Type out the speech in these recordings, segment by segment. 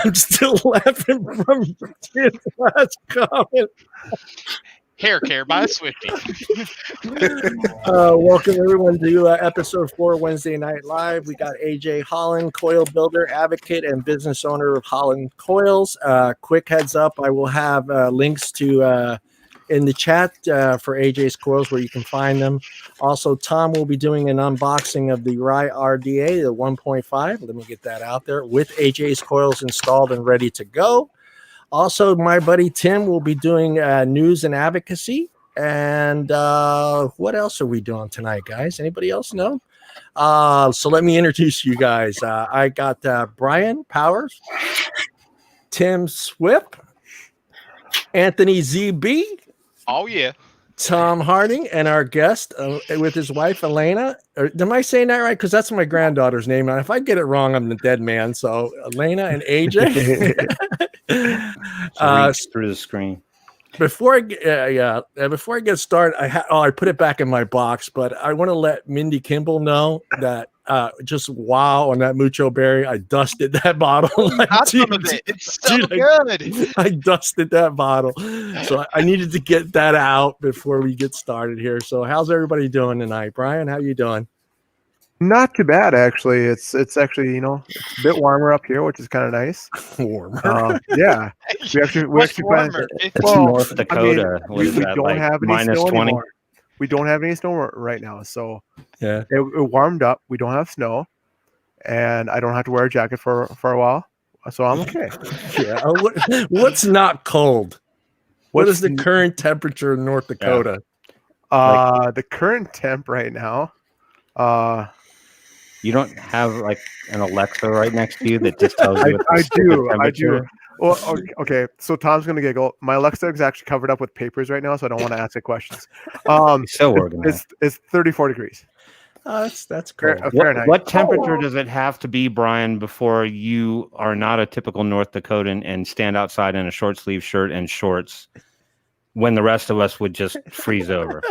I'm still laughing from his last comment. Hair care by Swifty. Welcome everyone to episode 4 Wednesday Night Live. We got AJ Holland, coil builder, advocate, and business owner of Holland Coils. Quick heads up, I will have links to in the chat for AJ's coils where you can find them. Also, Tom will be doing an unboxing of the Rye RDA, the 1.5. Let me get that out there with AJ's coils installed and ready to go. Also, my buddy Tim will be doing news and advocacy. And what else are we doing tonight, guys? Anybody else know? So let me introduce you guys. I got Brian Powers, Tim Swift, Anthony ZB. Oh, yeah. Tom Harding, and our guest with his wife, Elena. Am I saying that right? Because that's my granddaughter's name. And if I get it wrong, I'm the dead man. So Elena and AJ. Through the screen. Before I get started, I put it back in my box, but I want to let Mindy Kimball know that just wow on that Mucho Berry. I dusted that bottle. It's so good. I dusted that bottle. So I needed to get that out before we get started here. So how's everybody doing tonight? Brian, how you doing? Not too bad, actually. It's actually, it's a bit warmer up here, which is kind of nice. Warmer. Yeah. We actually warmer? It's North Dakota. We don't have any minus snow 20? anymore. We don't have any snow right now. So yeah, it warmed up. We don't have snow, and I don't have to wear a jacket for a while. So I'm okay. Yeah. What's not cold? What is the current temperature in North Dakota? The current temp right now. You don't have like an Alexa right next to you that just tells you. I do. Well, okay. So Tom's gonna giggle. My Alexa is actually covered up with papers right now, so I don't want to ask it questions. So organized. It's 34 degrees. That's cool. What temperature does it have to be, Brian, before you are not a typical North Dakotan and stand outside in a short sleeve shirt and shorts when the rest of us would just freeze over?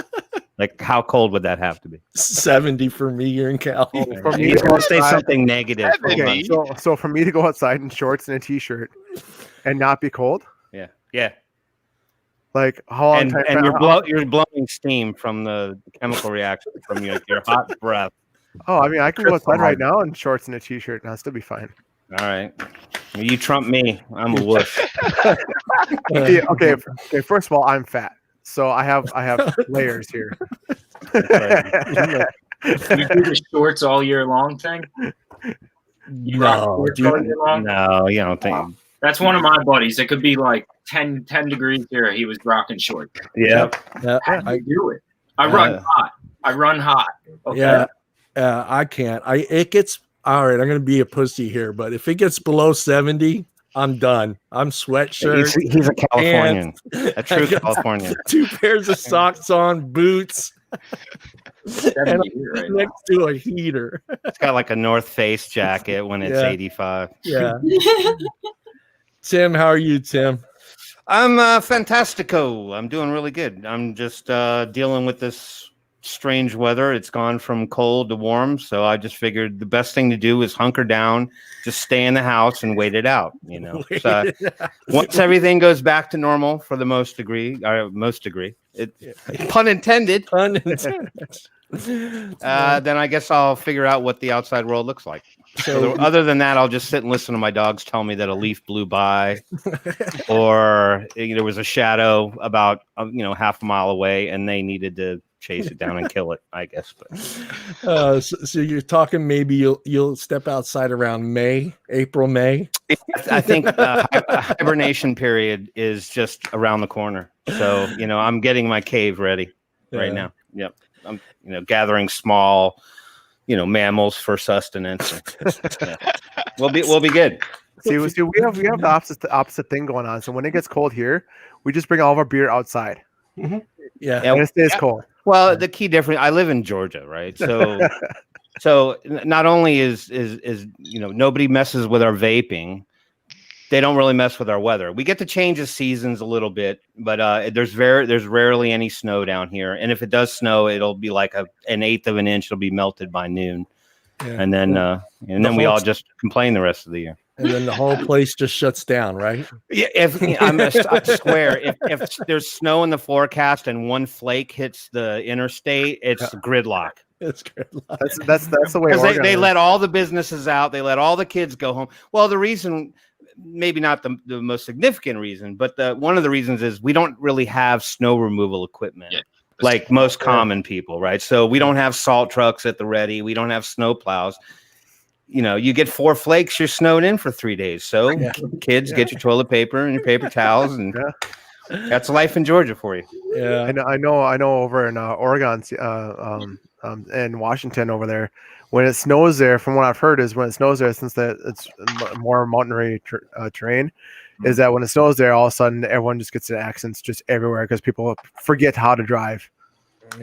Like, how cold would that have to be? 70 for me here in California. For me, to say something negative. Okay, so for me to go outside in shorts and a t-shirt and not be cold? Yeah. Like how long? And you're blowing steam from the chemical reaction from your hot breath. Oh, I mean, I can go outside right now in shorts and a t-shirt, and I'll still be fine. All right, you trump me. I'm a wuss. Okay. First of all, I'm fat, so I have layers here. You do the shorts all year long thing? No, you don't think. That's one of my buddies. It could be like 10 degrees here. He was rocking shorts. Yeah. I do it. I run hot. Okay. Yeah. I can't. It gets all right. I'm going to be a pussy here, but if it gets below 70, I'm done. I'm sweatshirt. He's a Californian, a true Californian. 2 pairs of socks on, boots. And right next to a heater. It's got like a North Face jacket when it's 85. Yeah. Tim, how are you, Tim? I'm fantastico. I'm doing really good. I'm just dealing with this strange weather. It's gone from cold to warm, so I just figured the best thing to do is hunker down, just stay in the house and wait it out. So, once everything goes back to normal for the most degree, pun intended. Then I guess I'll figure out what the outside world looks like. So other than that, I'll just sit and listen to my dogs tell me that a leaf blew by, or there was a shadow about half a mile away, and they needed to chase it down and kill it, I guess. But so you're talking maybe you'll step outside around April, May. I think hibernation period is just around the corner. So I'm getting my cave ready right now. Yep, I'm gathering small mammals for sustenance. We'll be good. See, we have the opposite thing going on. So when it gets cold here, we just bring all of our beer outside. Mm-hmm. And it stays cold. Well, the key difference. I live in Georgia, right? So not only is nobody messes with our vaping. They don't really mess with our weather. We get to change the seasons a little bit, but there's rarely any snow down here. And if it does snow, it'll be like an eighth of an inch. It'll be melted by noon, and then we all just complain the rest of the year. and then the whole place just shuts down, right? Yeah, I swear, if there's snow in the forecast and one flake hits the interstate, it's gridlock. It's good. That's the way. Because they is. let all the businesses out, they let all the kids go home. Well, the reason, maybe not the most significant reason, but one of the reasons is we don't really have snow removal equipment. Yeah. Like most common people, right? So we don't have salt trucks at the ready. We don't have snow plows. You know, you get 4 flakes, you're snowed in for 3 days. So kids, get your toilet paper and your paper towels, and that's life in Georgia for you. Yeah, I know over in Oregon, and Washington over there, when it snows there, from what I've heard, is when it snows there, since it's more mountainary terrain, is that when it snows there, all of a sudden everyone just gets in accidents just everywhere because people forget how to drive.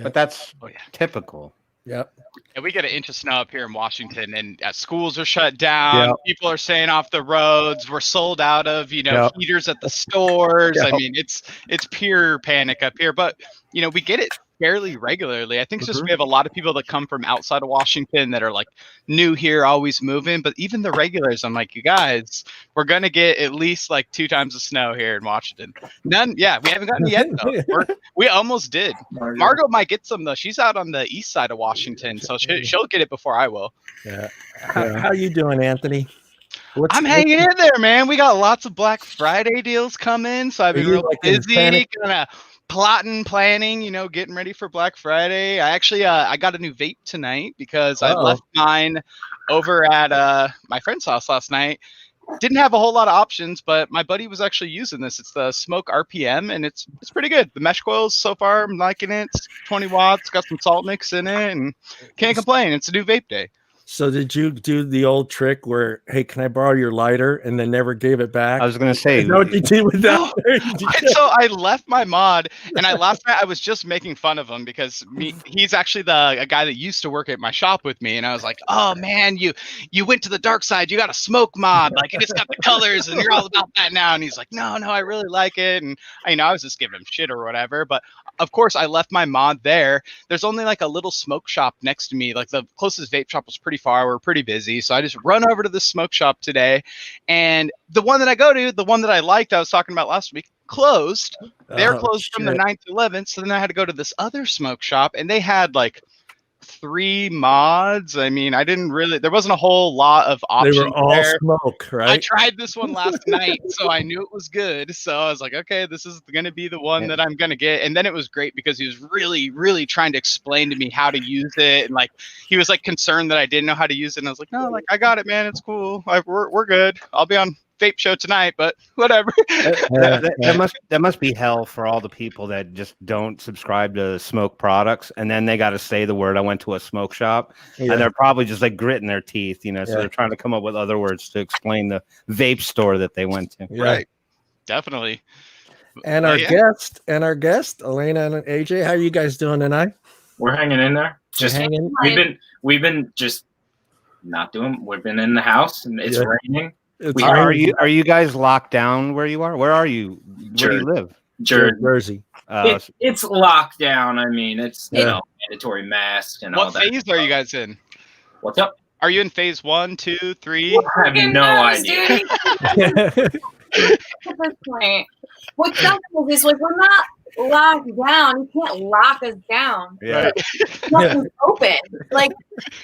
But that's typical. Yep. And we get an inch of snow up here in Washington, and schools are shut down. Yep. People are staying off the roads. We're sold out of, heaters at the stores. Yep. I mean, it's pure panic up here. But we get it fairly regularly. I think it's just we have a lot of people that come from outside of Washington that are like new here, always moving. But even the regulars, I'm like, you guys, we're gonna get at least like 2 times the snow here in Washington. None, we haven't gotten it yet though. We almost did. Margot might get some though. She's out on the east side of Washington, so she'll get it before I will. Yeah. How you doing, Anthony? I'm hanging in there, man. We got lots of Black Friday deals coming, so I've been real busy, kind of planning, getting ready for Black Friday. I actually I got a new vape tonight because I left mine over at my friend's house last night. Didn't have a whole lot of options, but my buddy was actually using this. It's the Smoke RPM, and it's pretty good. The mesh coils so far, I'm liking it. It's 20 watts, got some salt mix in it, and can't complain. It's a new vape day. So did you do the old trick where, hey, can I borrow your lighter, and then never gave it back? I was going to say, is that what you did with that? So I left my mod, and last night I was just making fun of him because he's actually a guy that used to work at my shop with me, and I was like, oh man, you went to the dark side, you got a smoke mod, like it's got the colors, and you're all about that now. And he's like, no, I really like it, and I was just giving him shit or whatever, but of course I left my mod there. There's only like a little smoke shop next to me, like the closest vape shop was pretty far. We're pretty busy, so I just run over to the smoke shop today, and the one that I go to, the one that I liked, I was talking about last week, closed. They're closed from the 9th to 11th, so then I had to go to this other smoke shop, and they had like 3 mods. I mean, there wasn't a whole lot of options. They were all smoke, right? I tried this one last night, so I knew it was good. So I was like, okay, this is going to be the one that I'm going to get. And then it was great because he was really, really trying to explain to me how to use it. And like, he was like concerned that I didn't know how to use it. And I was like, no, like I got it, man. It's cool. We're good. I'll be on Vape show tonight, but whatever. that must be hell for all the people that just don't subscribe to smoke products, and then they got to say the word, I went to a smoke shop, and they're probably just like gritting their teeth, so they're trying to come up with other words to explain the vape store that they went to. Right. Definitely. And our guest, Elena and AJ, how are you guys doing tonight? We're hanging in there. Just hanging. We've been just not doing. We've been in the house, and it's raining. Are you guys locked down where you are? Where are you? Where do you live? Jersey. It's locked down. I mean, it's mandatory mask and all that. What phase are you guys in? What's up? Are you in phase 1, 2, 3? I have no idea. At this point, what sucks is like we're not locked down. You can't lock us down. Yeah. Nothing's open. Like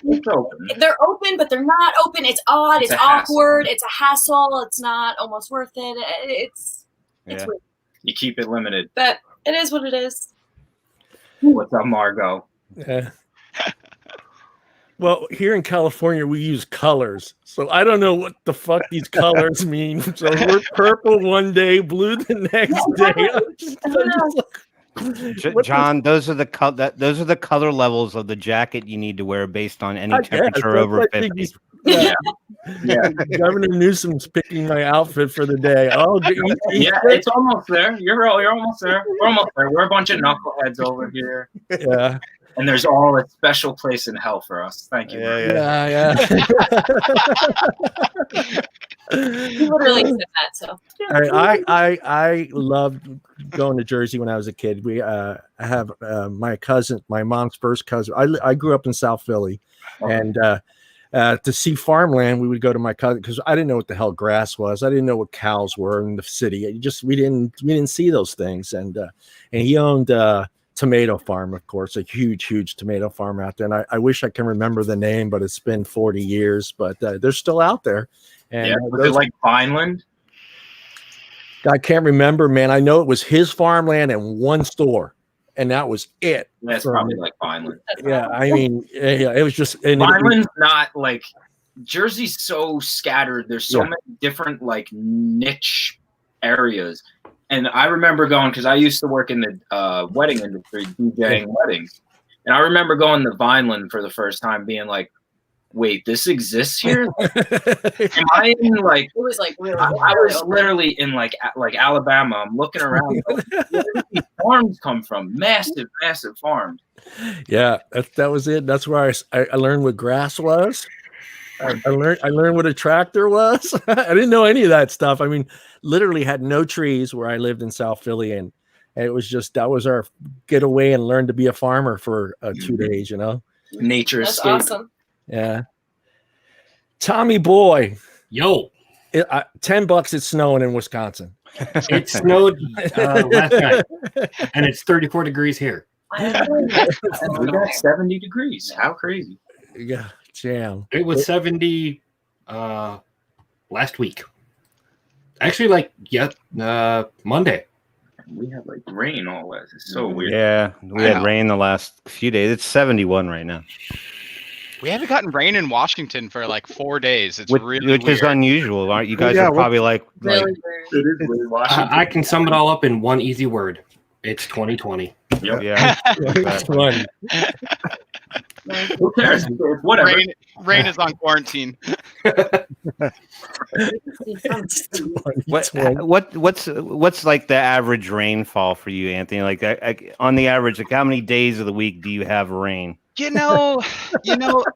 It's open. they're open, but they're not open. It's odd. It's awkward. It's a hassle. It's not almost worth it. It's weird. You keep it limited. But it is what it is. What's up, Margot? Yeah. Well, here in California, we use colors. So I don't know what the fuck these colors mean. So we're purple one day, blue the next day. John, those are the color levels of the jacket you need to wear based on any temperature over 50. Yeah. Governor Newsom's picking my outfit for the day. Oh, it's almost there. You're almost there. We're almost there. We're a bunch of knuckleheads over here. Yeah. And there's all a special place in hell for us. Thank you. Yeah. He literally said that. So I loved going to Jersey when I was a kid. I have my cousin, my mom's first cousin. I grew up in South Philly, and to see farmland, we would go to my cousin because I didn't know what the hell grass was. I didn't know what cows were in the city. We didn't see those things. And he owned a tomato farm, of course, a huge tomato farm out there. And I wish I can remember the name, but it's been 40 years. But they're still out there. And was it like Vineland? I can't remember, man. I know it was his farmland and one store, and that was it. That's probably like Vineland. Yeah, I mean, it was just Vineland's not like Jersey's so scattered. There's so many different like niche areas, and I remember going because I used to work in the wedding industry, DJing weddings, and I remember going to Vineland for the first time, being like, wait, this exists here? Am I in like? It was like really. I was literally in like Alabama. I'm looking around. Like, where did these farms come from? Massive farms. Yeah, that was it. That's where I learned what grass was. I learned what a tractor was. I didn't know any of that stuff. I mean, literally had no trees where I lived in South Philly, and it was just that was our getaway and learn to be a farmer for 2 days. You know, nature That's escape. awesome. Yeah. Tommy boy. Yo. $10 it's snowing in Wisconsin. It snowed last night. And it's 34 degrees here. We got 70 degrees. How crazy. Yeah, jam. It was 70 last week. Actually, Monday. We had like rain all last. It's so weird. Yeah, we had rain the last few days. It's 71 right now. We haven't gotten rain in Washington for like 4 days. It's Which weird. is unusual, aren't you guys? Are probably like Really I can sum it all up in one easy word. It's 2020. Yep. Yeah. Who cares? Whatever. Rain is on quarantine. What's like the average rainfall for you, Anthony? Like on the average, like how many days of the week do you have rain? You know,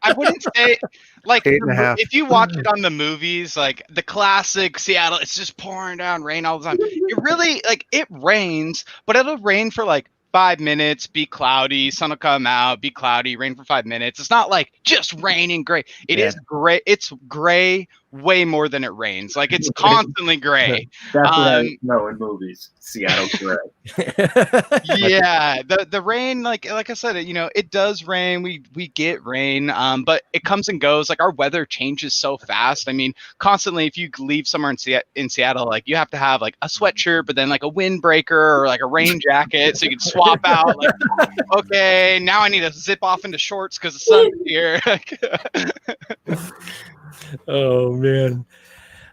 I wouldn't say like 8.5. if you watch it on the movies, like the classic Seattle, it's just pouring down rain all the time. It really like it rains, but it'll rain for like 5 minutes, be cloudy, sun will come out, be cloudy, rain for 5 minutes. It's not like just raining gray. It is gray. It's gray way more than it rains. Like it's constantly gray. That's what I know in movies. Seattle gray. Yeah, the rain, like I said, it does rain. We get rain, but it comes and goes. Like our weather changes so fast. I mean, constantly, if you leave somewhere in Seattle, like you have to have like a sweatshirt, but then like a windbreaker or like a rain jacket, so you can swap out. Like, okay, now I need to zip off into shorts because the sun's here. Oh man.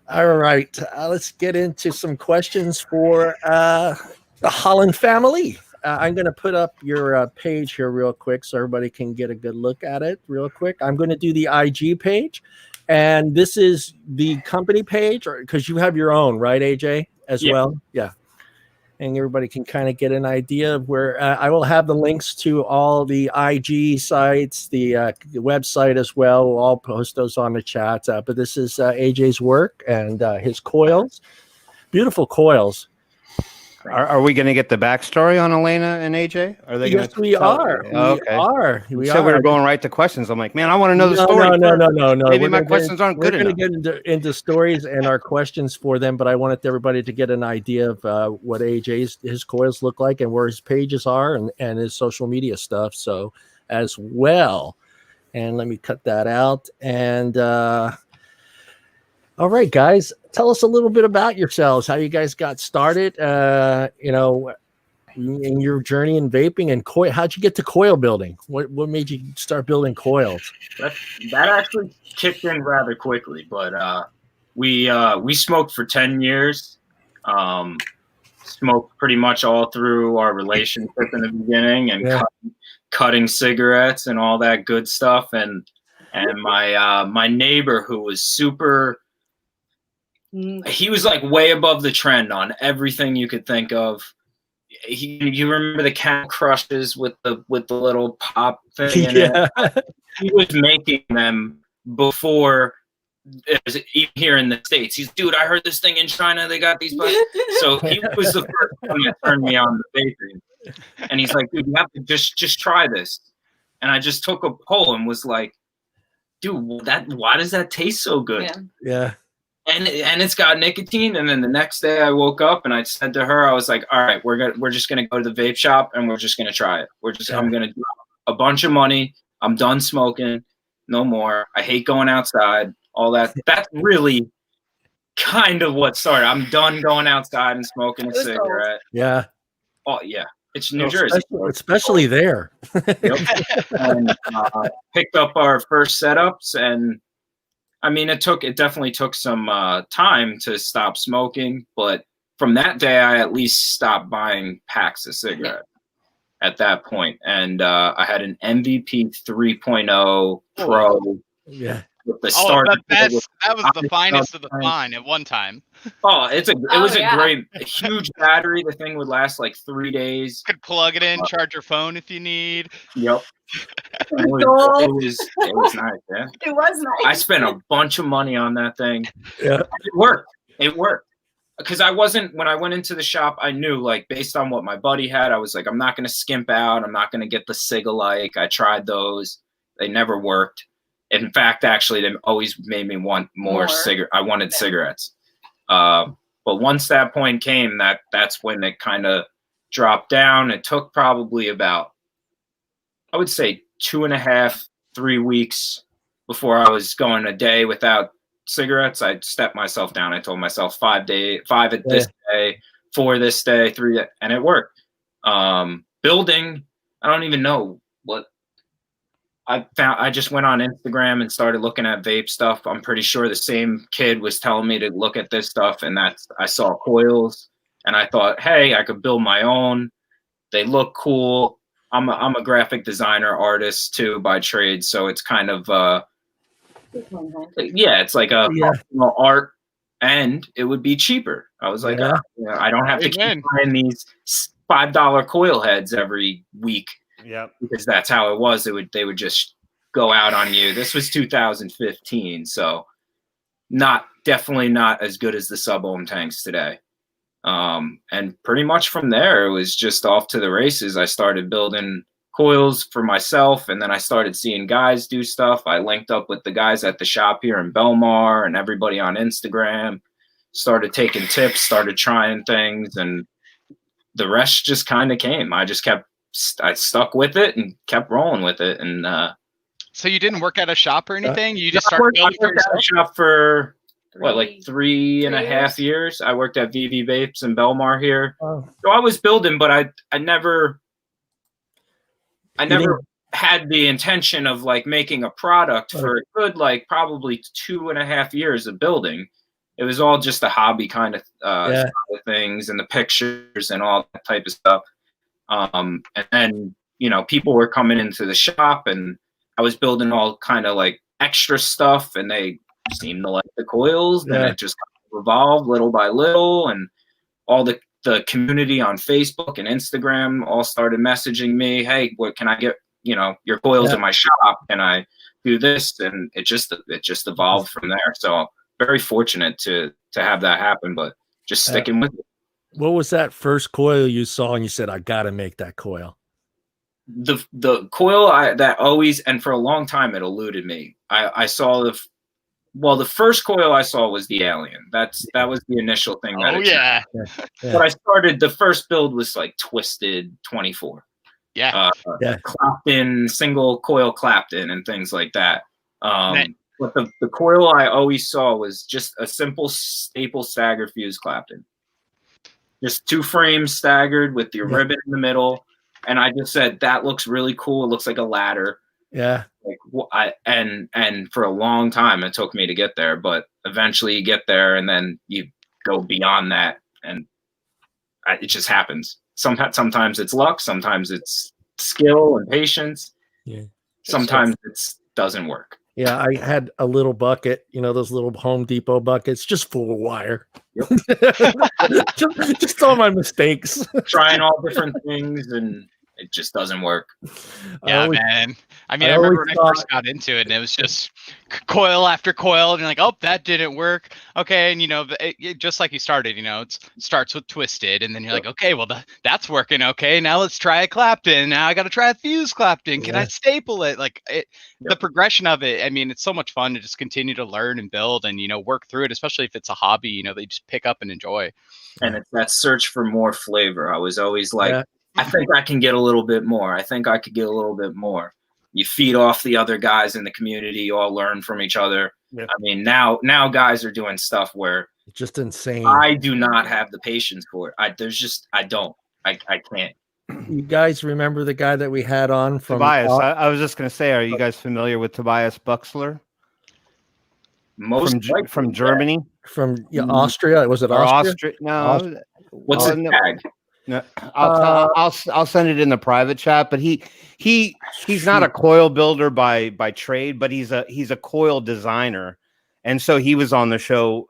All right, let's get into some questions for the Holland family. I'm going to put up your page here real quick so everybody can get a good look at it real quick. I'm going to do the IG page, and this is the company page, because you have your own, right, AJ, as well? Yeah. And everybody can kind of get an idea of where I will have the links to all the IG sites, the website as well. We'll all post those on the chat. But this is AJ's work and his coils. Beautiful coils. Are we going to get the backstory on Elena and AJ? Are they? Yes, we are. We said we were going right to questions. I'm like, man, I want to know the story. No. Maybe my questions aren't good enough. We're going to get into stories and our questions for them, but I wanted everybody to get an idea of what AJ's his coils look like and where his pages are and his social media stuff. So as well, and let me cut that out. And all right, guys, tell us a little bit about yourselves, how you guys got started, in your journey in vaping and coil. How'd you get to coil building? What made you start building coils? That actually kicked in rather quickly, but we smoked for 10 years. Smoked pretty much all through our relationship in the beginning and cutting cigarettes and all that good stuff. And my neighbor, who was he was like way above the trend on everything you could think of. You remember the Cat Crushes with the little pop thing in it? He was making them before it was even here in the States. He's, dude, I heard this thing in China. They got these. So he was the first one that turned me on to vaping. And he's like, dude, you have to just try this. And I just took a pull and was like, dude, why does that taste so good? Yeah. Yeah. And it's got nicotine. And then the next day I woke up and I said to her, I was like, all right, we're just gonna go to the vape shop and we're just gonna try it. I'm gonna do a bunch of money. I'm done smoking, no more. I hate going outside, all that. That's really kind of what started. I'm done going outside and smoking a cigarette. Yeah. Oh yeah. It's New Jersey. Especially there. Yep. And picked up our first setups, and I mean, it definitely took some time to stop smoking, but from that day, I at least stopped buying packs of cigarettes at that point. And I had an MVP 3.0 Pro. Yeah. With the start. That was the finest of the fine at one time. Oh, it was a huge battery. The thing would last like 3 days. Could plug it in, charge your phone if you need. Yep. It was nice, yeah. It was nice. I spent a bunch of money on that thing. Yeah. It worked. Because when I went into the shop, I knew, like, based on what my buddy had, I was like, I'm not going to skimp out. I'm not going to get the Sig-alike. I tried those. They never worked. In fact, actually, they always made me want more cigarettes. I wanted cigarettes. But once that point came, that's when it kind of dropped down. It took probably about, I would say, 2.5, 3 weeks before I was going a day without cigarettes. I stepped myself down. I told myself 5 at this day, 4 this day, 3, and it worked. Building, I don't even know what I found. I just went on Instagram and started looking at vape stuff. I'm pretty sure the same kid was telling me to look at this stuff, and I saw coils, and I thought, hey, I could build my own. They look cool. I'm a graphic designer, artist too by trade, so it's kind of it's like a art, and it would be cheaper. I was like, I don't have to keep buying these $5 coil heads every week. Yeah, because that's how it was. They would just go out on you. This was 2015, so definitely not as good as the sub-ohm tanks today. And pretty much from there, it was just off to the races. I started building coils for myself, and then I started seeing guys do stuff. I linked up with the guys at the shop here in Belmar and everybody on Instagram. Started taking tips, started trying things, and the rest just kind of came. I stuck with it and kept rolling with it. And so you didn't work at a shop or anything? You just started building for yourself? I worked at a shop for like 3.5 years. I worked at VV Vapes in Belmar here. Oh. So I was building, but I never had the intention of like making a product for a good, like probably 2.5 years of building. It was all just a hobby kind of things, and the pictures and all that type of stuff. And then, people were coming into the shop, and I was building all kind of like extra stuff, and they seemed to like the coils. Then it just kind of evolved little by little, and all the community on Facebook and Instagram all started messaging me, hey, what can I get, your coils in my shop? Can I do this? And it just evolved from there. So very fortunate to have that happen, but just sticking with it. What was that first coil you saw and you said, I got to make that coil? The coil that always, and for a long time, it eluded me. I saw the first coil I saw was the Alien. That was the initial thing. But I started, the first build was like Twisted 24. Clapton, single coil Clapton and things like that. But the coil I always saw was just a simple staple stagger fuse Clapton. Just 2 frames staggered with your ribbon in the middle. And I just said, that looks really cool. It looks like a ladder. Yeah. And for a long time, it took me to get there. But eventually you get there, and then you go beyond that. And it just happens. Sometimes it's luck. Sometimes it's skill and patience. Yeah. Sometimes it doesn't work. Yeah, I had a little bucket, those little Home Depot buckets, just full of wire. Yep. just all my mistakes. Trying all different things, and It just doesn't work. Yeah, man. I mean, I remember when I first got into it, and it was just coil after coil, and you're like, oh, that didn't work. Okay, and you know, just like you started, you know, it starts with twisted, and then you're like, okay, well, that's working. Okay, now let's try a Clapton. Now I got to try a fuse Clapton. Can I staple it? Like the progression of it. I mean, it's so much fun to just continue to learn and build, and you know, work through it. Especially if it's a hobby, you know, that you just pick up and enjoy. And it's that search for more flavor. I was always like, I think I can get a little bit more. I think I could get a little bit more. You feed off the other guys in the community. You all learn from each other. Yeah. I mean, now guys are doing stuff where it's just insane. I do not have the patience for it. I don't. I can't. You guys remember the guy that we had on from Tobias? I was just going to say, are you guys familiar with Tobias Buxler? From Germany, from Austria. Was it Austria? No. What's his tag? No, I'll send it in the private chat. But he's not a coil builder by trade, but he's a coil designer, and so he was on the show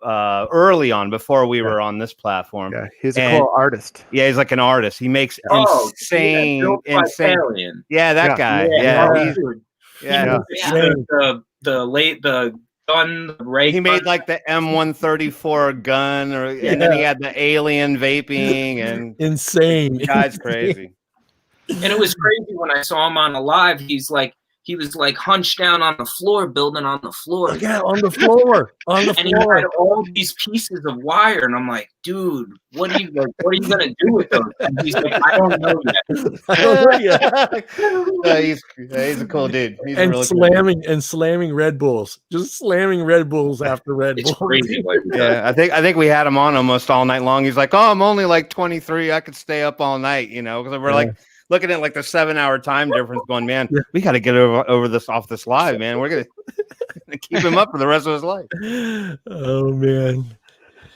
early on before we were on this platform. Yeah, he's a coil artist. Yeah, he's like an artist. He makes insane. Yeah, that guy. The gun ray. He made like the M134 gun, and then he had the alien vaping and insane. Guy's crazy. And it was crazy when I saw him on a live. He was like hunched down on the floor, building on the floor. Yeah, on the floor. And he had all these pieces of wire, and I'm like, dude, what are you gonna do with those? And he's like, I don't know yet. He's a cool dude. He's and really slamming cool. And slamming Red Bulls, just slamming Red Bulls after Red Bulls. Crazy. Yeah, I think we had him on almost all night long. He's like, oh, I'm only like 23. I could stay up all night, you know, because we're like looking at like the 7-hour time difference going, man, we got to get over this off this live, man. We're going to keep him up for the rest of his life. Oh, man.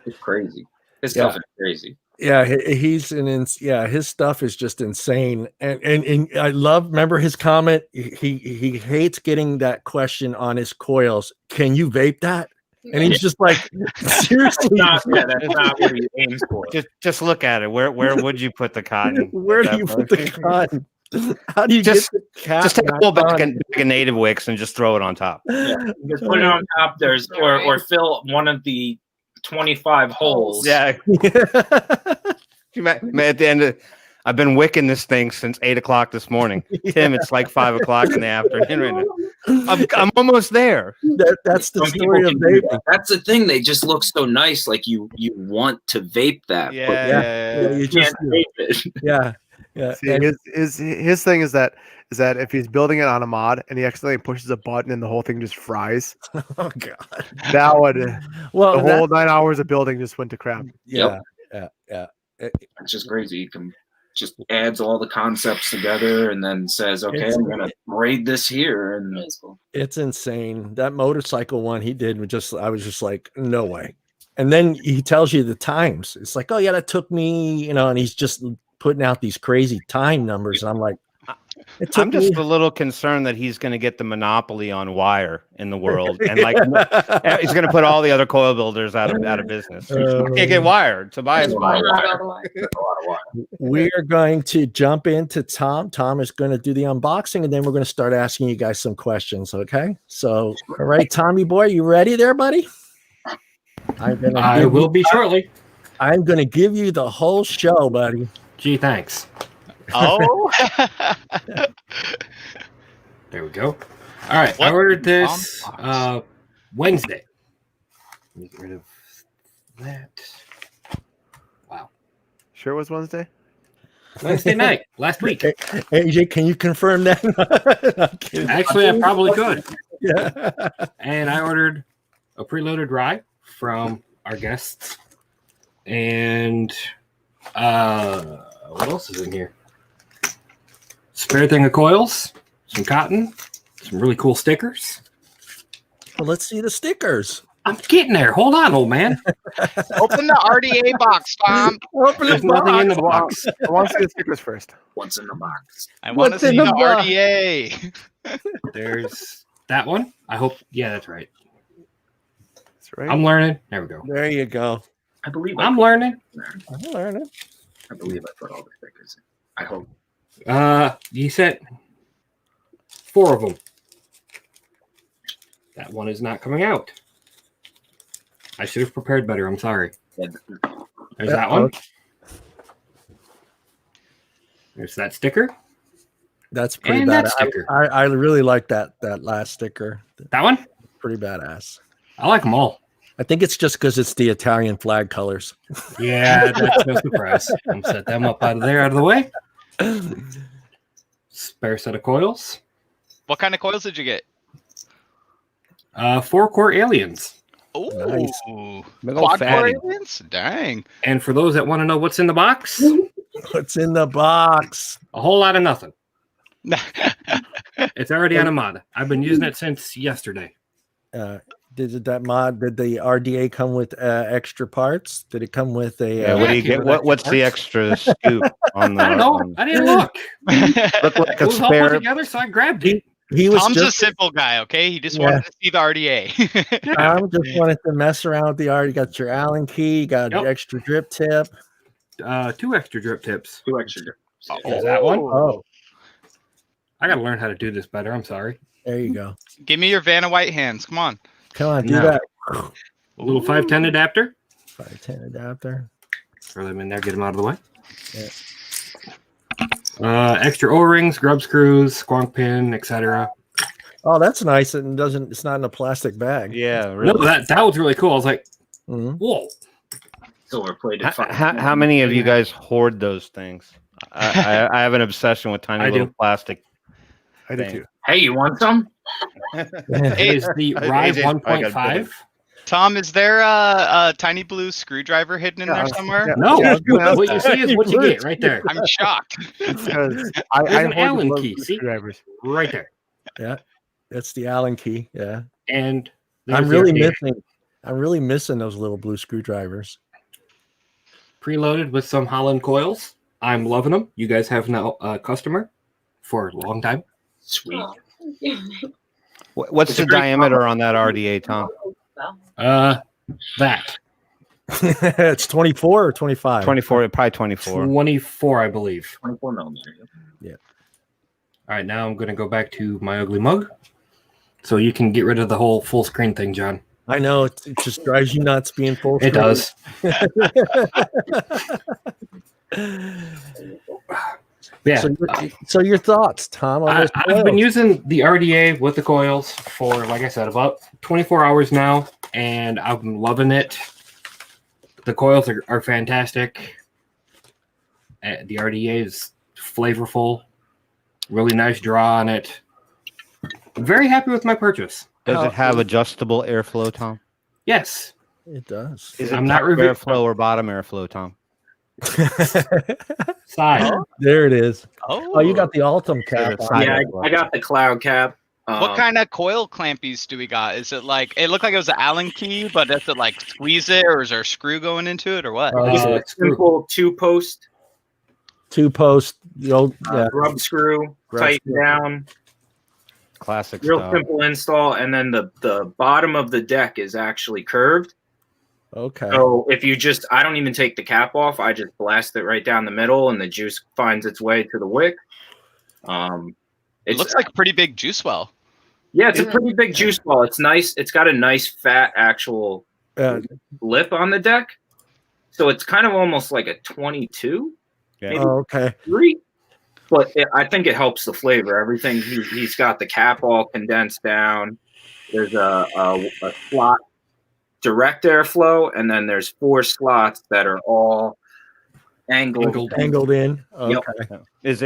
It's crazy. His stuff is crazy. Yeah, his stuff is just insane. And I remember his comment. He hates getting that question on his coils. Can you vape that? And he's just like, seriously, that's not what he aims for. Just look at it. Where would you put the cotton? Where do you put the cotton? How do you just take a whole bag of native wicks and just throw it on top? Yeah, just put it on top. Or fill one of the 25 holes. Yeah. At the end of. I've been wicking this thing since 8 o'clock this morning. Tim, it's like 5 o'clock in the afternoon right now. I'm almost there. That's the story of vaping. That's the thing. They just look so nice. Like you want to vape that. Yeah. You just vape it. Yeah. See, his thing is that if he's building it on a mod and he accidentally pushes a button and the whole thing just fries. Oh God. That would the whole 9 hours of building just went to crap. Yeah. It's just crazy. You can just adds all the concepts together and then says, okay, I'm gonna braid this here, and it's insane. That motorcycle one he did I was just like, no way. And then he tells you the times. It's like, oh yeah, that took me, and he's just putting out these crazy time numbers. And I'm like, I'm just a little concerned that he's going to get the monopoly on wire in the world, and like he's going to put all the other coil builders out of business. Can't get wired. Tobias wire. We are going to jump into Tom. Tom is going to do the unboxing, and then we're going to start asking you guys some questions. Okay. So, all right, Tommy boy, you ready there, buddy? I will be shortly. I'm going to give you the whole show, buddy. Gee, thanks. Oh, there we go. All right, I ordered this Wednesday. Let me get rid of that. Wow. Sure it was Wednesday? Wednesday night, last week. AJ, can you confirm that? Actually, I probably could. Yeah. And I ordered a preloaded rye from our guests. And what else is in here? Spare thing of coils, some cotton, some really cool stickers. Well, let's see the stickers. I'm getting there. Hold on, old man. Open the RDA box, Tom. There's nothing in the box. I want to see the stickers first. What's in the box? I want to see the RDA. There's that one. I hope. Yeah, that's right. That's right. I'm learning. There we go. There you go. I believe I'm learning. I'm learning. I believe I put all the stickers in. I hope. You said 4 of them. That one is not coming out. I should have prepared better. I'm sorry. There's that one. There's that sticker. That's pretty And bad. that sticker. I really like that last sticker. That one? Pretty badass. I like them all. I think it's just because it's the Italian flag colors. Yeah, that's no surprise. I'm set them up out of the way. Spare set of coils. What kind of coils did you get? 4-core aliens. Oh, Nice. Big old quad core fatty. aliens? Dang. And for those that want to know what's in the box, What's in the box? a whole lot of nothing. It's already on a mod. I've been using it since yesterday. Did the RDA come with extra parts? Did it come with a? Yeah, what do you get? What's the extra scoop on the? I don't know. I didn't look. Look like It a was all put spare. together, so I grabbed it. He was Tom's a just. simple guy, okay? He just wanted to see the RDA. Tom just wanted to mess around with the art. You got your Allen key. You got Yep. your extra drip tip. 2 extra drip tips. 2 extra. There's that one. Oh, I got to learn how to do this better. I'm sorry. there you go. Give me your Vanna White hands. Come on. Come on, do No. that. A little 510 adapter. 510 adapter. Throw them in there. Get them out of the way. Yeah. Extra O-rings, grub screws, squonk pin, etc. Oh, that's nice. It doesn't. It's not in a plastic bag. Yeah, No, really. that was really cool. I was like, Mhm. whoa. Silver plated. How many of you guys hoard those things? I have an obsession with tiny I little do. plastic. I do Thing. too. Hey, you want some? It is the I- Rise AJ's probably got a bit 1.5. of- Tom, is there a tiny blue screwdriver hidden in Yeah, there somewhere? yeah. No, Yeah, what you see is what you get right there. I'm shocked. Because There's I an hoard Allen those key, see? screwdrivers. Right there. Yeah, that's the Allen key. Yeah, And I'm there's the really RDA. missing. I'm really missing those little blue screwdrivers. Preloaded with some Holland coils. I'm loving them. You guys have now a customer for a long time. Sweet. Oh. What's It's a the great diameter on that RDA, Tom? That It's 24 or 25. 24, probably 24. 24, I believe. 24 millimeter. All right, now I'm going to go back to my ugly mug, so you can get rid of the whole full screen thing, John. I know it just drives you nuts being full. It does. Yeah, So your thoughts, Tom? On this I've been coil? using the RDA with the coils for, like I said, about 24 hours now, and I'm loving it. The coils are fantastic. The RDA is flavorful. Really nice draw on it. I'm very happy with my purchase. Does it have adjustable airflow, Tom? Yes. It does. Is it I'm not top reviewing- airflow or bottom airflow, Tom? Side. There it is. Oh, Oh, you got the Ultim cap. It's on. side Yeah, airflow. I got the cloud cap. What kind of coil clampies do we got? Is it like it looked like it was an Allen key, but does it like squeeze it, or is there a screw going into it, or what? Screw. Simple 2-post 2-post. The old, yeah. rub screw, Rub tighten screw. down. Classic Real stuff. simple install, and then the bottom of the deck is actually curved. Okay. So if you just, I don't even take the cap off. I just blast it right down the middle, and the juice finds its way to the wick. It looks like a pretty big juice well. Yeah, it's a pretty big juice ball. It's nice. It's got a nice fat actual lip on the deck, so it's kind of almost like a 22. Yeah. Maybe Oh, okay. 3. But I think it helps the flavor. Everything he's got the cap all condensed down. There's a slot direct airflow, and then there's 4 slots that are all angled. Angled in. Okay. Yep. Is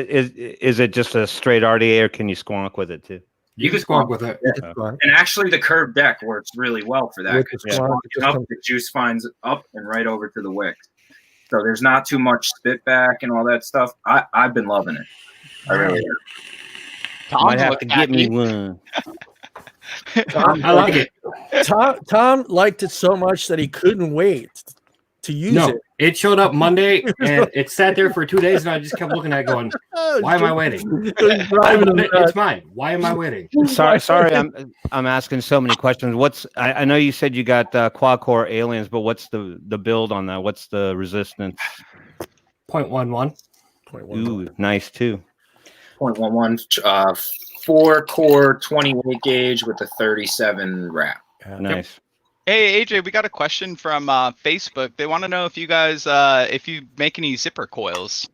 it just a straight RDA, or can you squonk with it too? You can squonk with it. It's fine. And actually, the curved deck works really well for that. With Because the squonk, it just up, comes- the juice finds up and right over to the wick. So there's not too much spit back and all that stuff. I've been loving it. I really am. Tom's Might have to looking get me happy. one. I like it. Tom liked it so much that he couldn't wait to use No, it. it showed up Monday, and it sat there for 2 days, and I just kept looking at it going, why am I waiting? Driving him It's nuts. mine. Why am I waiting? Sorry, I'm asking so many questions. I know you said you got quad core aliens, but what's the build on that? What's the resistance? 0.11. Ooh, nice too. .11, 4-core 28 gauge with a 37 wrap. Nice. Hey AJ, we got a question from Facebook. They want to know if you guys if you make any zipper coils.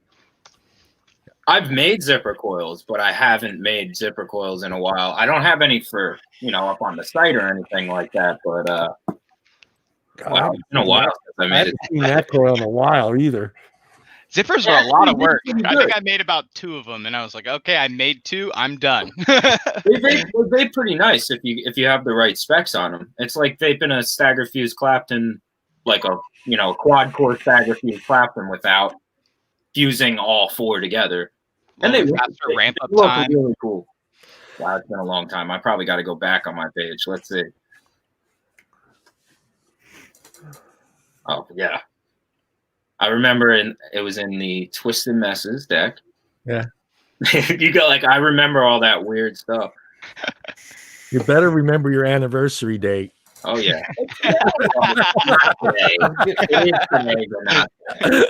I've made zipper coils, but I haven't made zipper coils in a while. I don't have any for, up on the site or anything like that, but wow, it's been a while since I made it. haven't seen that coil in a while either. Zippers were a lot of work. I think I made about 2 of them, and I was like, okay, I made 2. I'm done. They vape pretty nice if you have the right specs on them. It's like vaping a stagger fuse Clapton, like a quad core stagger fuse Clapton without fusing all 4 together. And they ramp up look time. really cool. Wow, it's been a long time. I probably got to go back on my page. Let's see. Oh yeah, I remember it was in the Twisted Messes deck. Yeah, you go I remember all that weird stuff. You better remember your anniversary date. Oh yeah. Not today. It is today, but not today.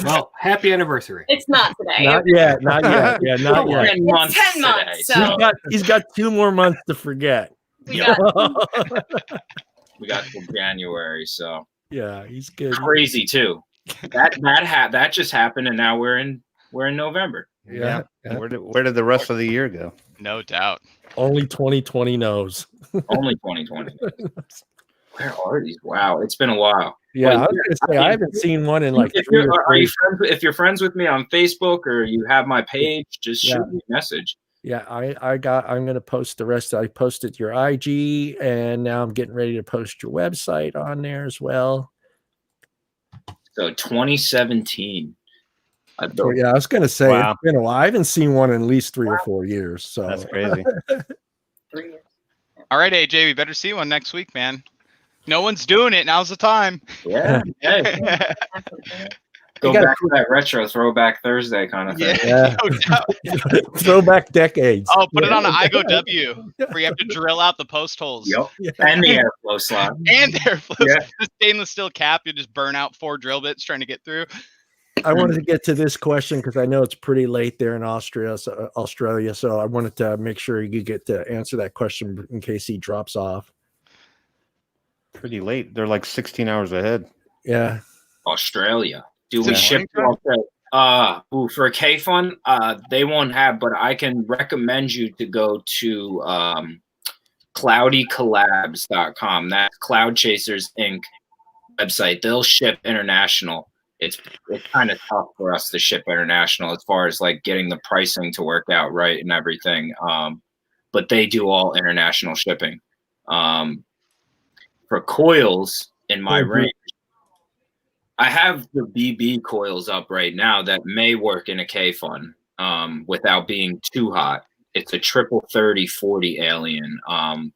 Well, happy anniversary. It's not today. Not yet. Not yet. Yeah, not yet. 10 months It's 10 today. months, so He's got 2 more months to forget. we got We got till January, so Yeah, he's good. crazy too. That just happened, and now we're in November. Yeah. Where did the rest of the year go? No doubt. Only 2020 knows. Only 2020. Where are these? Wow, it's been a while. Yeah, Well, I was gonna say I haven't seen one in like If 3 you're, or are you 4. if you're friends with me on Facebook or you have my page, just Yeah. shoot me a message. Yeah, I'm gonna post the rest. I posted your IG, and now I'm getting ready to post your website on there as well. So 2017. So, yeah, I was gonna say Wow. it's been a while. I haven't seen one in at least 3 or 4 years. So That's crazy. 3 years. All right, AJ, we better see one next week, man. No one's doing it. Now's the time. Yeah. Hey, go You gotta- back to that retro throwback Thursday kind of thing. Yeah. No doubt. Throwback decades. Oh, put it on an IGO-W where you have to drill out the post holes. Yep. Yeah. And the airflow slot. And airflow. Yeah. The stainless steel cap, you just burn out 4 drill bits trying to get through. I wanted to get to this question because I know it's pretty late there in Australia. So I wanted to make sure you get to answer that question in case he drops off. Pretty late. They're like 16 hours ahead. Yeah. Australia. Do Is we it ship to Australia? For a K Fun, they won't have, but I can recommend you to go to cloudycollabs.com. That's Cloud Chasers Inc. website. They'll ship international. It's kind of tough for us to ship international as far as like getting the pricing to work out right and everything. But they do all international shipping. For coils in my range, I have the BB coils up right now that may work in a K Fun without being too hot. It's a 30/30/40 Alien.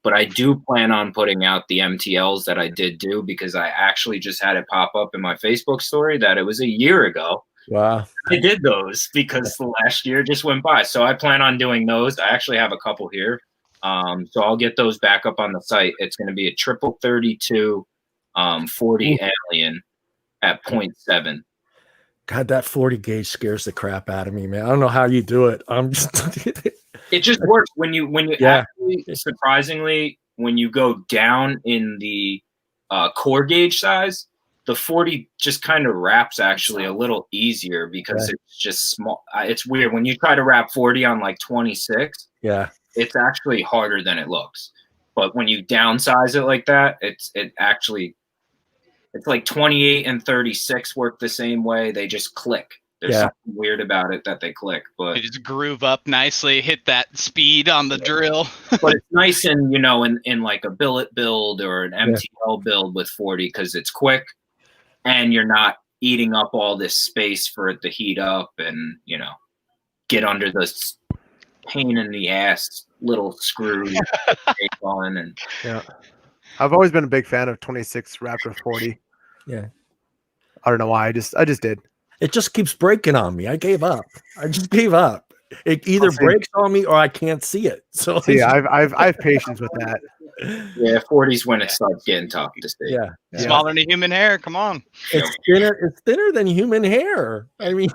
But I do plan on putting out the MTLs that I did do because I actually just had it pop up in my Facebook story that it was a year ago. Wow. I did those because the last year just went by. So I plan on doing those. I actually have a couple here. So I'll get those back up on the site. It's going to be a 30/32/40 Alien at 0.7. God, that 40 gauge scares the crap out of me, man. I don't know how you do it. I'm just It just works when you Yeah. actually, surprisingly, when you go down in the core gauge size, the 40 just kind of wraps actually a little easier because it's just small. It's weird when you try to wrap 40 on like 26. Yeah. It's actually harder than it looks. But when you downsize it like that, it's like 28 and 36 work the same way. They just click. There's something weird about it that they click, but You just groove up nicely, hit that speed on the drill. but it's nice in in like a billet build or an MTL build with 40 because it's quick and you're not eating up all this space for it to heat up and get under the pain in the ass little screw on and Yeah. I've always been a big fan of 26 Raptor 40. Yeah. I don't know why. I just did. It just keeps breaking on me. I gave up. I just gave up. It either I'll say- breaks on me or I can't see it. So So yeah, I've patience with that. yeah, 40's when it starts getting tough to see. yeah. Smaller than a human hair. Come on. It's thinner. It's thinner than human hair. I mean,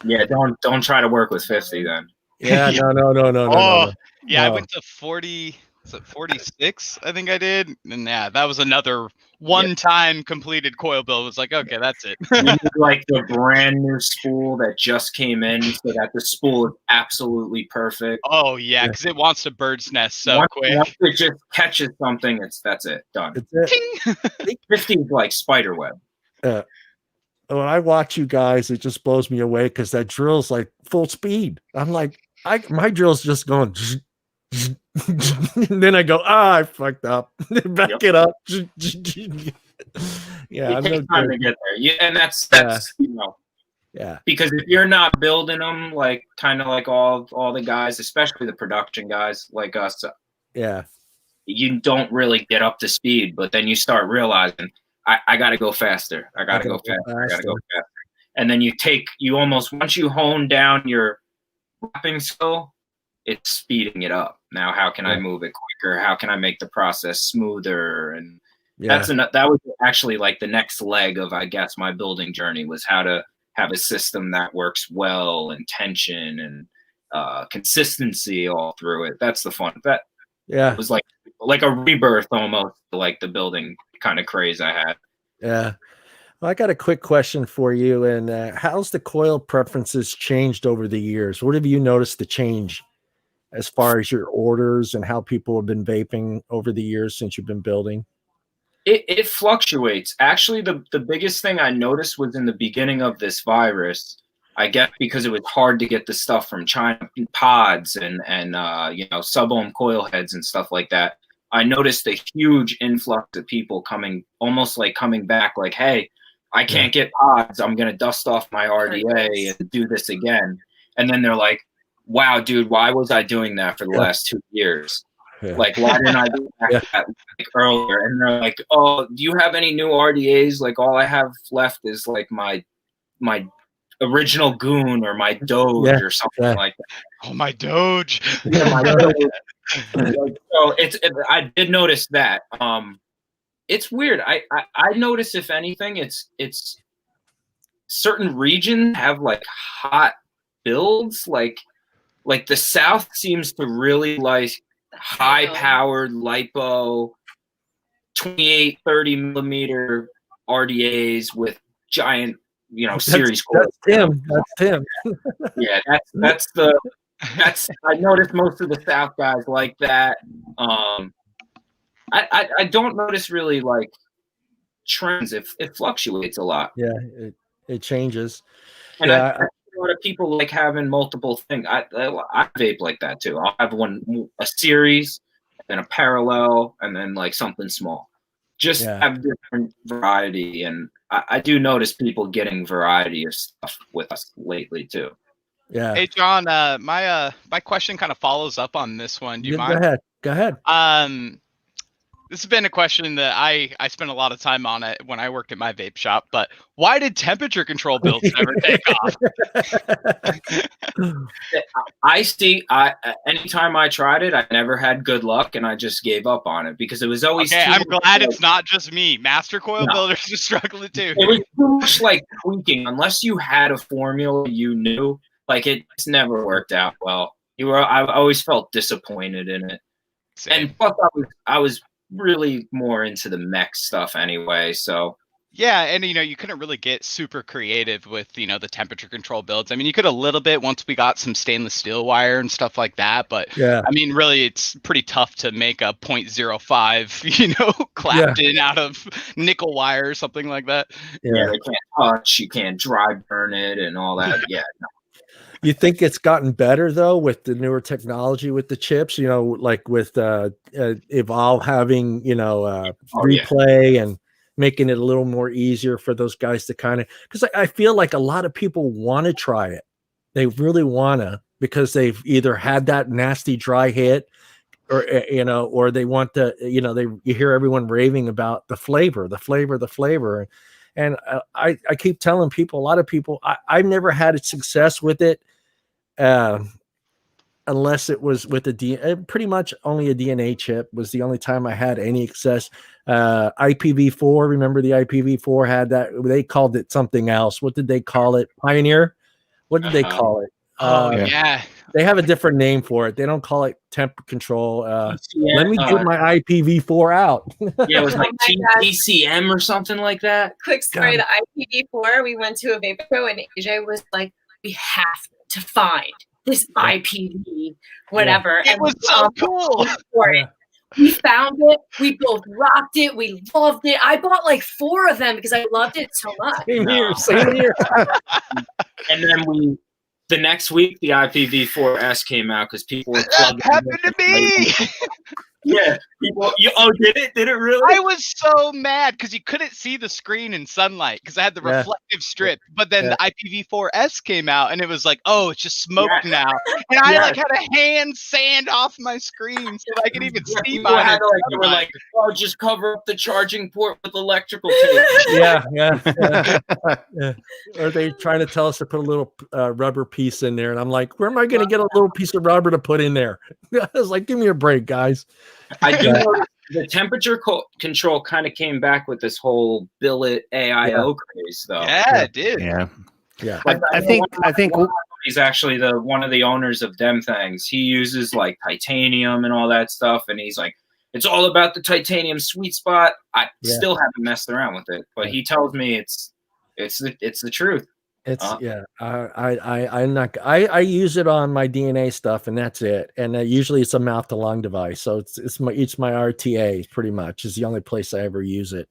Yeah, don't try to work with 50 then. Yeah, no. Yeah, I No. went to 40. Was it 46? I think I did. And yeah, that was another one-time completed coil build. It was like, okay, that's it. You need like the brand new spool that just came in, so that the spool is absolutely perfect. Oh yeah, because it wants to bird's nest so once, quick. Once it just catches something, that's it, done. It's it. 50 is like spider web. When I watch you guys, it just blows me away because that drill's like full speed. I'm like, my drill's just going. And then I go, I fucked up. Back it up. Yeah, it takes time to get there. Yeah, and that's you know. Yeah. Because if you're not building them like kind of like all the guys, especially the production guys like us, yeah, you don't really get up to speed. But then you start realizing I got to go faster. I got to go faster. I got to go faster. And then you almost once you hone down your wrapping skill, it's speeding it up. Now, how can I move it quicker? How can I make the process smoother? And that was actually like the next leg of, I guess, my building journey was how to have a system that works well and tension and consistency all through it. That's the fun. That was like a rebirth almost, like the building kind of craze I had. Yeah. Well, I got a quick question for you. And how's the coil preferences changed over the years? What have you noticed the change as far as your orders and how people have been vaping over the years since you've been building? It fluctuates. Actually, the biggest thing I noticed was in the beginning of this virus, I guess because it was hard to get the stuff from China, pods and you know, sub-ohm coil heads and stuff like that. I noticed a huge influx of people coming back like, hey, I can't get pods. I'm going to dust off my RDA and do this again. And then they're like, wow, dude, why was I doing that for the last 2 years? Yeah. Like, why didn't I do that like earlier? And they're like, oh, do you have any new RDAs? Like, all I have left is like my original Goon or my Doge or something like that. Oh, my Doge. Yeah, my Doge. So I did notice that. It's weird. I notice, if anything, it's certain regions have like hot builds. Like the South seems to really like high-powered lipo 28, 30 millimeter RDAs with giant, you know, series coils. That's Tim. Yeah, that's I noticed most of the South guys like that. I don't notice really like trends. It fluctuates a lot. Yeah, it changes. And I a lot of people like having multiple things. I vape like that too. I'll have a series, and a parallel, and then like something small. Just have different variety, and I do notice people getting variety of stuff with us lately too. Yeah. Hey John, my question kind of follows up on this one. Do you mind? Go ahead. This has been a question that I spent a lot of time on it when I worked at my vape shop, but why did temperature control builds never take off? Anytime I tried it, I never had good luck, and I just gave up on it because it was always. Okay, I'm glad it's not just me. Master coil builders are struggling too. It was too much like tweaking. Unless you had a formula you knew, like it's never worked out well. I always felt disappointed in it. Same. And plus, I was really more into the mech stuff anyway, so yeah. And you know, you couldn't really get super creative with, you know, the temperature control builds. I mean, you could a little bit once we got some stainless steel wire and stuff like that, but I mean, really it's pretty tough to make a 0.05 you know, clapped in out of nickel wire or something like that. Yeah, they can't touch, you can't dry burn it and all that. You think it's gotten better though with the newer technology with the chips, you know, like with Evolve having, you know, replay and making it a little more easier for those guys to kind of, because I feel like a lot of people want to try it. They really want to, because they've either had that nasty dry hit or, you know, or they want to, you know, you hear everyone raving about the flavor. And I keep telling people, a lot of people, I've never had success with it. Unless it was with pretty much only a DNA chip was the only time I had any success. IPv4, remember the IPv4 had that? They called it something else. What did they call it? Pioneer. What do they call it? Oh yeah. They have a different name for it. They don't call it temp control. Let me get my IPv4 out. Yeah, it was like Oh my God. TCM or something like that. Quick story, the IPv4, we went to a Vape show and AJ was like, we have to find this IPv whatever. It was so cool. We found it. We both rocked it. We loved it. I bought like 4 of them because I loved it so much. Same here. And then the next week, the IPv4S came out because people were That happened to me. Yeah, people. Did it? Did it really? I was so mad because you couldn't see the screen in sunlight because I had the reflective strip. But then the IPv4S came out and it was like, oh, it's just smoke now. And I like had a hand sand off my screen so I could even see mine. They were like, oh, just cover up the charging port with electrical tape. Yeah. Or they trying to tell us to put a little rubber piece in there, and I'm like, where am I going to get a little piece of rubber to put in there? I was like, give me a break, guys. I do know the temperature control kind of came back with this whole billet AIO craze, though. Yeah, it did. Yeah. I think he's actually one of the owners of them things. He uses like titanium and all that stuff, and he's like, it's all about the titanium sweet spot. I still haven't messed around with it, but he tells me it's the truth. It's I use it on my DNA stuff, and that's it. And usually it's a mouth to lung device, so it's my RTA pretty much is the only place I ever use it.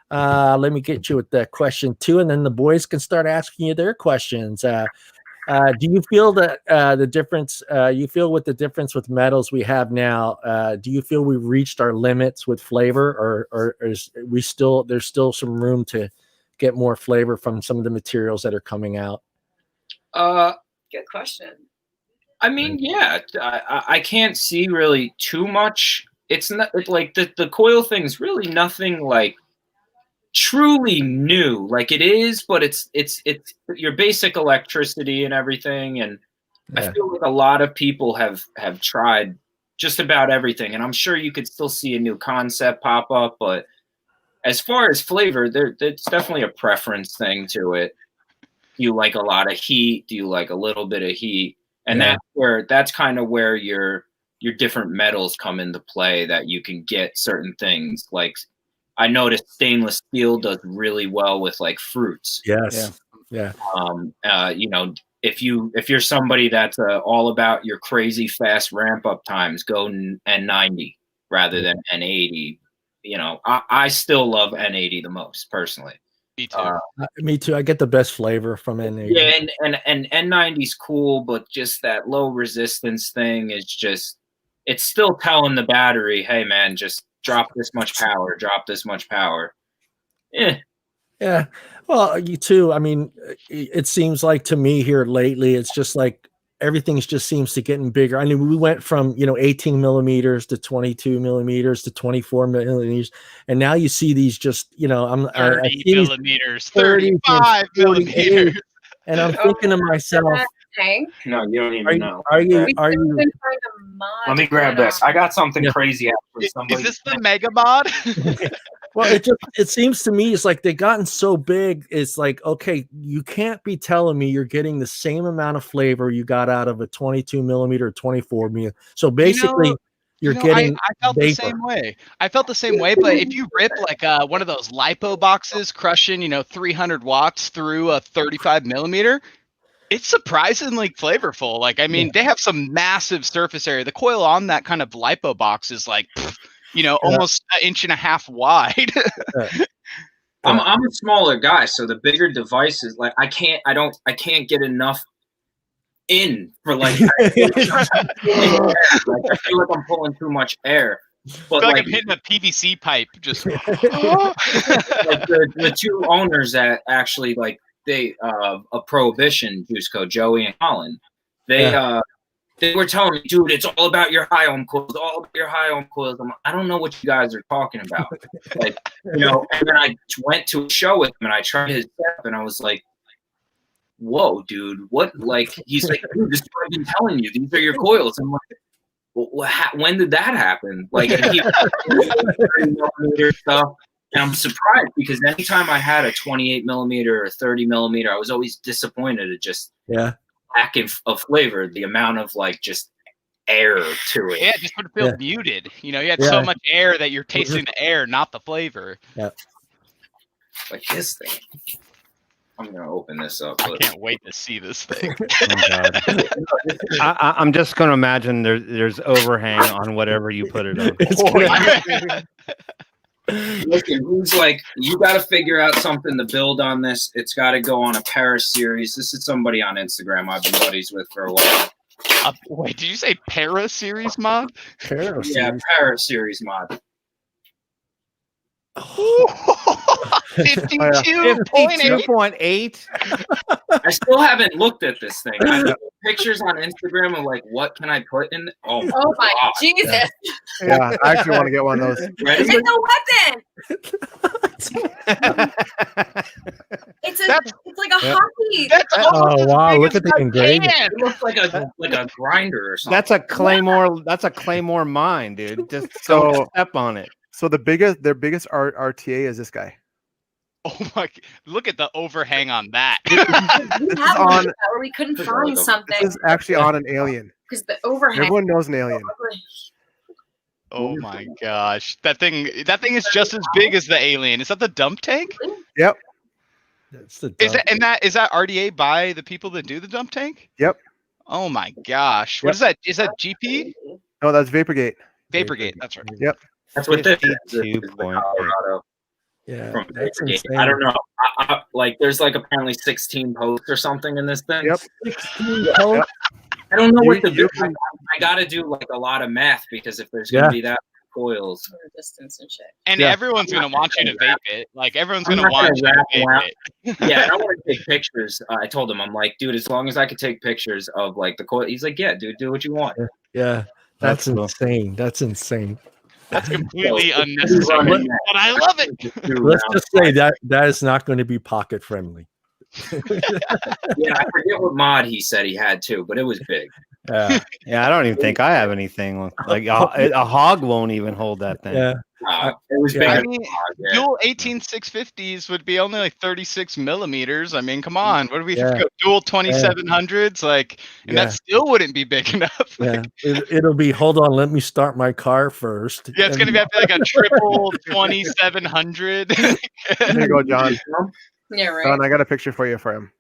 Let me get you with that question 2, and then the boys can start asking you their questions. Do you feel that the difference? You feel with the difference with metals we have now? Do you feel we've reached our limits with flavor, or is there's still some room to get more flavor from some of the materials that are coming out? Good question. I mean, yeah, I can't see really too much. It's not like the coil thing's really nothing like truly new. Like it is, but it's your basic electricity and everything. And I feel like a lot of people have tried just about everything. And I'm sure you could still see a new concept pop up, but as far as flavor, there's definitely a preference thing to it. Do you like a lot of heat? Do you like a little bit of heat? And that's kind of where your different metals come into play, that you can get certain things. Like I noticed stainless steel does really well with like fruits. Yes. Yeah. You know, if you're somebody that's all about your crazy fast ramp up times, go N90 rather than N80. You know, I still love N80 the most personally. Me too. Me too. I get the best flavor from N80. Yeah, and N90's cool, but just that low resistance thing is just, it's still telling the battery, hey man, just drop this much power, drop this much power. Yeah. Well, you too. I mean, it seems like to me here lately, it's just like everything's just seems to getting bigger. I mean, we went from 18 millimeters to 22 millimeters to 24 millimeters, and now you see these just 30 millimeters, 35 millimeters, and I'm thinking to myself, no, you don't even know. Are you? Let me grab this. I got something crazy. Is this the Mega Mod? Well, it seems to me it's like they've gotten so big. It's like, okay, you can't be telling me you're getting the same amount of flavor you got out of a 22 millimeter or 24 millimeter. So basically, you're getting. I felt the same way. But if you rip like one of those lipo boxes, crushing 300 watts through a 35 millimeter, it's surprisingly flavorful. Like, I mean, they have some massive surface area. The coil on that kind of lipo box is like, almost an inch and a half wide. I'm a smaller guy, so the bigger devices, like I can't get enough in for like. I feel like I'm pulling too much air. But like I'm hitting a PVC pipe. Just like the two owners that actually like they a Prohibition juice code, Joey and Holland, they were telling me, dude, it's all about your high ohm coils, all about your high ohm coils. I'm like, I don't know what you guys are talking about. Like, and then I went to a show with him and I tried his setup and I was like, whoa, dude, what? Like, he's like, dude, this is what I've been telling you. These are your coils. I'm like, well, when did that happen? Like, and he millimeter stuff. And I'm surprised because anytime I had a 28 millimeter or 30 millimeter, I was always disappointed. It just Yeah. lack of flavor, the amount of like just air to it. Yeah, it just would feel Yeah. muted. You had so much air that you're tasting the air, not the flavor. Yeah. Like this thing. I'm gonna open this up. I can't wait to see this thing. Oh, God. I'm just going to imagine there's overhang on whatever you put it on. It's gonna- Listen, who's like, you got to figure out something to build on this. It's got to go on a Paris series. This is somebody on Instagram I've been buddies with for a while. Wait, did you say Para series mod? Paris. Yeah, Paris series mod. 52.8. 52.8. I still haven't looked at this thing. I have pictures on Instagram of like, what can I put in? Oh my God. Jesus! Yeah, I actually want to get one of those. Ready? It's a weapon. It's like a hockey. That's Oh wow! Look at the engraving. It looks like a grinder or something. That's a Claymore. That's a Claymore mine, dude. Just So- don't step on it. So their biggest RTA is this guy. Oh my! Look at the overhang on that. We This is had one on. where we couldn't This find is something This is actually on an alien. because the overhang. Everyone knows an alien. Oh my gosh, that thing is just as big as the alien. Is that the dump tank? Yep. That's the Is dump. is that RDA by the people that do the dump tank? Yep. Oh my gosh, what Yep. is that? Is that GP? No, that's Vaporgate. Vaporgate. That's right. Yep. That's what this is. This is the 52.8. Colorado Yeah, from that's Vaporgate. insane. I don't know. Like, there's like apparently 16 posts or something in this thing. Yep. 16 posts? I don't know what You- to do. you can- I got to do like a lot of math because if there's going to be that coils, Distance and shit. And Yeah. everyone's gonna want you to vape it. Like everyone's I'm gonna not gonna want you to wrap vape around- it. yeah, and I want to take pictures. I told him, I'm like, dude, as long as I could take pictures of like the coil. He's like, yeah, dude, do what you want. Yeah, that's That's cool. insane. That's insane. That's completely unnecessary, but I love it. Let's just say that is not going to be pocket friendly. Yeah, I forget what mod he said he had too, but it was big. Yeah, I don't even think I have anything like a hog won't even hold that thing. Yeah, It was big. Yeah. I mean, dual 18650s would be only like 36 millimeters. I mean, come on, what do we Yeah. go? Dual 2700s, like, and Yeah. that still wouldn't be big enough. yeah. It'll be. Hold on, let me start my car first. Yeah, it's gonna be like a triple 2700. There you go, John. Yeah, right. John, I got a picture for him.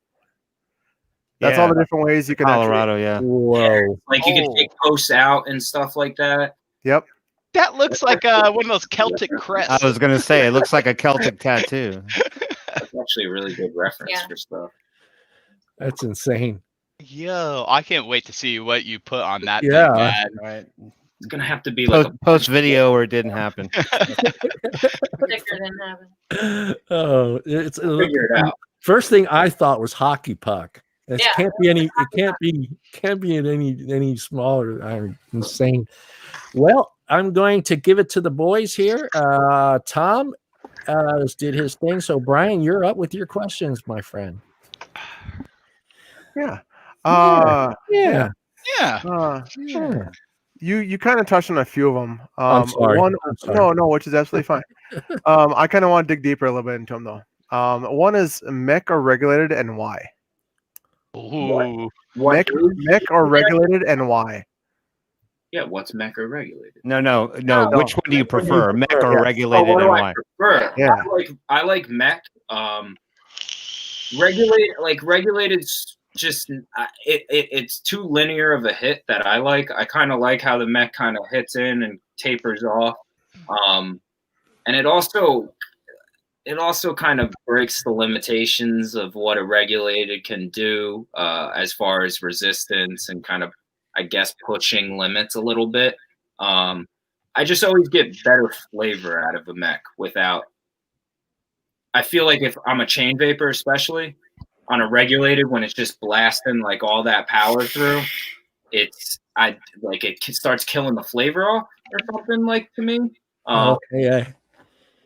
That's Yeah. all the different ways you can. Colorado, yeah. Whoa. Like you Oh. can take posts out and stuff like that. Yep. That looks like one of those Celtic crests. I was gonna say it looks like a Celtic tattoo. That's actually a really good reference Yeah. for stuff. That's insane. Yo, I can't wait to see what you put on that. Yeah. thing, man. Right. It's gonna have to be like Post video or it didn't happen. Sticker didn't happen. Oh, it's figure it out. First thing I thought was hockey puck. It Yeah. can't be any. It can't be any smaller. I'm insane. Well, I'm going to give it to the boys here. Tom did his thing. So Brian, you're up with your questions, my friend. Yeah. Yeah. Yeah. Yeah. You kind of touched on a few of them. I'm sorry. One, I'm sorry. no, which is absolutely fine. I kind of want to dig deeper a little bit into them though. One is mech or regulated and why? Ooh. Mech or regulated and why? Yeah, what's mech or regulated? No. No. Which one do you prefer, mech or Yeah. regulated, what and do I why? prefer? Yeah. I like mech. Regulated's just it's too linear of a hit that I like. I kind of like how the mech kind of hits in and tapers off, and it also kind of breaks the limitations of what a regulated can do as far as resistance and kind of, I guess, pushing limits a little bit. I just always get better flavor out of a mech without. I feel like if I'm a chain vapor, especially on a regulated, when it's just blasting like all that power through, it starts killing the flavor off or something, like, to me. Okay. Yeah.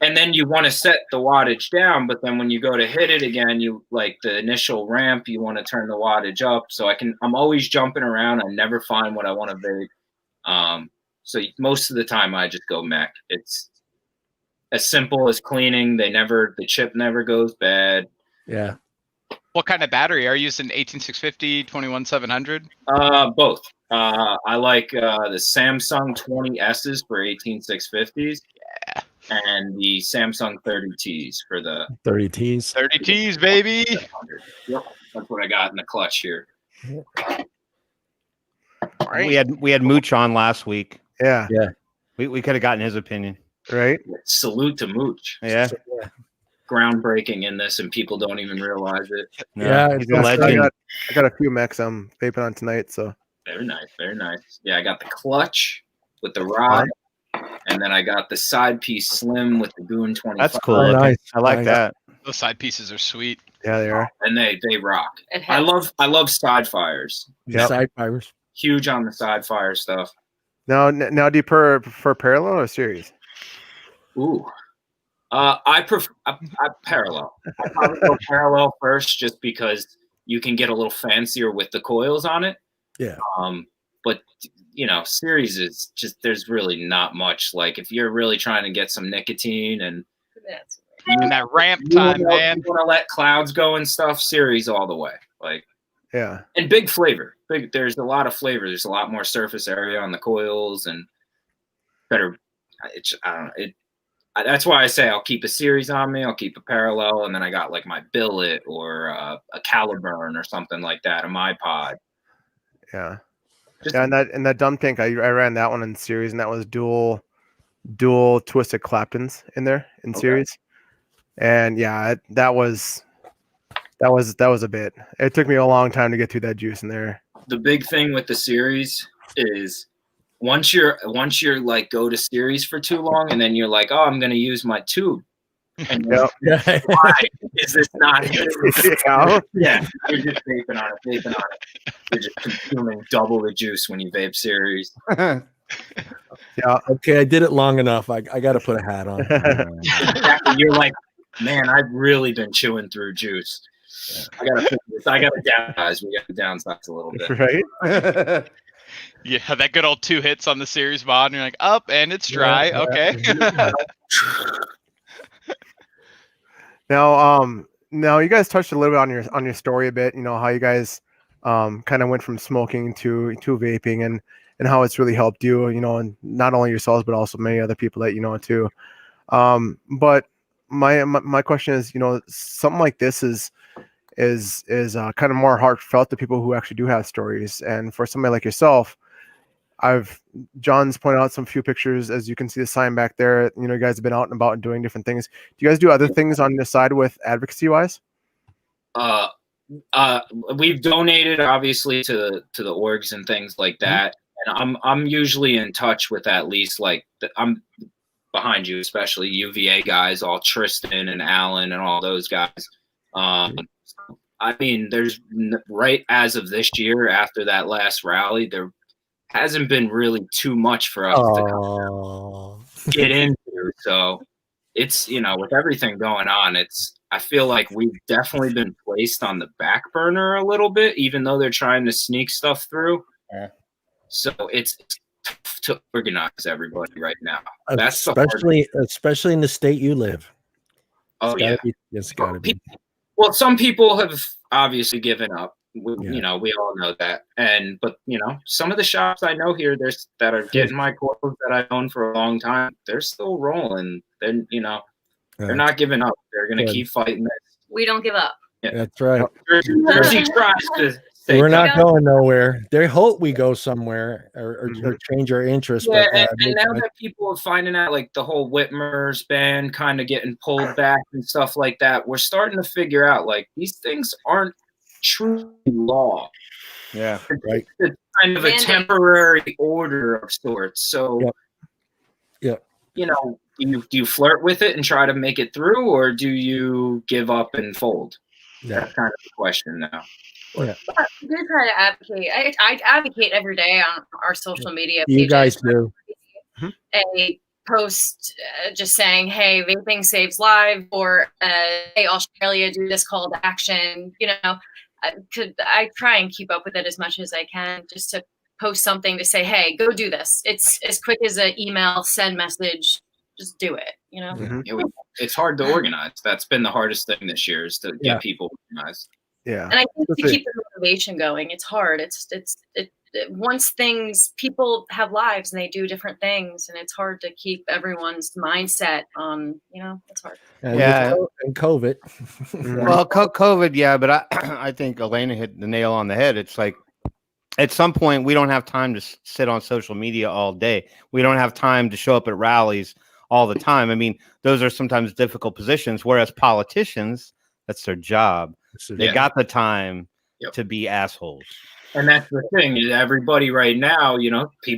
And then you want to set the wattage down, but then when you go to hit it again, you like the initial ramp, you want to turn the wattage up. So I'm always jumping around. I never find what I want to vape. So most of the time I just go mech. It's as simple as cleaning. The chip never goes bad. Yeah. What kind of battery are you using? 18650, 21700? Both. I like the Samsung 20Ss for 18650s. Yeah. And the Samsung 30Ts for the 30 T's. 30 T's, baby. 700. Yep, that's what I got in the clutch here. We had Mooch on last week. Yeah. We could have gotten his opinion. Right. Salute to Mooch. Yeah. Groundbreaking in this, and people don't even realize it. No, Yeah, he's a I legend. got a few mechs I'm vaping on tonight, so Very nice, very nice. Yeah, I got the clutch with the rod, and then I got the side piece slim with the Goon 25. That's cool. Oh, looking. nice. I like Nice. that. Those side pieces are sweet. yeah, they are. And they rock. It I has- love side fires. Yep. Side fibers. Huge on the side fire stuff. Now, do you prefer parallel or series? Ooh. I prefer parallel. I probably go parallel first, just because you can get a little fancier with the coils on it. Yeah. But series is just, there's really not much. Like, if you're really trying to get some nicotine and That's- And that ramp time, you man. want to let clouds go and stuff, series all the way. Like, Yeah. and big flavor. There's a lot of flavor. There's a lot more surface area on the coils and better. I don't know. That's why I say I'll keep a series on me. I'll keep a parallel, and then I got like my billet or a Caliburn or something like that in my pod. Yeah. Just- Yeah, and that dumb tank, I ran that one in series, and that was dual twisted Claptons in there in Okay. series. And yeah, that was a bit. It took me a long time to get through that juice in there. The big thing with the series is once you're like go to series for too long, and then you're like, oh, I'm going to use my tube. And you're Yep. like, why is this not here? Yeah. Yeah, you're just vaping on it. You're just consuming double the juice when you vape series. Yeah. Okay, I did it long enough. I got to put a hat on. Exactly. You're like, man, I've really been chewing through juice. I gotta fix this. I gotta downsize. We gotta downsize a little bit. Right. Yeah, that good old 2 hits on the series mod, and you're like, up, and it's dry. Yeah, Okay. Now you guys touched a little bit on your story a bit. You know how you guys kind of went from smoking to vaping, and how it's really helped you. You know, and not only yourselves but also many other people that you know too. But my question is, you know, something like this is kind of more heartfelt to people who actually do have stories. And for somebody like yourself, John's pointed out some few pictures, as you can see the sign back there. You know, you guys have been out and about and doing different things. Do you guys do other things on the side with advocacy wise? We've donated obviously to the orgs and things like that. And I'm usually in touch with at least like I'm behind you, especially UVA guys, all Tristan and Alan and all those guys. I mean, there's right as of this year, after that last rally, there hasn't been really too much for us to get into. So it's, you know, with everything going on, I feel like we've definitely been placed on the back burner a little bit, even though they're trying to sneak stuff through. Yeah. So it's tough to organize everybody right now. That's the hard especially in the state you live. Oh yeah. It's gotta be. Well, some people have obviously given up. Yeah. You know, we all know that. But you know, some of the shops I know here, that are getting my coils that I own for a long time, they're still rolling. Then you know, they're not giving up. They're gonna keep fighting this. We don't give up. That's right. Jersey tries to. We're not going nowhere. They hope we go somewhere or change our interest. Yeah, but, and now that people are finding out, like the whole Whitmer's ban kind of getting pulled back and stuff like that, we're starting to figure out like these things aren't truly law. Yeah, right. It's kind of a temporary order of sorts. So, yeah, you know, do you flirt with it and try to make it through, or do you give up and fold? Yeah. That's kind of the question now. Yeah. I do try to advocate. I advocate every day on our social media You pages. guys do. A post just saying, "Hey, vaping saves lives," or "Hey, Australia, do this call to action." You know, I try and keep up with it as much as I can, just to post something to say, "Hey, go do this." It's as quick as an email, send message. Just do it. You know. It's hard to organize. That's been the hardest thing this year, is to get people organized. Yeah. And I think That's to it. keep the motivation going, it's hard. Once people have lives and they do different things, and it's hard to keep everyone's mindset on, it's hard. And Yeah. and COVID. Well, COVID, yeah, but I think Elena hit the nail on the head. It's like at some point we don't have time to sit on social media all day. We don't have time to show up at rallies all the time. I mean, those are sometimes difficult positions. Whereas politicians, that's their job. They got the time to be assholes. And that's the thing. Everybody right now,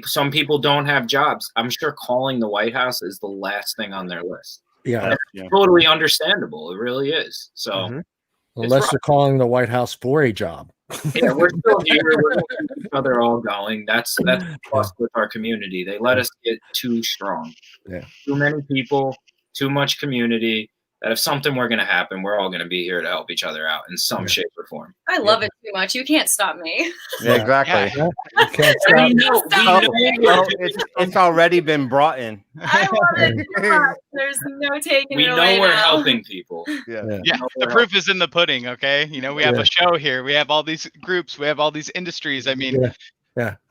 some people don't have jobs. I'm sure calling the White House is the last thing on their list. Yeah. Totally understandable. It really is. So unless you're calling the White House for a job. Yeah, we're still here. We're keeping each other all going. That's the plus with our community. They let us get too strong. Yeah. Too many people, too much community. That if something were going to happen, we're all going to be here to help each other out in some shape or form. I love it too much. You can't stop me. Yeah, exactly. Yeah. You can't stop. It's already been brought in. I love it too much. There's no taking it away. We know we're now. helping people. Yeah. The proof is in the pudding. Okay, we have a show here. We have all these groups. We have all these industries. I mean,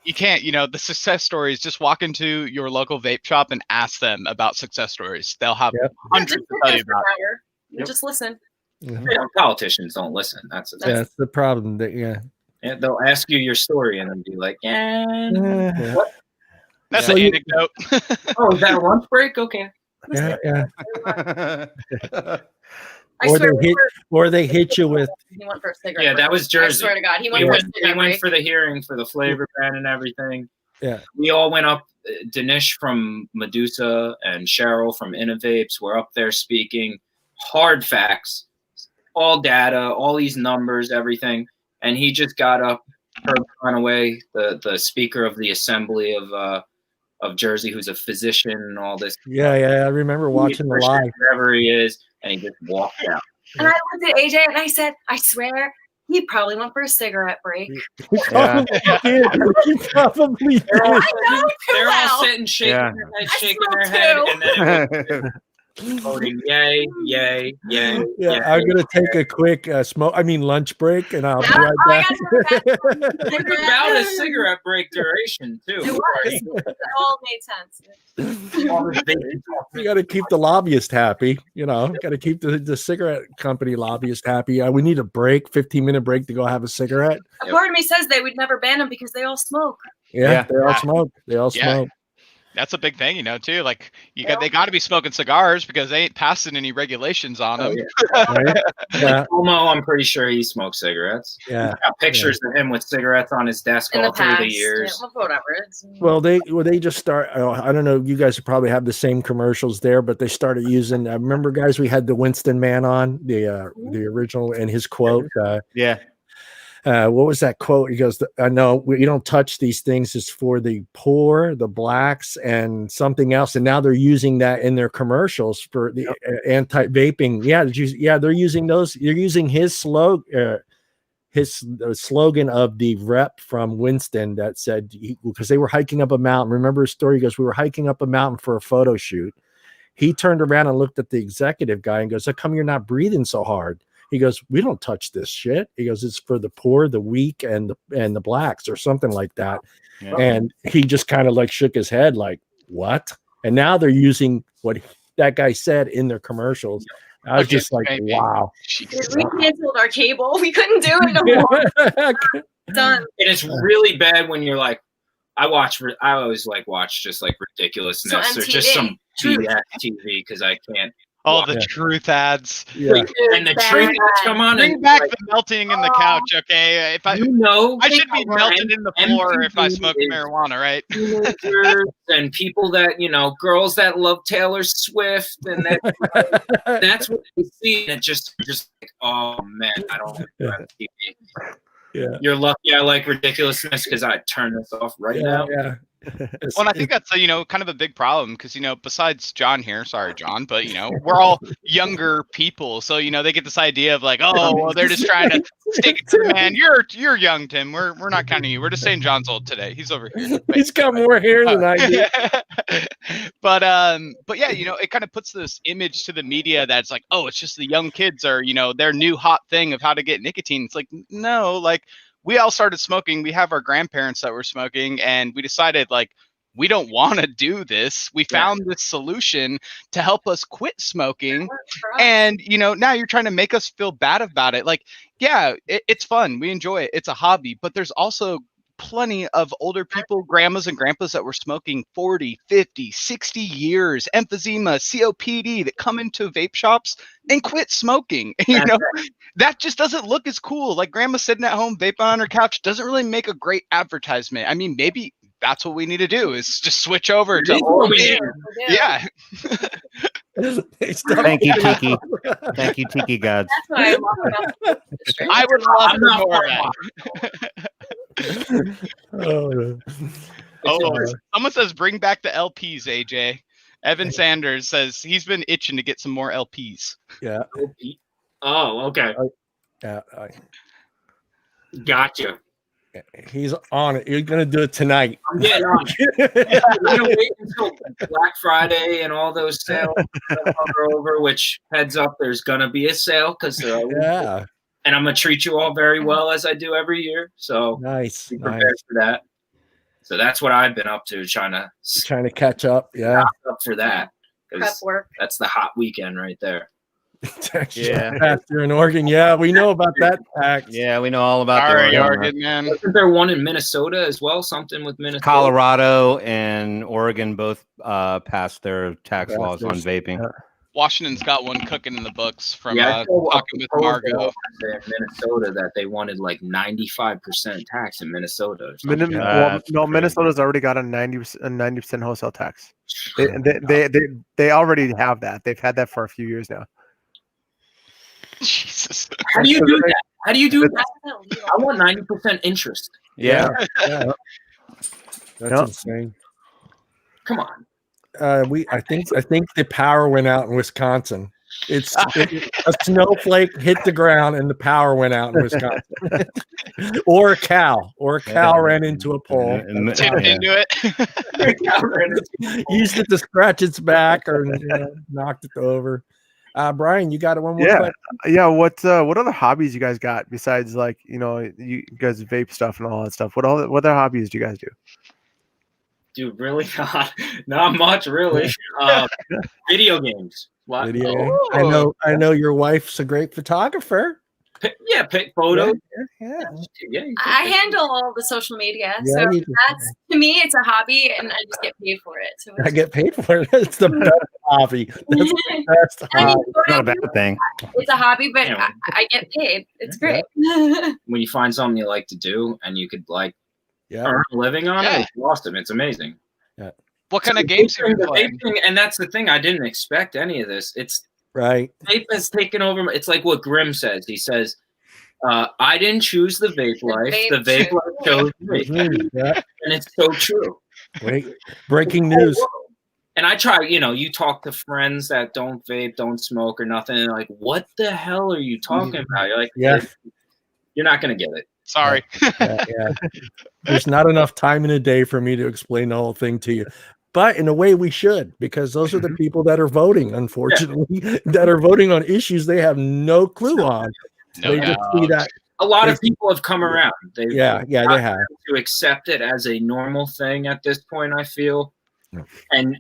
you can't. The success stories. Just walk into your local vape shop and ask them about success stories. They'll have hundreds to tell you about. Just listen. Politicians don't listen. That's the problem. They'll ask you your story and then be like, what? That's an anecdote. Oh, is that a lunch break? Okay. Yeah. I or they hit you with. He went for a cigarette. Yeah, that was Jersey. I swear to God, he went for the hearing for the flavor ban and everything. Yeah, we all went up. Dinesh from Medusa and Cheryl from Innovapes were up there speaking hard facts, all data, all these numbers, everything. And he just got up, Herb Conaway, the speaker of the Assembly of Jersey, who's a physician and all this. Yeah, I remember watching the live. Wherever he is, and he just walked out. And I looked at AJ and I said, I swear, he probably went for a cigarette break. He probably did. They're all sitting, shaking their head, and then voting yay. Yeah, I'm gonna take a quick lunch break, and I'll be right back. It's about a cigarette break duration too. It was. It all made sense. You got to keep the lobbyist happy. Got to keep the cigarette company lobbyist happy. We need a break, 15-minute break to go have a cigarette. A part of me says they would never ban them because they all smoke. Yeah. They all smoke. They all smoke. That's a big thing, too. Like they got to be smoking cigars because they ain't passing any regulations on them. Cuomo, I'm pretty sure he smokes cigarettes. Yeah, got pictures of him with cigarettes on his desk all through the years. Yeah, whatever. Well, they just start. I don't know. You guys probably have the same commercials there, but they started using. Remember, guys, we had the Winston man on the original and his quote. What was that quote? He goes, "I know we don't touch these things. It's for the poor, the blacks, and something else." And now they're using that in their commercials for the anti-vaping. Yeah, they're using those. You're using his slogan, slogan of the rep from Winston that said, because they were hiking up a mountain. Remember his story? He goes, "We were hiking up a mountain for a photo shoot." He turned around and looked at the executive guy and goes, "How come you're not breathing so hard?" He goes, "We don't touch this shit." He goes, "It's for the poor, the weak, and the blacks," or something like that. Yeah. And he just kind of like shook his head, like, "What?" And now they're using what that guy said in their commercials. I was just like, "Wow!" We canceled our cable. We couldn't do it no more. Done. And it's really bad when you're like, I always watch just like ridiculousness or just some TV because I can't. All the truth ads. Yeah. And the truth ads come on. Bring back the melting in the couch, okay? If I should be melted in the floor if I smoke marijuana, right? And people that, girls that love Taylor Swift, and that's what they see. And it just like, oh man, I don't have TV. Yeah. You're lucky I like ridiculousness because I turn this off right now. Yeah. It's- Well, and I think that's kind of a big problem because besides John here, sorry John, but we're all younger people, so they get this idea of like, oh well, they're just trying to stick it to the man. You're young, Tim. We're not counting you. We're just saying John's old today. He's over here. He's got more hair than I do. but yeah, it kind of puts this image to the media that's like, oh, it's just the young kids are their new hot thing of how to get nicotine. It's like, no, like we all started smoking. We have our grandparents that were smoking, and we decided like we don't want to do this. We found this solution to help us quit smoking, and now you're trying to make us feel bad about it. Like, yeah, it's fun. We enjoy it. It's a hobby, but there's also plenty of older people, grandmas and grandpas that were smoking 40, 50, 60 years, emphysema, COPD, that come into vape shops and quit smoking. That just doesn't look as cool. Like grandma sitting at home vaping on her couch doesn't really make a great advertisement. I mean, maybe that's what we need to do is just switch over to yeah. Thank you, Tiki. Thank you, Tiki gods. That's why I love about I would love more of that. Oh, someone says bring back the LPs, AJ. Evan Sanders says he's been itching to get some more LPs. Yeah. Oh, okay. Yeah. Gotcha. He's on it. You're gonna do it tonight. I'm getting on it. I'm gonna wait until Black Friday and all those sales are over. Which, heads up, there's gonna be a sale because yeah. And I'm gonna treat you all very well as I do every year. So nice. Be prepared for that. So that's what I've been up to, trying to catch up. Yeah, up for that. Prep work. That's the hot weekend right there. Yeah, you're in Oregon. Yeah, we know about that tax. Yeah, we know all about the Oregon, man. Isn't there one in Minnesota as well? Something with Minnesota, Colorado, and Oregon both passed their tax laws on vaping. Yeah. Washington's got one cooking in the books from talking with Margo. In Minnesota that they wanted like 95% tax in Minnesota. No, Minnesota's already got a 90% wholesale tax. They already have that. They've had that for a few years now. Jesus. How do you do that? How do you do that? I want 90% interest. Yeah. That's insane. Come on. I think the power went out in Wisconsin. A snowflake hit the ground and the power went out in Wisconsin. or a cow ran into a pole. Tipped into it. Used it to scratch its back or knocked it over. Brian, you got one more question? Yeah. What other hobbies you guys got besides you guys vape stuff and all that stuff? What other hobbies do you guys do? Dude, really not much, really. Video games. I know your wife's a great photographer. Pick photos. Yeah. I handle all the social media, so that's, to me, it's a hobby, and I just get paid for it. So I get paid for it. It's the best hobby. That's the best hobby. It's not a bad thing. It's a hobby, but I get paid. It's great. When you find something you like to do and you could earn a living on it, it's awesome. It's amazing. Yeah. What kind of games are you playing? And that's the thing. I didn't expect any of this. It's right. Vape has taken over. It's like what Grimm says. He says, I didn't choose the vape life. The vape life chose me. Yeah. And it's so true. Breaking news. And I try, you talk to friends that don't vape, don't smoke or nothing. And they're like, what the hell are you talking about? You're like, you're not going to get it. Sorry. Yeah. There's not enough time in a day for me to explain the whole thing to you. But in a way we should, because those are the people that are voting, unfortunately, that are voting on issues they have no clue on. They just see that. A lot of people have come around. They have to accept it as a normal thing at this point, I feel. And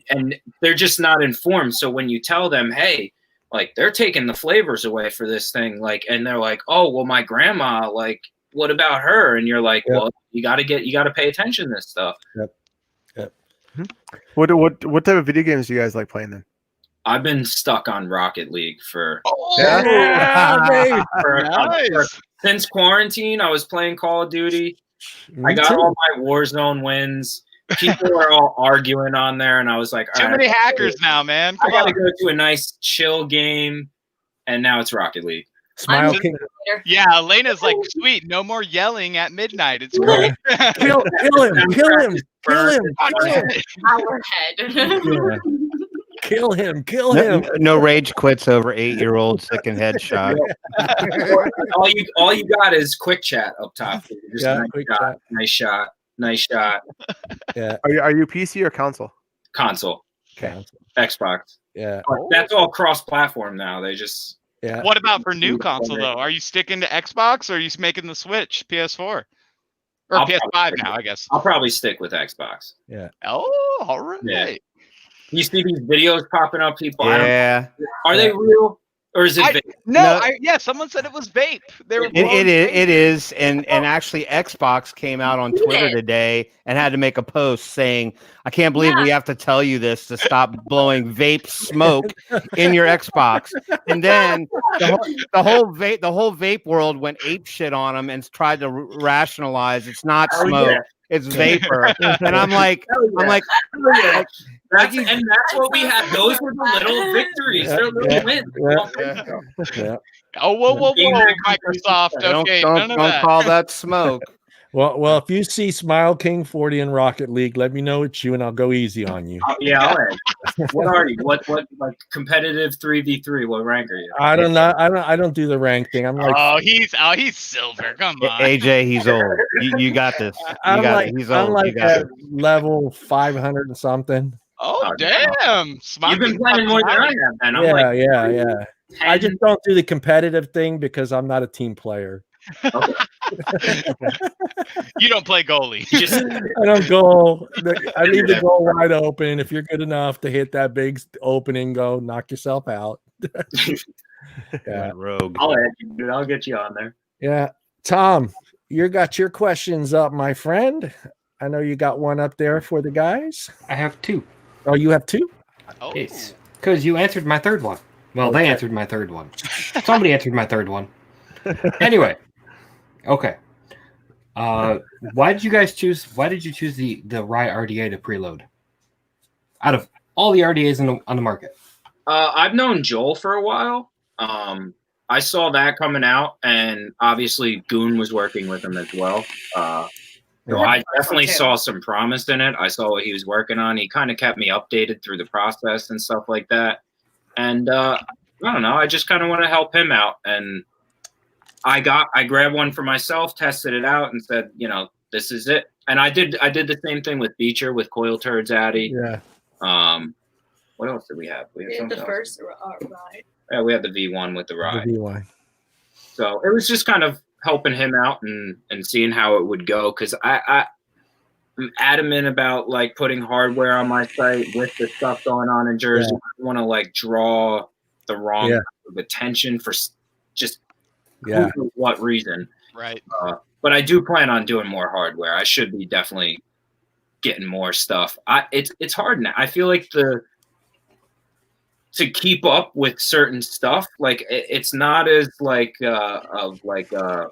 they're just not informed. So when you tell them, hey, like they're taking the flavors away for this thing, and they're like, oh, well, my grandma, what about her? And you're like, well, you got to pay attention to this stuff. Yep. What type of video games do you guys like playing then? I've been stuck on Rocket League since quarantine. I was playing Call of Duty. I got all my Warzone wins. People are all arguing on there, and I was like, too many hackers now, man. I got to go to a nice chill game, and now it's Rocket League. Smile I'm- King. Yeah, Elena's like, sweet, no more yelling at midnight. It's great. Kill him! Kill him! Kill him! Our head. Yeah. Kill him! Kill No, him! no rage quits over 8-year-old sick and headshot. all you got is quick chat up top. Just Yeah, nice quick shot, chat. nice shot, nice shot. Yeah. Are you PC or console? Console, Okay. Xbox. Yeah. But that's all cross-platform now. They just Yeah. What about for new console though? Are you sticking to Xbox or are you making the switch PS4 or I'll PS5 probably- now? I guess. I'll probably stick with Xbox. Oh, all right. Yeah. You see these videos popping up, people. Yeah, Are they real or is it? I- fake? No, No. yeah, someone said it was vape. They were it is, and actually Xbox came out on Twitter today and had to make a post saying, "I can't believe we have to tell you this to stop blowing vape smoke in your Xbox." And then the whole vape world went ape shit on them and tried to rationalize it's not Oh, smoke, yeah. it's vapor. And I'm like, That's what we had. Those were the little victories. They're little wins. Yeah. Oh, whoa, Microsoft. Okay, none of don't that. call that smoke. Well, if you see Smile King 40 in Rocket League, let me know it's you, and I'll go easy on you. Yeah, all right. What are you? What like competitive 3v3? What rank are you? I don't know. I don't do the rank thing. I'm like, Oh, he's silver. Come on. AJ, he's old. You got this. I'm like, He's I'm old. like You got at it. level 500 and something. Oh, damn. You've been playing more than I have, man. I'm Yeah, like, yeah. I just don't do the competitive thing because I'm not a team player. You don't play goalie. I don't go. I leave the goal wide open. If you're good enough to hit that big opening, go knock yourself out. Yeah, Rogue. I'll add you, dude. I'll get you on there. yeah. Tom, you got your questions up, my friend. I know you got one up there for the guys. I have two. Oh, you have two? Oh, It's because you answered my third one. Well, they answered my third one. Somebody answered my third one. Anyway, okay. Why did you choose the Rye RDA to preload? Out of all the RDAs on the market. I've known Joel for a while. I saw that coming out, and obviously Goon was working with him as well. So I definitely saw some promise in it. I saw what he was working on. He kind of kept me updated through the process and stuff like that. And I don't know. I just kind of want to help him out. And I grabbed one for myself, tested it out, and said, this is it. And I did the same thing with Beecher with Coil Turds Addy. Yeah. What else did we have? We had the something else. first ride. Yeah, we had the V1 with the ride. The VY. So it was just kind of helping him out and seeing how it would go, because I'm adamant about like putting hardware on my site with the stuff going on in Jersey. Yeah. I don't want to like draw the wrong type of attention for just who knows what reason. right. But I do plan on doing more hardware. I should be definitely getting more stuff. It's hard now. I feel like to keep up with certain stuff, like it's not as like the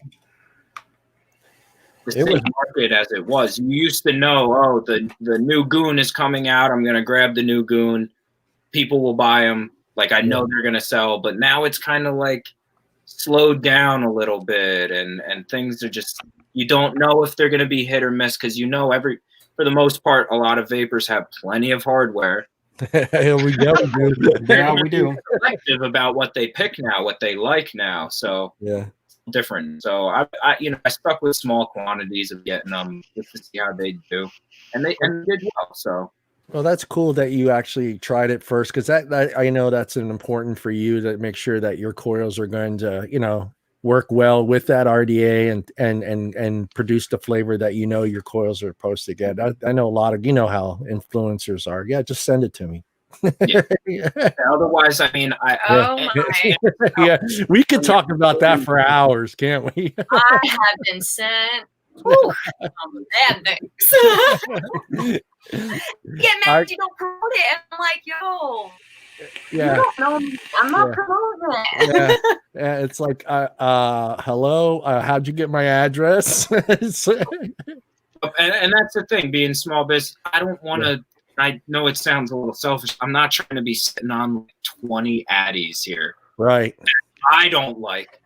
same market as it was. You used to know, the new Goon is coming out. I'm gonna grab the new Goon. People will buy them. Like I know they're gonna sell, but now it's kind of like slowed down a little bit, and things are just, you don't know if they're gonna be hit or miss, because for the most part, a lot of vapors have plenty of hardware. Yeah, we do. Yeah, we do. Selective about what they pick now, what they like now. So Yeah. different. So I stuck with small quantities of getting them just to see how they do, and they did well. So Well, that's cool that you actually tried it first, because that I know that's an important for you to make sure that your coils are going to work well with that RDA and produce the flavor that your coils are supposed to get. I know a lot of how influencers are. Yeah, just send it to me. Yeah. Otherwise, I mean, Oh my! Yeah, we could talk about that for hours, can't we? I have been sent. Whew, bad things. Get mad if you don't promote it, and I'm like, yo. Yeah. You don't know, I'm not promoting it. Yeah, it's like, hello, how'd you get my address? and that's the thing, being small business. I don't want to. I know it sounds a little selfish. I'm not trying to be sitting on 20 addies here. Right. I don't like.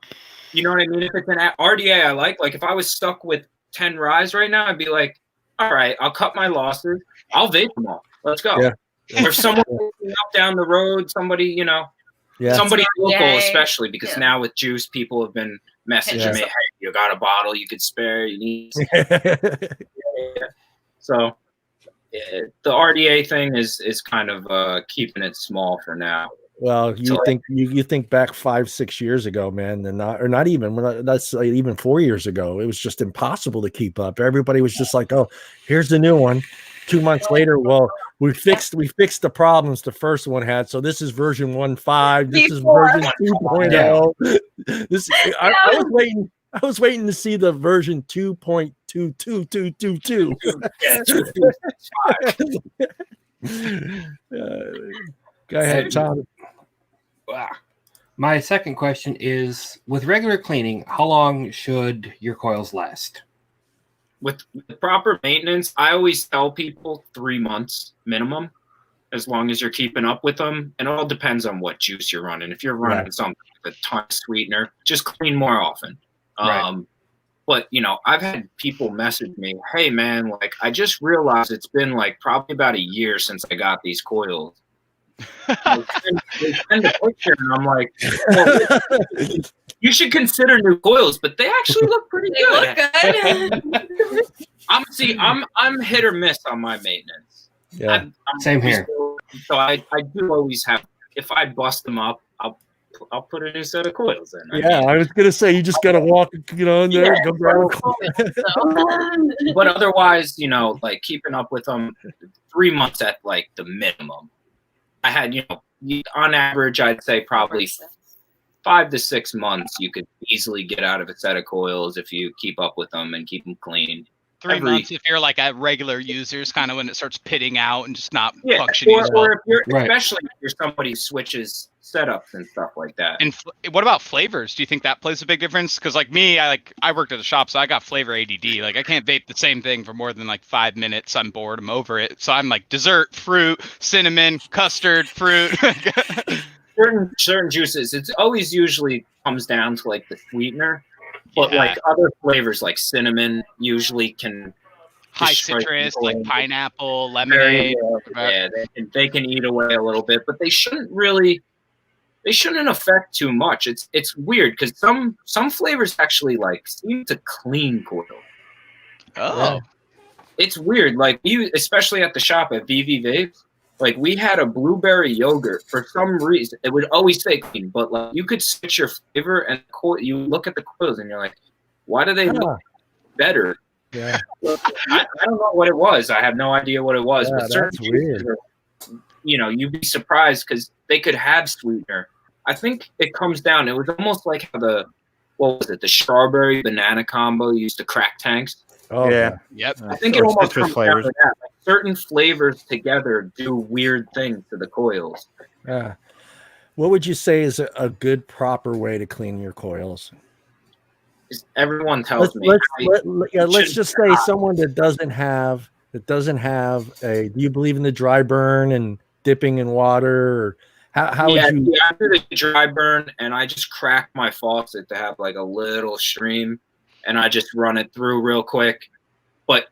You know what I mean? If it's an RDA I like if if I was stuck with 10 Ryes right now, I'd be like, all right, I'll cut my losses. I'll vape them all. Let's go. Yeah. Or if someone up down the road, somebody, somebody local, especially because now with juice, people have been messaging me, hey, you got a bottle you could spare, you need So the RDA thing is kind of keeping it small for now. Well, you think back 5-6 years ago, man, and not even that's even 4 years ago. It was just impossible to keep up. Everybody was just like, "Oh, here's the new one." 2 months later, well, we fixed the problems the first one had. So this is version 1.5. This is version 2.0. This I was waiting to see the version 2.2222. Go ahead, Tom. My second question is, with regular cleaning, how long should your coils last? With proper maintenance, I always tell people 3 months minimum, as long as you're keeping up with them. And it all depends on what juice you're running. If you're running something with a ton of sweetener, just clean more often. But, I've had people message me, hey, man, I just realized it's been probably about a year since I got these coils. They send a picture, and I'm like, well, you should consider new coils, but they actually look pretty good. I'm hit or miss on my maintenance. Yeah, I'm same here. So I do always have. If I bust them up, I'll put a new set of coils in. I was gonna say you just gotta walk, in there, go grab But otherwise, keeping up with them, 3 months at the minimum. I had, on average, I'd say probably 5 to 6 months you could easily get out of a set of coils if you keep up with them and keep them clean. 3 months if you're a regular user is kind of when it starts pitting out and just not functioning as well. Or if you're, especially if you're somebody who switches setups and stuff like that. And what about flavors? Do you think that plays a big difference? Because me, I worked at a shop, so I got flavor ADD. I can't vape the same thing for more than 5 minutes. I'm bored. I'm over it. So I'm dessert, fruit, cinnamon, custard, fruit. certain juices, it's always usually comes down to the sweetener. But other flavors like cinnamon usually can high citrus, pineapple, lemonade. They can eat away a little bit, but they shouldn't affect too much. It's weird because some flavors actually seem to clean coil. Oh, it's weird. You, especially at the shop at VV Vapes, we had a blueberry yogurt. For some reason, it would always say clean, but you could switch your flavor and you look at the coils and you're like, why do they look better? Yeah. I don't know what it was. I have no idea what it was. Yeah, but certain weird. You'd be surprised because they could have sweetener. I think it comes down. It was almost like how the strawberry banana combo used to crack tanks. Oh yeah. Yep. I think it almost comes down to that. Certain flavors together do weird things to the coils. Yeah. What would you say is a good proper way to clean your coils? Everyone tells me. Let's just say someone that doesn't have a. Do you believe in the dry burn and dipping in water? Or how would you? Yeah, I do the dry burn, and I just crack my faucet to have a little stream, and I just run it through real quick. But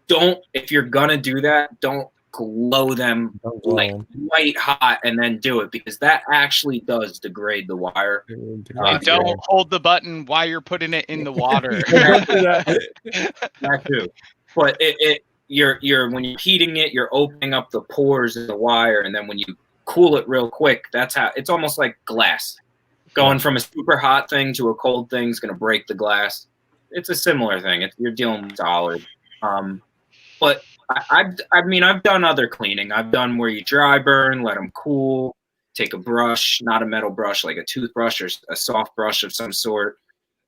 if you're gonna do that, don't glow them white hot and then do it, because that actually does degrade the wire. And don't hold the button while you're putting it in the water. That too. But you're when you're heating it, you're opening up the pores in the wire, and then when you cool it real quick, that's how it's almost like glass. Going from a super hot thing to a cold thing is going to break the glass. It's a similar thing. You're dealing with solid. But I've done other cleaning. I've done where you dry burn, let them cool, take a brush, not a metal brush, like a toothbrush or a soft brush of some sort,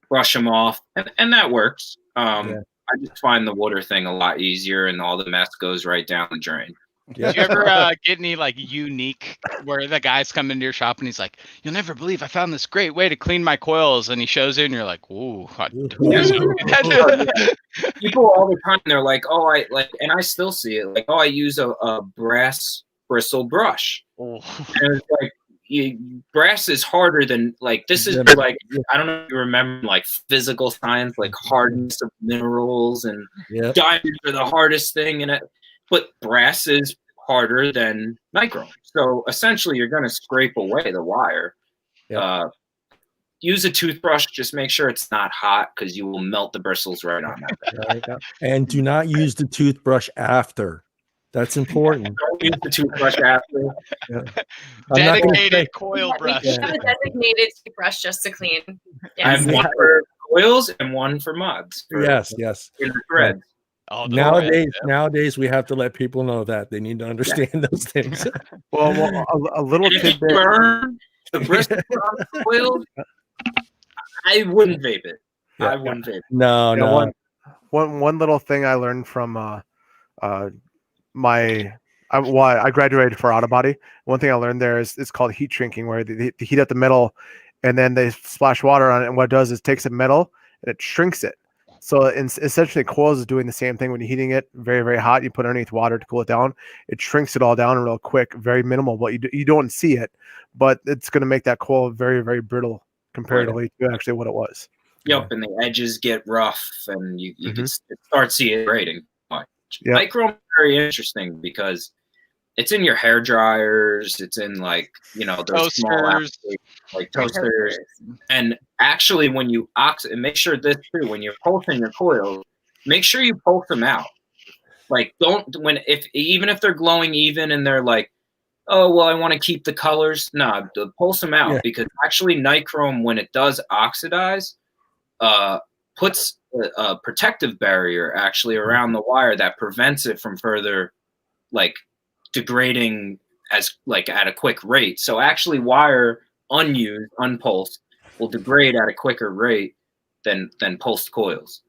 brush them off, and that works. I just find the water thing a lot easier, and all the mess goes right down the drain. Yeah. Did you ever get any unique where the guys come into your shop and he's like, "You'll never believe I found this great way to clean my coils," and he shows it and you're like, "Ooh." People all the time, they're like, "Oh, and I still see it, I use a brass bristle brush." Oh. And it's brass is harder than like this is like I don't know if you remember like physical science, like hardness of minerals and diamonds are the hardest thing in it, but brass is harder than nichrome. So essentially, you're going to scrape away the wire. Use a toothbrush. Just make sure it's not hot because you will melt the bristles right on that. And do not use the toothbrush after. That's important. Don't use the toothbrush after. Dedicated coil brush. We have a designated toothbrush just to clean. I have one for coils and one for mods. Yes. In the threads. Oh, nowadays we have to let people know that they need to understand those things. Well, a little And if you tidbit. burn the bristles on the coil, I wouldn't vape it. I wouldn't vape it. No. One little thing I learned from I graduated for auto body. One thing I learned there is it's called heat shrinking, where they heat up the metal and then they splash water on it. And what it does is takes a metal and it shrinks it. So essentially, coils is doing the same thing when you're heating it very, very hot. You put it underneath water to cool it down. It shrinks it all down real quick, very minimal. But you don't see it, but it's going to make that coil very, very brittle comparatively to actually what it was. Yep, and the edges get rough, and you can start seeing it grating. Nichrome is very interesting because it's in your hair dryers. It's in like those small like toasters. And actually, when you and make sure this too, when you're pulsing your coils, make sure you pulse them out. Like even if they're glowing even and they're like, oh well, I want to keep the colors. No, pulse them out because actually nichrome, when it does oxidize, puts a protective barrier actually around the wire that prevents it from further like degrading as like at a quick rate. So actually wire unused, unpulsed will degrade at a quicker rate than pulsed coils.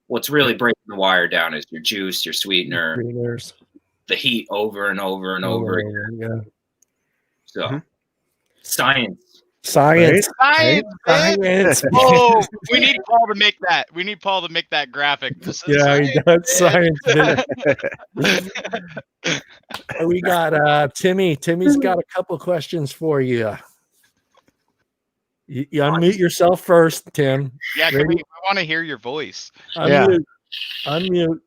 What's really breaking the wire down is your juice, your sweetener, the heat over and over and over again. Yeah. So Science. Science. Oh, we need Paul to make that. We need Paul to make that graphic. This is He does science. We got Timmy. Timmy's got a couple questions for you. You unmute yourself first, Tim. Yeah, I want to hear your voice. Unmute.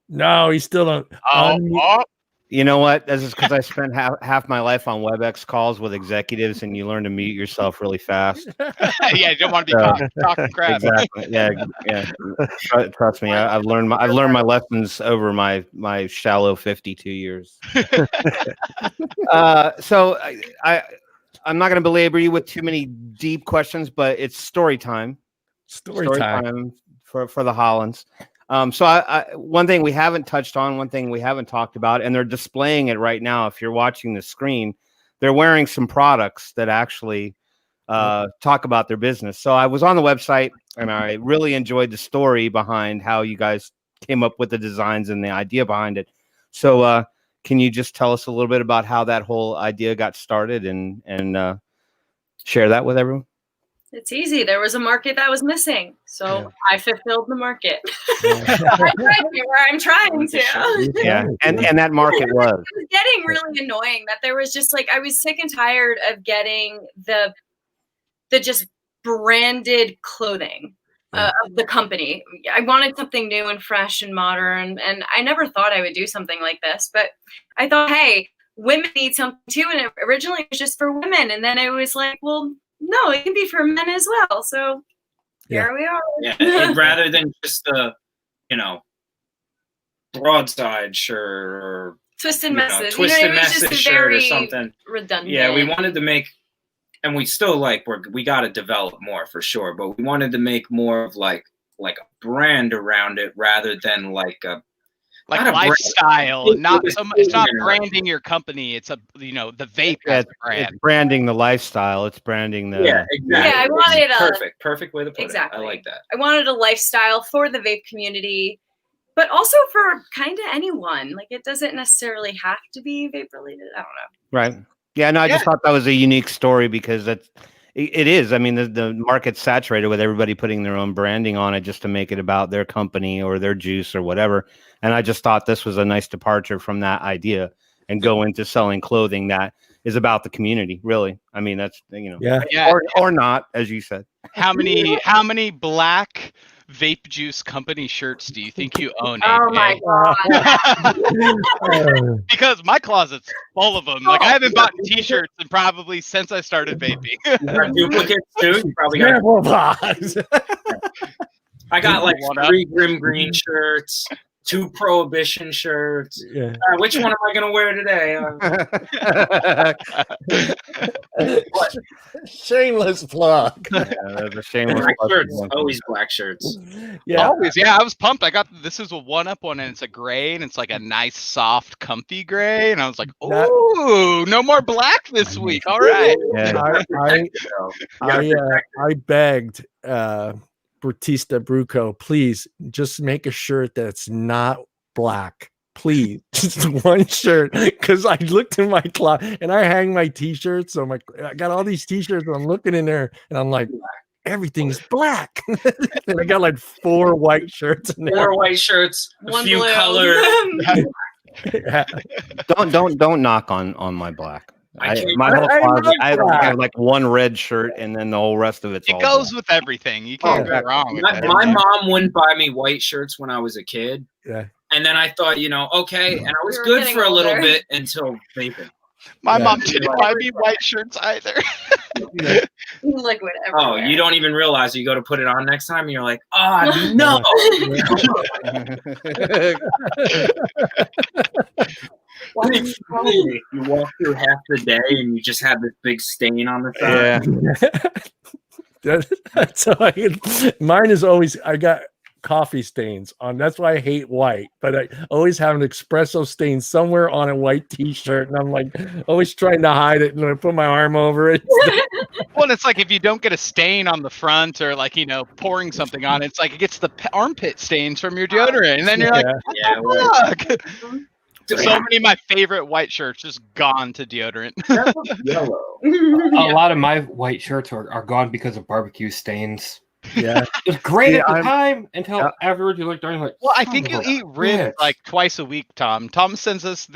No, he still don't. You know what? This is because I spent half my life on WebEx calls with executives, and you learn to mute yourself really fast. Yeah, you don't want to be talking crap. Exactly. Yeah. Trust me, I've learned my lessons over my shallow 52 years. So I'm not going to belabor you with too many deep questions, but it's story time. Story time for the Hollands. So one thing we haven't touched on, one thing we haven't talked about, and they're displaying it right now. If you're watching the screen, they're wearing some products that actually talk about their business. So I was on the website and I really enjoyed the story behind how you guys came up with the designs and the idea behind it. So can you just tell us a little bit about how that whole idea got started and share that with everyone? It's easy. There was a market that was missing, so I fulfilled the market. I'm trying to. Yeah, and that market was. It was getting really annoying that there was just like I was sick and tired of getting the just branded clothing of the company. I wanted something new and fresh and modern, and I never thought I would do something like this. But I thought, hey, women need something too, and originally it was just for women, and then it was like, well. No, it can be for men as well. So here we are. Yeah, rather than just a, broadside shirt or twisted message, shirt or something redundant. Yeah, we wanted to make, and we still we got to develop more for sure. But we wanted to make more of like a brand around it rather than like a. Like lifestyle, it's not branding your company. It's the vape as a brand. It's branding the lifestyle. It's branding the exactly. Yeah, I wanted perfect way to put it. I like that. I wanted a lifestyle for the vape community, but also for kind of anyone. Like it doesn't necessarily have to be vape related. I don't know. Right. Yeah. No, I just thought that was a unique story because it is. I mean, the market's saturated with everybody putting their own branding on it just to make it about their company or their juice or whatever. And I just thought this was a nice departure from that idea and go into selling clothing that is about the community, really. I mean, that's, you know, Yeah. or not, as you said. How many black vape juice company shirts do you think you own? Oh my god! Because my closet's full of them. Like I haven't bought T-shirts in probably since I started vaping. You got duplicates too. You probably got. I got like 3 Grim Green shirts, 2 Prohibition shirts. Yeah. Which one am I going to wear today? Shameless plug. Yeah, that's a shameless Black plug. shirts, always black shirts. Yeah. Always, yeah. I was pumped. I got this is a 1-up one, and it's a gray, and it's like a nice, soft, comfy gray. And I was like, "Ooh, no more black this week." All right. Yeah. I begged Batista Bruco, please just make a shirt that's not black. Please, just one shirt. Because I looked in my closet and I hang my t-shirts. So I got all these t-shirts. And I'm looking in there and I'm like, everything's black. And I got like 4 white shirts in there. 4 white shirts, a One few blue. colors. Yeah. Don't knock on my black. My whole I closet, love I black. have like 1 red shirt, and then the whole rest of it's all It goes black. with everything. You can't go wrong with My it. mom wouldn't buy me white shirts when I was a kid. Yeah. And then I thought, okay, and I was You were good getting for a little older. bit until vaping. My Yeah. mom didn't buy me white shirts either. Liquid everywhere. Oh, you don't even realize you go to put it on next time, and you're like, oh, no. You walk through half the day, and you just have this big stain on the side. Yeah. That's how mine is always, I got coffee stains on. That's why I hate white, but I always have an espresso stain somewhere on a white t-shirt, and I'm like always trying to hide it, and I put my arm over it. Well, and it's like if you don't get a stain on the front or like, pouring something on it, it's like it gets the armpit stains from your deodorant. And then you're like, Yeah, what the fuck? So many of my favorite white shirts just gone to deodorant. yellow. A lot of my white shirts are gone because of barbecue stains. Yeah. It was great See, at the I'm- time until afterwards you look down and you're like, Well, I son think of you a eat ribs bitch. like twice a week, Tom. Tom sends us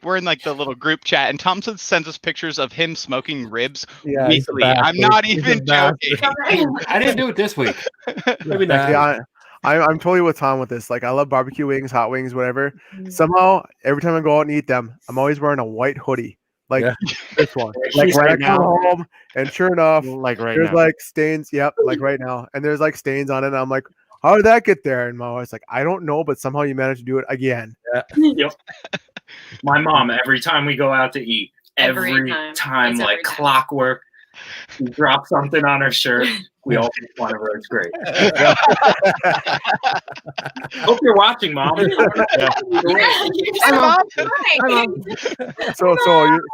we're in like the little group chat, and Tom sends us pictures of him smoking ribs Yeah, he's a weekly. I'm bastard. not He's a even bastard. joking. I didn't do it this week. Maybe next week. Yeah, I'm totally with Tom with this. Like, I love barbecue wings, hot wings, whatever. Somehow, every time I go out and eat them, I'm always wearing a white hoodie, like Yeah. this one. Like And right I come now. home, and sure enough, Like right there's now. like stains. Yep, like right now, and there's like stains on it. And I'm like, how did that get there? And my wife's like, I don't know, but somehow you managed to do it again. Yep. My mom, every time we go out to eat, Every every time. time, It's like every time. clockwork, she drops something on her shirt. We all make fun of her. It's great. Hope you're watching, Mom. You're Mom. so right. So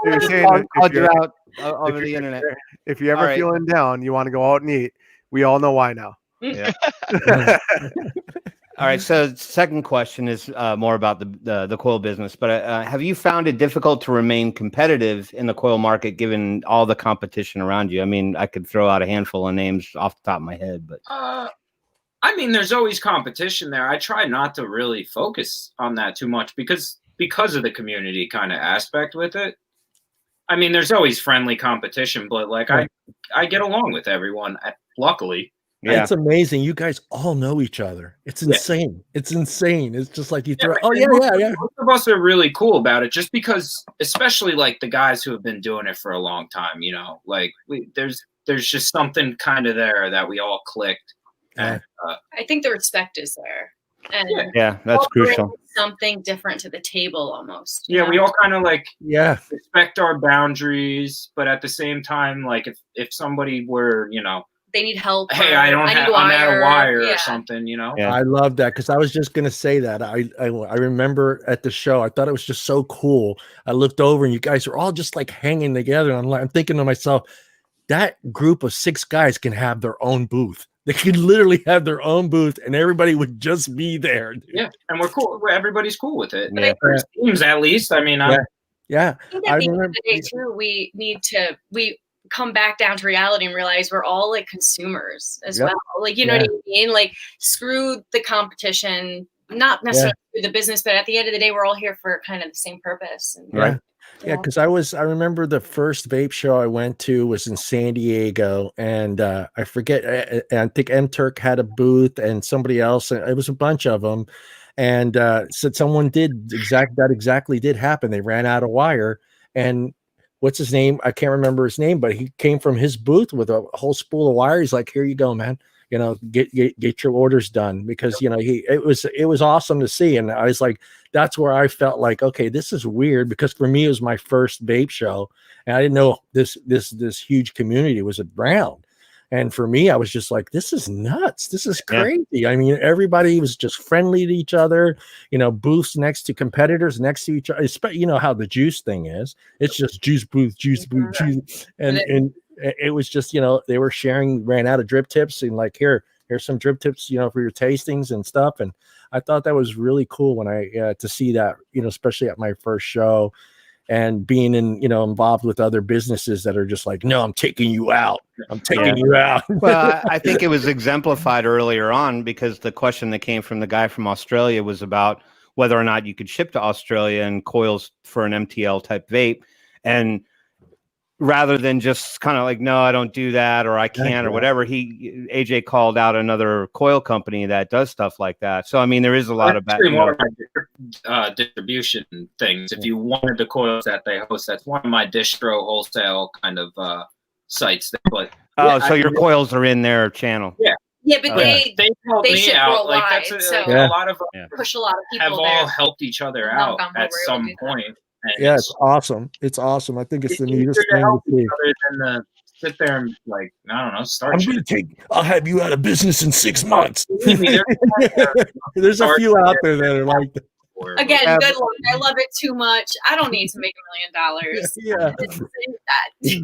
you're saying I'll if call you you're, out over the internet. if you're ever All right. feeling down, you want to go out and eat. We all know why now. Yeah. All right. So, second question is more about the coil business. But have you found it difficult to remain competitive in the coil market given all the competition around you? I mean, I could throw out a handful of names off the top of my head, but I mean, there's always competition there. I try not to really focus on that too much because of the community kind of aspect with it. I mean, there's always friendly competition, but like I get along with everyone. Luckily, yeah. It's amazing. You guys all know each other. It's insane. It's insane. It's just like you throw. Yeah, Oh and yeah. most of us are really cool about it, just because, especially like the guys who have been doing it for a long time. Like there's just something kind of there that we all clicked. And, I think the respect is there. And Yeah, that's all bring crucial. Something different to the table almost. you yeah, know? we all kind of like Yeah. respect our boundaries, but at the same time, like if somebody were, They need help. hey, or I'm at a wire Yeah. or something, Yeah. I love that because I was just gonna say that. I remember at the show, I thought it was just so cool. I looked over and you guys were all just like hanging together. And I'm thinking to myself, that group of 6 guys can have their own booth. They could literally have their own booth, and everybody would just be there. Dude. Yeah, and we're cool. Everybody's cool with it. Yeah. It seems, at least. I mean, Yeah. I think at I the end of remember- the day too, we come back down to reality and realize we're all like consumers as Yep. well. Like, you know what I mean? Like, screw the competition, not necessarily screw the business, but at the end of the day, we're all here for kind of the same purpose. And Right. Yeah, because I remember the first vape show I went to was in San Diego, and I forget, I think M Turk had a booth and somebody else, and it was a bunch of them. And said someone did exactly did happen. They ran out of wire, and what's his name? I can't remember his name, but he came from his booth with a whole spool of wire. He's like, "Here you go, man. You know, get your orders done," because you know it was awesome to see, and I was like, that's where I felt like, okay, this is weird, because for me it was my first vape show, and I didn't know this huge community was around, and for me I was just like, this is nuts, this is crazy. I mean, everybody was just friendly to each other, you know, booths next to competitors next to each other. You know how the juice thing is, it's just juice booth, juice, and it was just, you know, they were sharing, ran out of drip tips, and like, here's some drip tips, you know, for your tastings and stuff. And I thought that was really cool when I to see that, you know, especially at my first show, and being involved with other businesses that are just like, no, I'm taking you out. I'm taking you out. Well, I think it was exemplified earlier on, because the question that came from the guy from Australia was about whether or not you could ship to Australia and coils for an MTL type vape. And rather than just kind of like, no, I don't do that, or I can't, or whatever, AJ called out another coil company that does stuff like that. So I mean, there is a lot of distribution things. If you wanted the coils that they host, that's one of my distro wholesale kind of sites. But so your coils are in their channel. Yeah, but they help me ship out. worldwide, Like that's so a lot of push a lot of people have there. all helped each other out at some point. And yeah, it's awesome. It's awesome. I think it's the neatest thing to see. Than to sit there and, like, I don't know, start. I'll have you out of business in 6 months. There's a few out there that are like that. Again, good luck. I love it too much. I don't need to make $1 million. Yeah.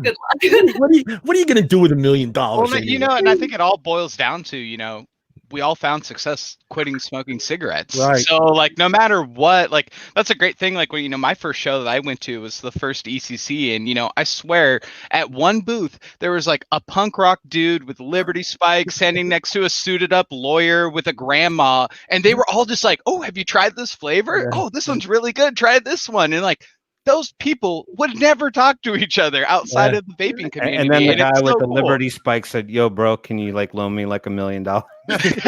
Good luck. What are you going to do with $1 million? Well, you know, and I think it all boils down to, you know, we all found success quitting smoking cigarettes. Right. So like, no matter what, like, that's a great thing. Like, when, you know, my first show that I went to was the first ECC, and, you know, I swear at one booth, there was like a punk rock dude with Liberty spikes standing next to a suited up lawyer with a grandma. And they were all just like, oh, have you tried this flavor? Yeah. Oh, this one's really good. Try this one. And like, those people would never talk to each other outside of the vaping community. And then the guy with the cool. Liberty spike said, yo, bro, can you like loan me like $1 million? It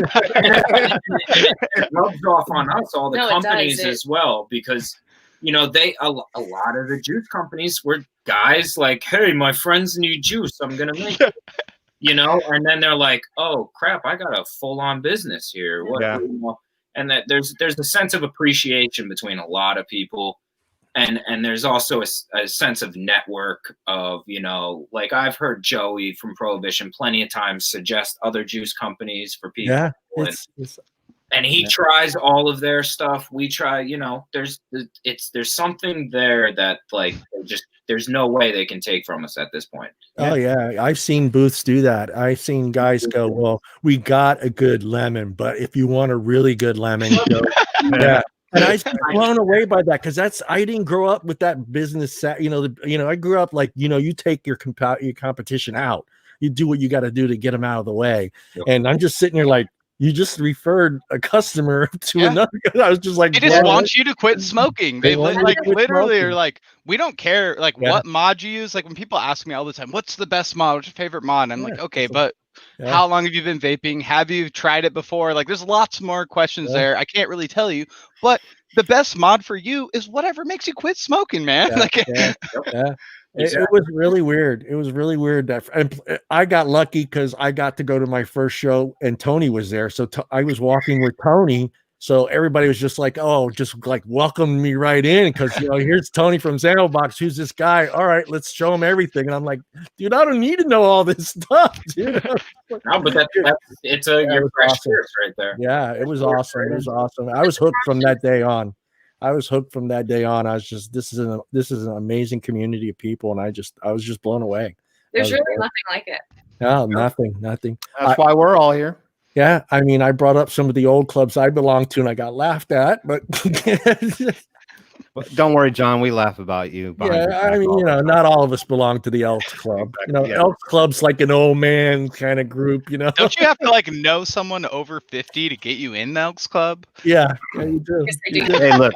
rubs off on us, all the companies as well, because, you know, a lot of the juice companies were guys like, hey, my friends need juice, I'm going to make it. You know, and then they're like, oh, crap, I got a full-on business here. And that there's a sense of appreciation between a lot of people. And there's also a sense of network of, you know, like I've heard Joey from Prohibition plenty of times suggest other juice companies for people. Yeah, and he tries all of their stuff. We try, you know, there's something there that, like, there's no way they can take from us at this point. Oh yeah, I've seen booths do that. I've seen guys go, well, we got a good lemon, but if you want a really good lemon, go. Yeah. And I was blown away by that, because I didn't grow up with that business. You know, I grew up like, you know, you take your competition out, you do what you got to do to get them out of the way. Yep. And I'm just sitting here like, you just referred a customer to another. I was just like, they just want you to quit smoking. They like literally are like, we don't care like what mod you use. Like when people ask me all the time, what's the best mod? What's your favorite mod? I'm like, okay, but how long have you been vaping? Have you tried it before? Like, there's lots more questions there. I can't really tell you, but the best mod for you is whatever makes you quit smoking, man. It was really weird. It was really weird. I got lucky because I got to go to my first show and Tony was there. So I was walking with Tony. So everybody was just like, oh, just like welcome me right in, because, you know, here's Tony from ZampleBox. Who's this guy? All right, let's show him everything. And I'm like, dude, I don't need to know all this stuff, dude. No, but it's your fresh cheers right there. Yeah, it was awesome. It was awesome. I was hooked from that day on. I was just, this is an amazing community of people, and I was just blown away. There's really nothing like it. No, nothing. That's why we're all here. Yeah, I mean, I brought up some of the old clubs I belonged to, and I got laughed at, but But don't worry, John. We laugh about you. behind your Yeah, back I mean, all you the know, time. not all of us belong to the Elks Club. You know, Yeah. Elks Club's like an old man kind of group. You know. Don't you have to like know someone over 50 to get you in the Elks Club? Yeah, you do. Yes, I You do. Hey, look,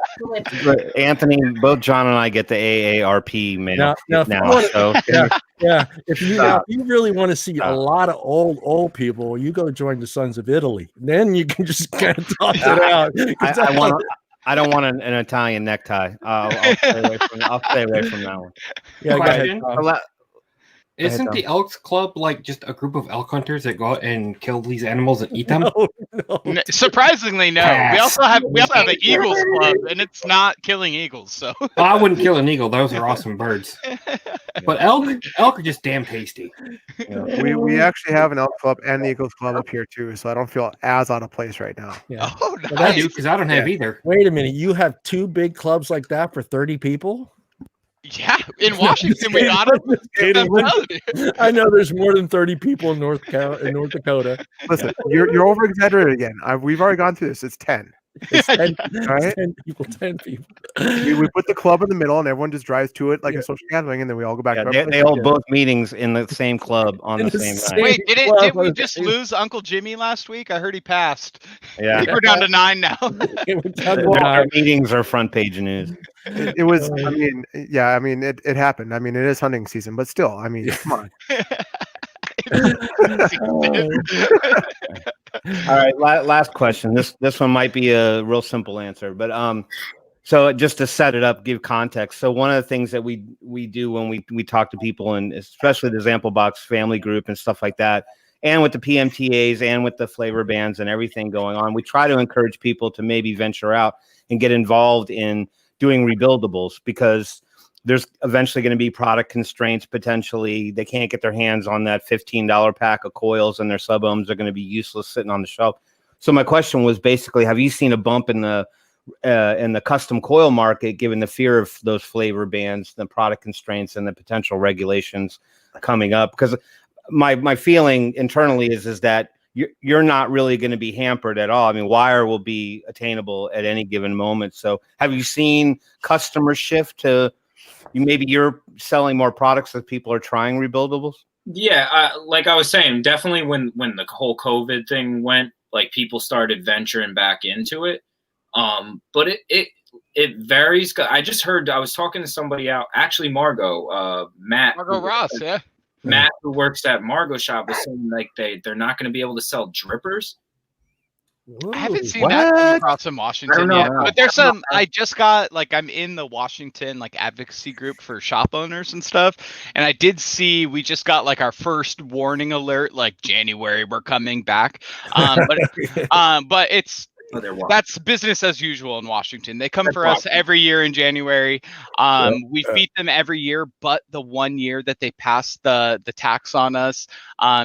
Anthony. Both John and I get the AARP mail Now, if you now. wanna- So Yeah, if you really want to see a Stop. lot of old people, you go join the Sons of Italy. Then you can just kind of talk it out. I don't want an Italian necktie. I'll stay away from that one. Yeah, go ahead. Question. Tom. Isn't Tom. the Elks Club like just a group of elk hunters that go out and kill these animals and eat them? No. Surprisingly, no. We Pass. also have an Eagles Club, and it's not killing eagles. So Well, I wouldn't kill an eagle; those are awesome birds. But elk are just damn tasty. We actually have an Elk Club and the Eagles Club up here too, so I don't feel as out of place right now. Yeah. oh, Well, I nice. do because I don't have either. Wait a minute. You have two big clubs like that for 30 people? Yeah, in Washington we got them. I know there's more than 30 people in North Dakota. Listen, you're over exaggerating again. We've already gone through this. It's 10. It's 10, All right. 10 people. 10 people. We put the club in the middle, and everyone just drives to it like Yeah. a social gathering, and then we all go back. Yeah, to our they places. hold both meetings in the same club on In the the same same- night. Wait, did Well, we well, just it- lose Uncle Jimmy last week? I heard he passed. I Yeah, think we're down to 9 now. It was down to their nine. meetings are front page news. It was. I mean, yeah. I mean, it happened. I mean, it is hunting season, but still, I mean, come on. All right, last question. This one might be a real simple answer, but so just to set it up, give context. So one of the things that we do when we talk to people, and especially the ZampleBox family group and stuff like that, and with the PMTAs and with the flavor bans and everything going on, we try to encourage people to maybe venture out and get involved in doing rebuildables, because there's eventually going to be product constraints. Potentially they can't get their hands on that $15 pack of coils, and their sub-ohms are going to be useless sitting on the shelf. So my question was basically, have you seen a bump in the custom coil market, given the fear of those flavor bans, the product constraints, and the potential regulations coming up? Because my feeling internally is that you're not really going to be hampered at all. I mean, wire will be attainable at any given moment. So have you seen customers shift to maybe you're selling more products as people are trying rebuildables? Yeah, like I was saying, definitely when the whole COVID thing went, like people started venturing back into it. But it varies. I just heard, I was talking to somebody out, actually Margot, Matt. Margot Ross, yeah. Matt, who works at Margot Shop, was saying like they're not going to be able to sell drippers. I haven't seen What? that come across in I Washington don't know. yet, but there's some. I just got I'm in the Washington advocacy group for shop owners and stuff, and I did see we just got our first warning alert, January we're coming back, but it's. That's business as usual in Washington. They come for us every year in January. We feed them every year, but the one year that they passed the tax on us,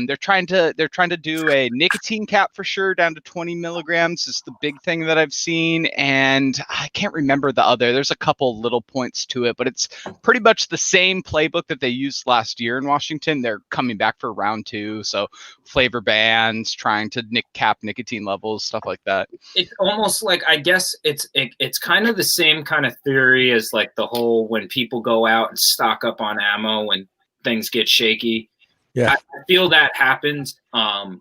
they're trying to do a nicotine cap for sure down to 20 milligrams is the big thing that I've seen, and I can't remember the other. There's a couple little points to it, but it's pretty much the same playbook that they used last year in Washington. They're coming back for round 2, so flavor bans, trying to cap nicotine levels, stuff like that. It's almost like, I guess it's kind of the same kind of theory as the whole when people go out and stock up on ammo when things get shaky. Yeah, I feel that happens. And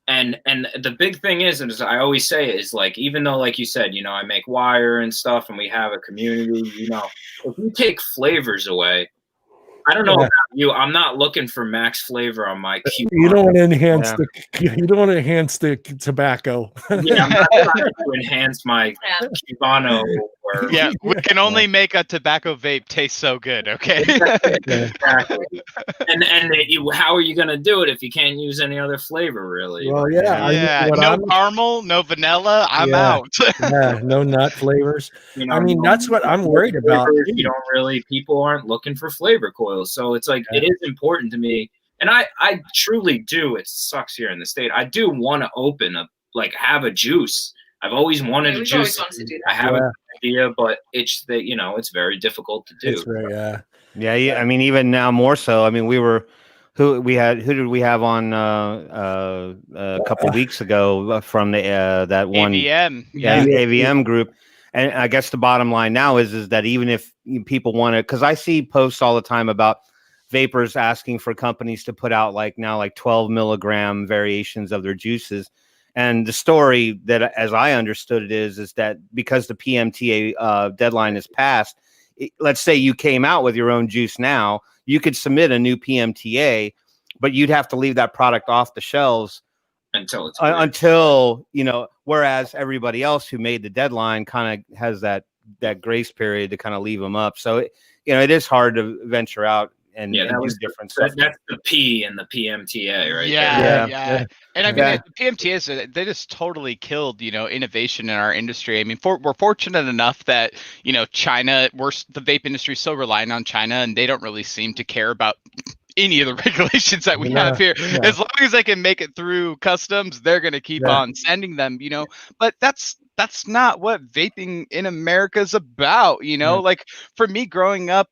the big thing is, and as I always say, is even though, like you said, I make wire and stuff, and we have a community, if you take flavors away, I don't know about you. I'm not looking for max flavor on my coupon. You don't want to enhance the tobacco. Yeah, I'm not trying to enhance my Cubano. Yeah, we can only make a tobacco vape taste so good. Okay. Exactly. And how are you going to do it if you can't use any other flavor, really? Well, yeah. Yeah. No caramel, no vanilla. I'm out. Yeah, no nut flavors. I mean, that's what I'm worried about. You don't really. People aren't looking for flavor coils, so it's it is important to me. And I truly do. It sucks here in the state. I do want to open have a juice. I've always wanted a juice. I have an idea, but it's that it's very difficult to do. It's very, Yeah. I mean, even now more so. I mean, who did we have on a couple weeks ago from the that one AVM, AVM group, And I guess the bottom line now is that even if people want to, because I see posts all the time about vapors asking for companies to put out like 12 milligram variations of their juices. And the story that, as I understood it, is that because the PMTA deadline is passed, let's say you came out with your own juice now, you could submit a new PMTA, but you'd have to leave that product off the shelves until whereas everybody else who made the deadline kind of has that grace period to kind of leave them up. So it is hard to venture out and do different stuff. That's the P in the PMTA, right? Yeah. And I mean, the PMTAs, they just totally killed, innovation in our industry. I mean, we're fortunate enough that, China, the vape industry is so reliant on China, and they don't really seem to care about any of the regulations that we have here. As long as they can make it through customs, they're going to keep on sending them, but that's not what vaping in America is about. Like for me growing up,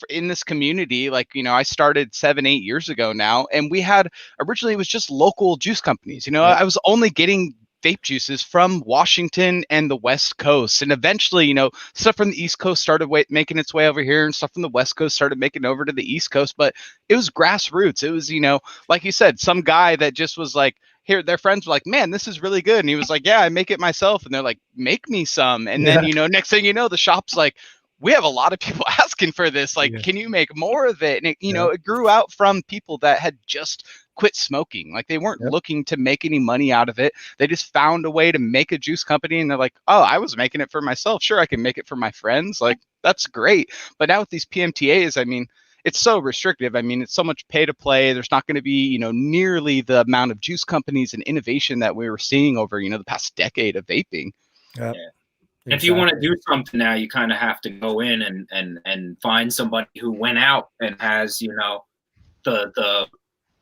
in this community, like, I started 7-8 years ago now, and we had originally it was just local juice companies. I was only getting vape juices from Washington and the West Coast, and eventually, stuff from the East Coast started making its way over here, and stuff from the West Coast started making it over to the East Coast. But it was grassroots. It was, like you said, some guy that just was like, here, their friends were like, man, this is really good, and he was like, yeah, I make it myself, and they're like, make me some, and then next thing you know, the shop's like, we have a lot of people asking for this. Like, can you make more of it? And it grew out from people that had just quit smoking. Like, they weren't looking to make any money out of it. They just found a way to make a juice company, and they're like, oh, I was making it for myself. Sure, I can make it for my friends. Like, that's great. But now with these PMTAs, I mean, it's so restrictive. I mean, it's so much pay to play. There's not going to be, nearly the amount of juice companies and innovation that we were seeing over, the past decade of vaping. Yeah. Exactly. If you want to do something now, you kind of have to go in and find somebody who went out and has, the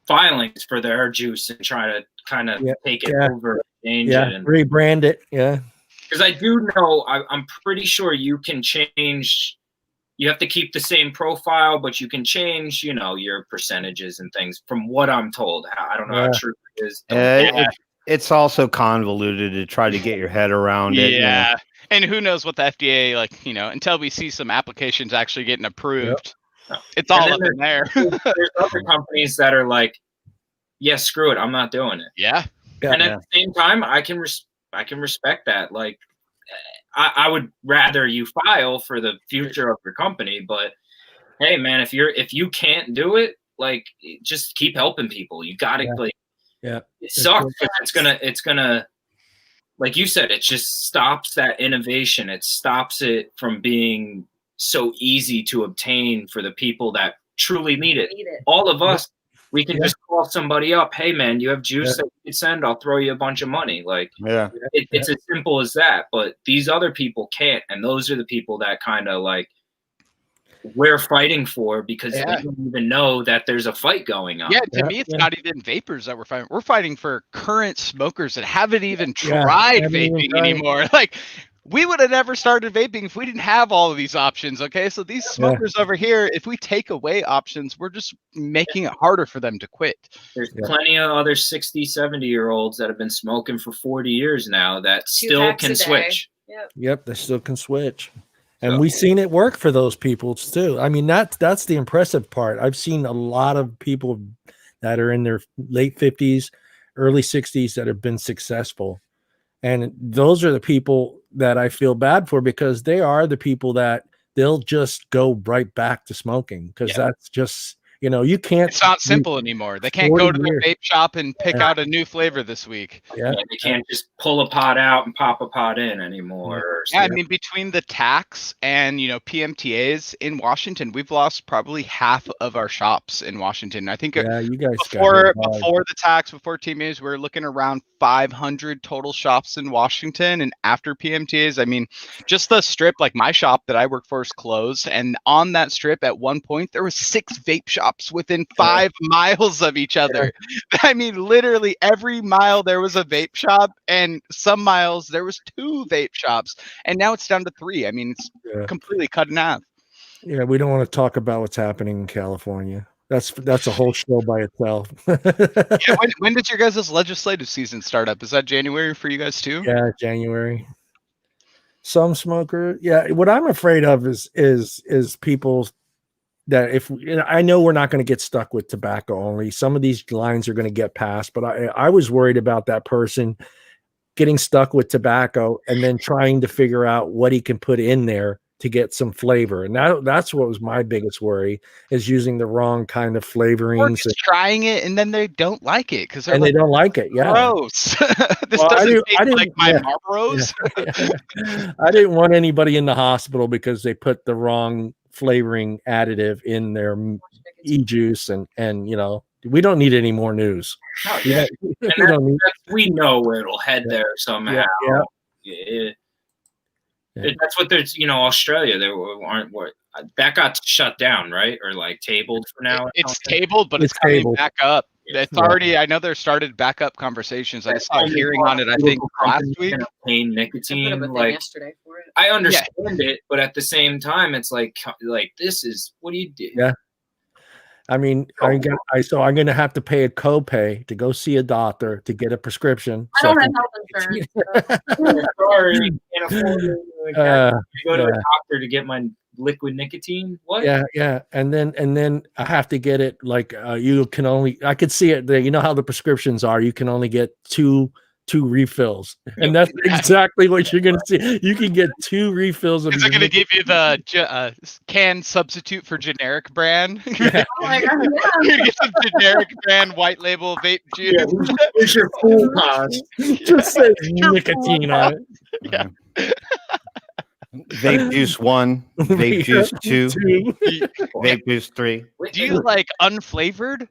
filings for their juice and try to kind of take it over, change it, and rebrand it. Yeah. Because I do know, I'm pretty sure you can change. You have to keep the same profile, but you can change, your percentages and things. From what I'm told, I don't know how true it is. It's also convoluted to try to get your head around it. Yeah. And who knows what the FDA, until we see some applications actually getting approved, it's all up in there. There's other companies that are like, yeah, screw it, I'm not doing it. Yeah. And at the same time, I can respect that. Like, I would rather you file for the future of your company, but hey, man, if you can't do it, like, just keep helping people. You got to it sucks. It's gonna. Like you said, it just stops that innovation. It stops it from being so easy to obtain for the people that truly need it. All of us, we can just call somebody up. Hey, man, you have juice that you can send? I'll throw you a bunch of money. Like, it's as simple as that. But these other people can't. And those are the people that kind of like we're fighting for, because they don't even know that there's a fight going on. Yeah, to me, it's not even vapors that we're fighting. We're fighting for current smokers that haven't even tried vaping anymore. Like, we would have never started vaping if we didn't have all of these options. Okay, so these smokers over here, if we take away options, we're just making it harder for them to quit. There's plenty of other 60, 70-year-olds that have been smoking for 40 years now that still can switch. Yep, they still can switch. And we've seen it work for those people too. I mean, that's the impressive part. I've seen a lot of people that are in their late 50s, early 60s that have been successful. And those are the people that I feel bad for, because they are the people that they'll just go right back to smoking, because that's just, you can't. It's not simple anymore. They can't go to the vape shop and pick out a new flavor this week. Yeah, they can't just pull a pot out and pop a pot in anymore. Yeah, I mean, between the tax and PMTAs in Washington, we've lost probably half of our shops in Washington. I think you guys before the tax, before PMTAs, we're looking around 500 total shops in Washington, and after PMTAs, I mean, just the strip, like my shop that I work for is closed, and on that strip at one point there were 6 vape shops within 5 miles of each other. I mean, literally every mile there was a vape shop, and some miles there was 2 vape shops, and now it's down to 3. I mean, it's completely cut in half. Yeah, we don't want to talk about what's happening in California. That's a whole show by itself. When does your guys' legislative season start up? Is that January for you guys too? Yeah, January. Some smoker, yeah. What I'm afraid of is people that I know we're not going to get stuck with tobacco only. Some of these lines are going to get passed, but I was worried about that person getting stuck with tobacco and then trying to figure out what he can put in there to get some flavor. And that's what was my biggest worry, is using the wrong kind of Or flavorings. just trying it and then they don't like it because And they don't like it. Yeah. gross. This Well, I doesn't didn't- taste like my yeah. Marlboros. I didn't want anybody in the hospital because they put the wrong flavoring additive in their e-juice, and we don't need any more news. No, Yeah, And we don't need. we know where it'll head there somehow. Yeah. That's what there's, Australia. There aren't what that got shut down, right? Or like tabled for now. It's tabled, but it's It's coming tabled. back up. Yeah. It's already. I know there started backup conversations. I just saw a hearing on it. I think last week. Pain I put up nicotine, a thing like yesterday for it. I understand it, but at the same time, it's like this is what do you do? Yeah. I mean, I'm going to have to pay a copay to go see a doctor to get a prescription. I don't have health insurance. Sorry, can't afford it. Like, Uh, I go to a yeah. doctor to get my liquid nicotine. What? yeah, and then I have to get it like you can only. I could see it there. You know how the prescriptions are. You can only get two refills, and that's exactly what you're going to see. You can get 2 refills of. Is it going to give you the can substitute for generic brand? Yeah. Oh my God, You're gonna get some generic brand white label vape juice. Yeah, where's your full cost? Just says nicotine on it. Yeah. Vape juice 1, vape juice 2, vape juice 3. Do you like unflavored?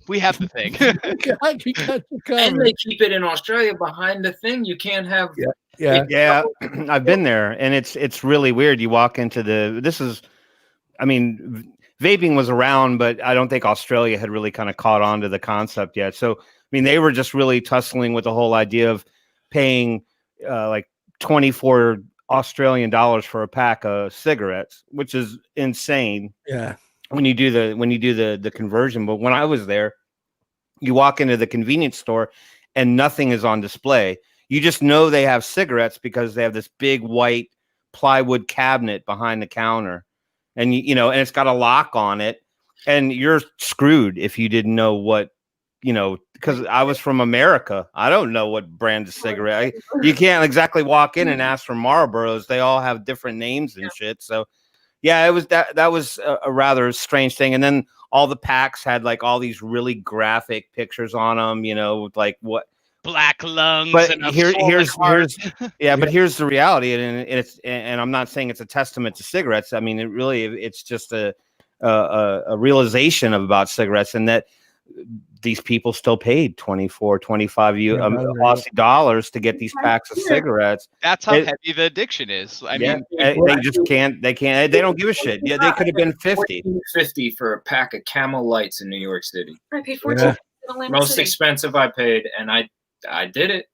We have the thing. God, you got you And covered. they keep it in Australia behind the thing. You can't have. Yeah, Yeah, I've been there, and it's really weird. You walk into vaping was around, but I don't think Australia had really kind of caught on to the concept yet. So, I mean, they were just really tussling with the whole idea of paying like 24 Australian dollars for a pack of cigarettes, which is insane yeah. when you do the conversion. But when I was there, you walk into the convenience store and nothing is on display. You just know they have cigarettes because they have this big white plywood cabinet behind the counter, and and it's got a lock on it, and you're screwed if you didn't know what, because I was from America. I don't know what brand of cigarette. You can't exactly walk in and ask for Marlboros. They all have different names and shit. So yeah, it was that was a rather strange thing. And then all the packs had like all these really graphic pictures on them, with like what Black lungs. but and a here's heart. but here's the reality, and I'm not saying it's a testament to cigarettes. I mean, it's just a realization about cigarettes, and that these people still paid 24, 25 Aussie dollars to get these packs of cigarettes. That's how heavy the addiction is. I mean, they just can't. They don't give a shit. Yeah, they could have been 50. $14.50 for a pack of Camel Lights in New York City. I paid $14 for the Most expensive I paid, and I did it.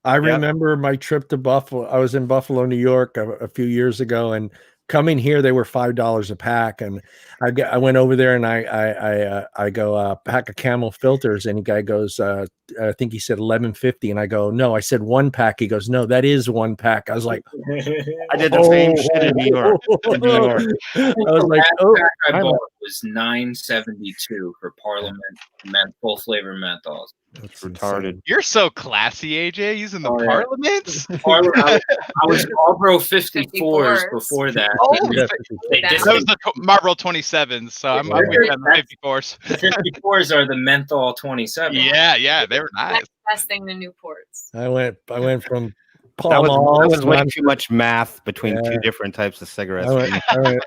I remember my trip to Buffalo. I was in Buffalo, New York a few years ago, and coming here, they were $5 a pack. And I went over there and I go pack of Camel filters, and the guy goes, I think he said $11.50, and I go, no, I said 1 pack. He goes, no, that is 1 pack. I was like, I did the same shit in New York. I was like, oh, I bought was $9.72 for Parliament full flavor menthols. That's retarded. you're so classy, AJ, using the Oh, yeah. Parliaments. I was Marlboro 54s before that. Oh, They That that was the Marlboro 27s, so I'm with them, the 54s. The 54s are the menthol 27. Yeah, they were nice. That's the best thing, the Newports. I went from That Pall was Malls. way too much math between Yeah. 2 different types of cigarettes. I went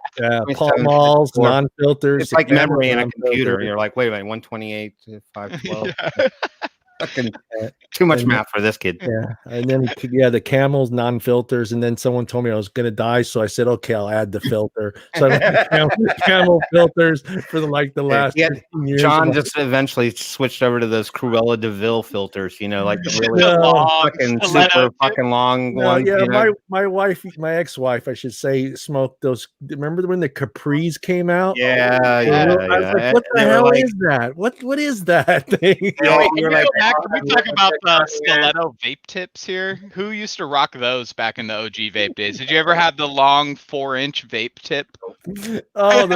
me Pall tell you, Malls, before. non-filters. It's like Camel memory in a non-filter. computer. You're like, wait a minute, 128 to 512. Yeah. Fucking too much And- math for this kid. Yeah, and then the Camels non-filters, and then someone told me I was going to die, so I said, okay, I'll add the filter. So I went to camel filters for the last Yeah, 15 years. John just eventually switched over to those Cruella de Vil filters, like the really No, fucking stiletto. super fucking long No, ones. yeah, my ex-wife, I should say, smoked those. Remember when the Capris came out? yeah. I was like, what the They were hell like- is that? What is that thing? you were like, Jack, can we talk about the stiletto vape tips here? Who used to rock those back in the OG vape days? Did you ever have the long 4-inch vape tip? Oh,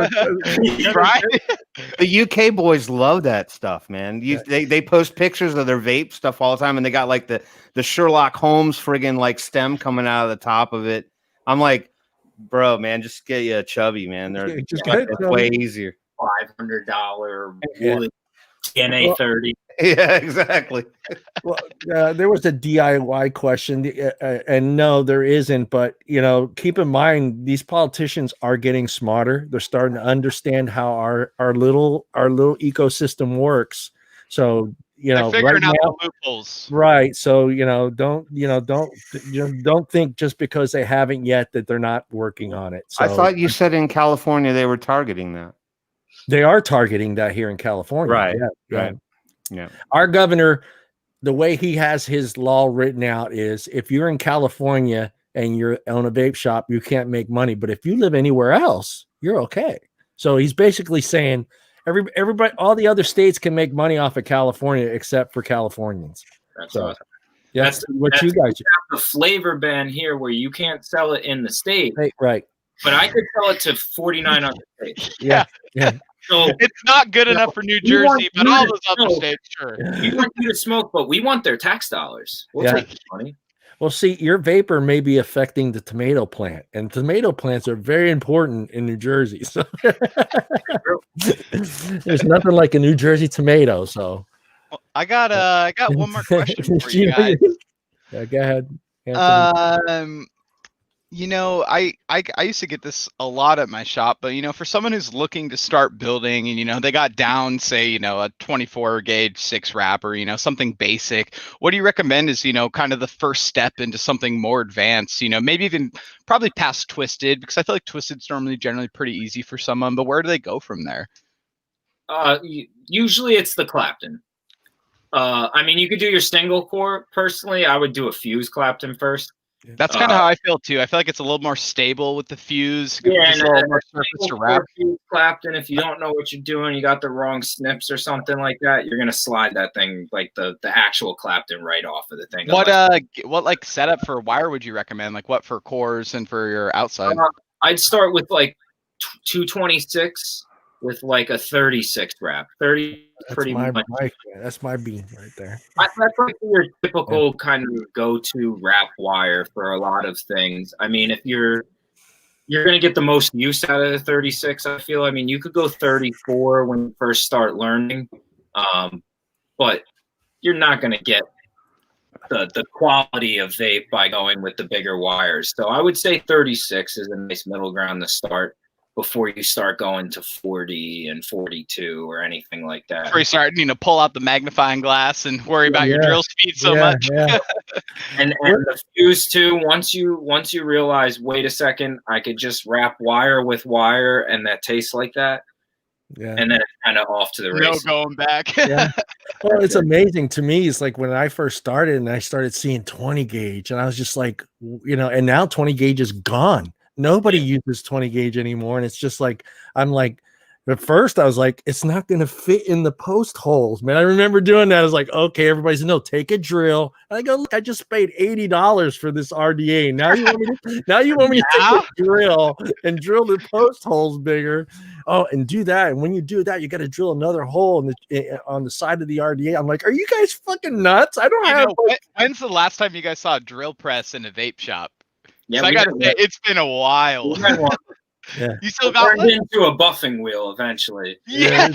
Right? The UK boys love that stuff, man. They post pictures of their vape stuff all the time, and they got like the Sherlock Holmes friggin' like stem coming out of the top of it. I'm like, bro, man, just get you a chubby, man. They're just it's way easier. $500 Yeah. wood TNA 30. Yeah, exactly. Well, there was a DIY question, and no, there isn't. But keep in mind, these politicians are getting smarter. They're starting to understand how our little ecosystem works. So They're figuring out now, the loopholes. right? So don't think just because they haven't yet that they're not working on it. So I thought you said in California they were targeting that. they are targeting that here in California, Right? Yeah. Right. Yeah. Our governor, the way he has his law written out is if you're in California and you're on a vape shop, you can't make money. But if you live anywhere else, you're okay. So he's basically saying everybody, all the other states can make money off of California except for Californians. That's So, awesome. That's what you guys have the flavor ban here where you can't sell it in the state, right? But I could sell it to 49 other states. Yeah. So it's not good enough for New Jersey, but all those other states, sure. We want you to smoke, but we want their tax dollars. We'll take the money. Well, see, your vapor may be affecting the tomato plant, and tomato plants are very important in New Jersey. So there's nothing like a New Jersey tomato. So well, I got one more question for you guys. Yeah, go ahead, Anthony. I used to get this a lot at my shop, but for someone who's looking to start building and they got down, say, a 24 gauge 6 wrap or something basic, what do you recommend is kind of the first step into something more advanced, maybe even probably past twisted, because I feel like twisted's normally generally pretty easy for someone, but where do they go from there? Usually it's the Clapton. I mean, you could do your single core. Personally, I would do a fuse Clapton first. That's kind of how I feel too. I feel like it's a little more stable with the fuse. Yeah, and a little more surface to wrap. Clapton, if you don't know what you're doing, you got the wrong snips or something like that, you're gonna slide that thing, like the actual Clapton, right off of the thing. What like setup for wire would you recommend? Like what for cores and for your outside? I'd start with like 226 with like a 36 wrap. 30 pretty much. That's my beam right there. That's like your typical kind of go-to wrap wire for a lot of things. I mean, if you're going to get the most use out of the 36, I feel. I mean, you could go 34 when you first start learning, but you're not going to get the quality of vape by going with the bigger wires. So I would say 36 is a nice middle ground to start before you start going to 40 and 42 or anything like that. Before you start, pull out the magnifying glass and worry about your drill speed so much. Yeah. and the fuse too. Once you realize, wait a second, I could just wrap wire with wire, and that tastes like that. Yeah. And then it's kind of off to the races. No going back. Yeah. Well, it's amazing to me. It's like when I first started and I started seeing 20 gauge, and I was just like, and now 20 gauge is gone. Nobody uses 20 gauge anymore. And it's just like, I'm like, at first I was like, it's not going to fit in the post holes, man. I remember doing that. I was like, okay, everybody's no, take a drill. And I go, look, I just paid $80 for this RDA. Now you want me to take a drill and drill the post holes bigger. Oh, and do that. And when you do that, you got to drill another hole on the side of the RDA. I'm like, are you guys fucking nuts? I don't have. When's the last time you guys saw a drill press in a vape shop? Yeah, I gotta say, it's been a while. Yeah. You still got turned into a buffing wheel eventually. Yeah.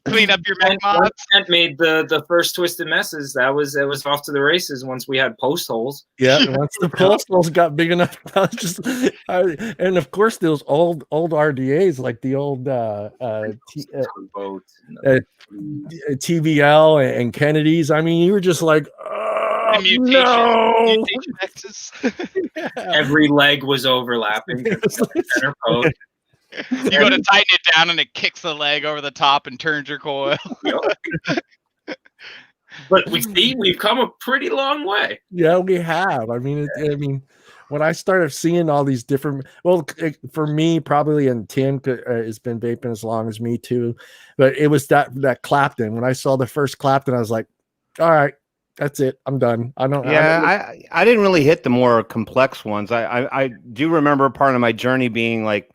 Clean up your mag mods. Made the first twisted messes. It was off to the races once we had post holes. Yeah, once the post holes got big enough, and of course those old RDAs like the old TVL and Kennedy's. I mean, you were just like, no. Every leg was overlapping. You go to tighten it down and it kicks the leg over the top and turns your coil. But we've come a pretty long way. Yeah, we have. I mean, when I started seeing all these different, well, for me probably, and Tim has been vaping as long as me too, but it was that Clapton. When I saw the first Clapton, I was like, all right, that's it. I'm done. I don't. I didn't really hit the more complex ones. I do remember part of my journey being like,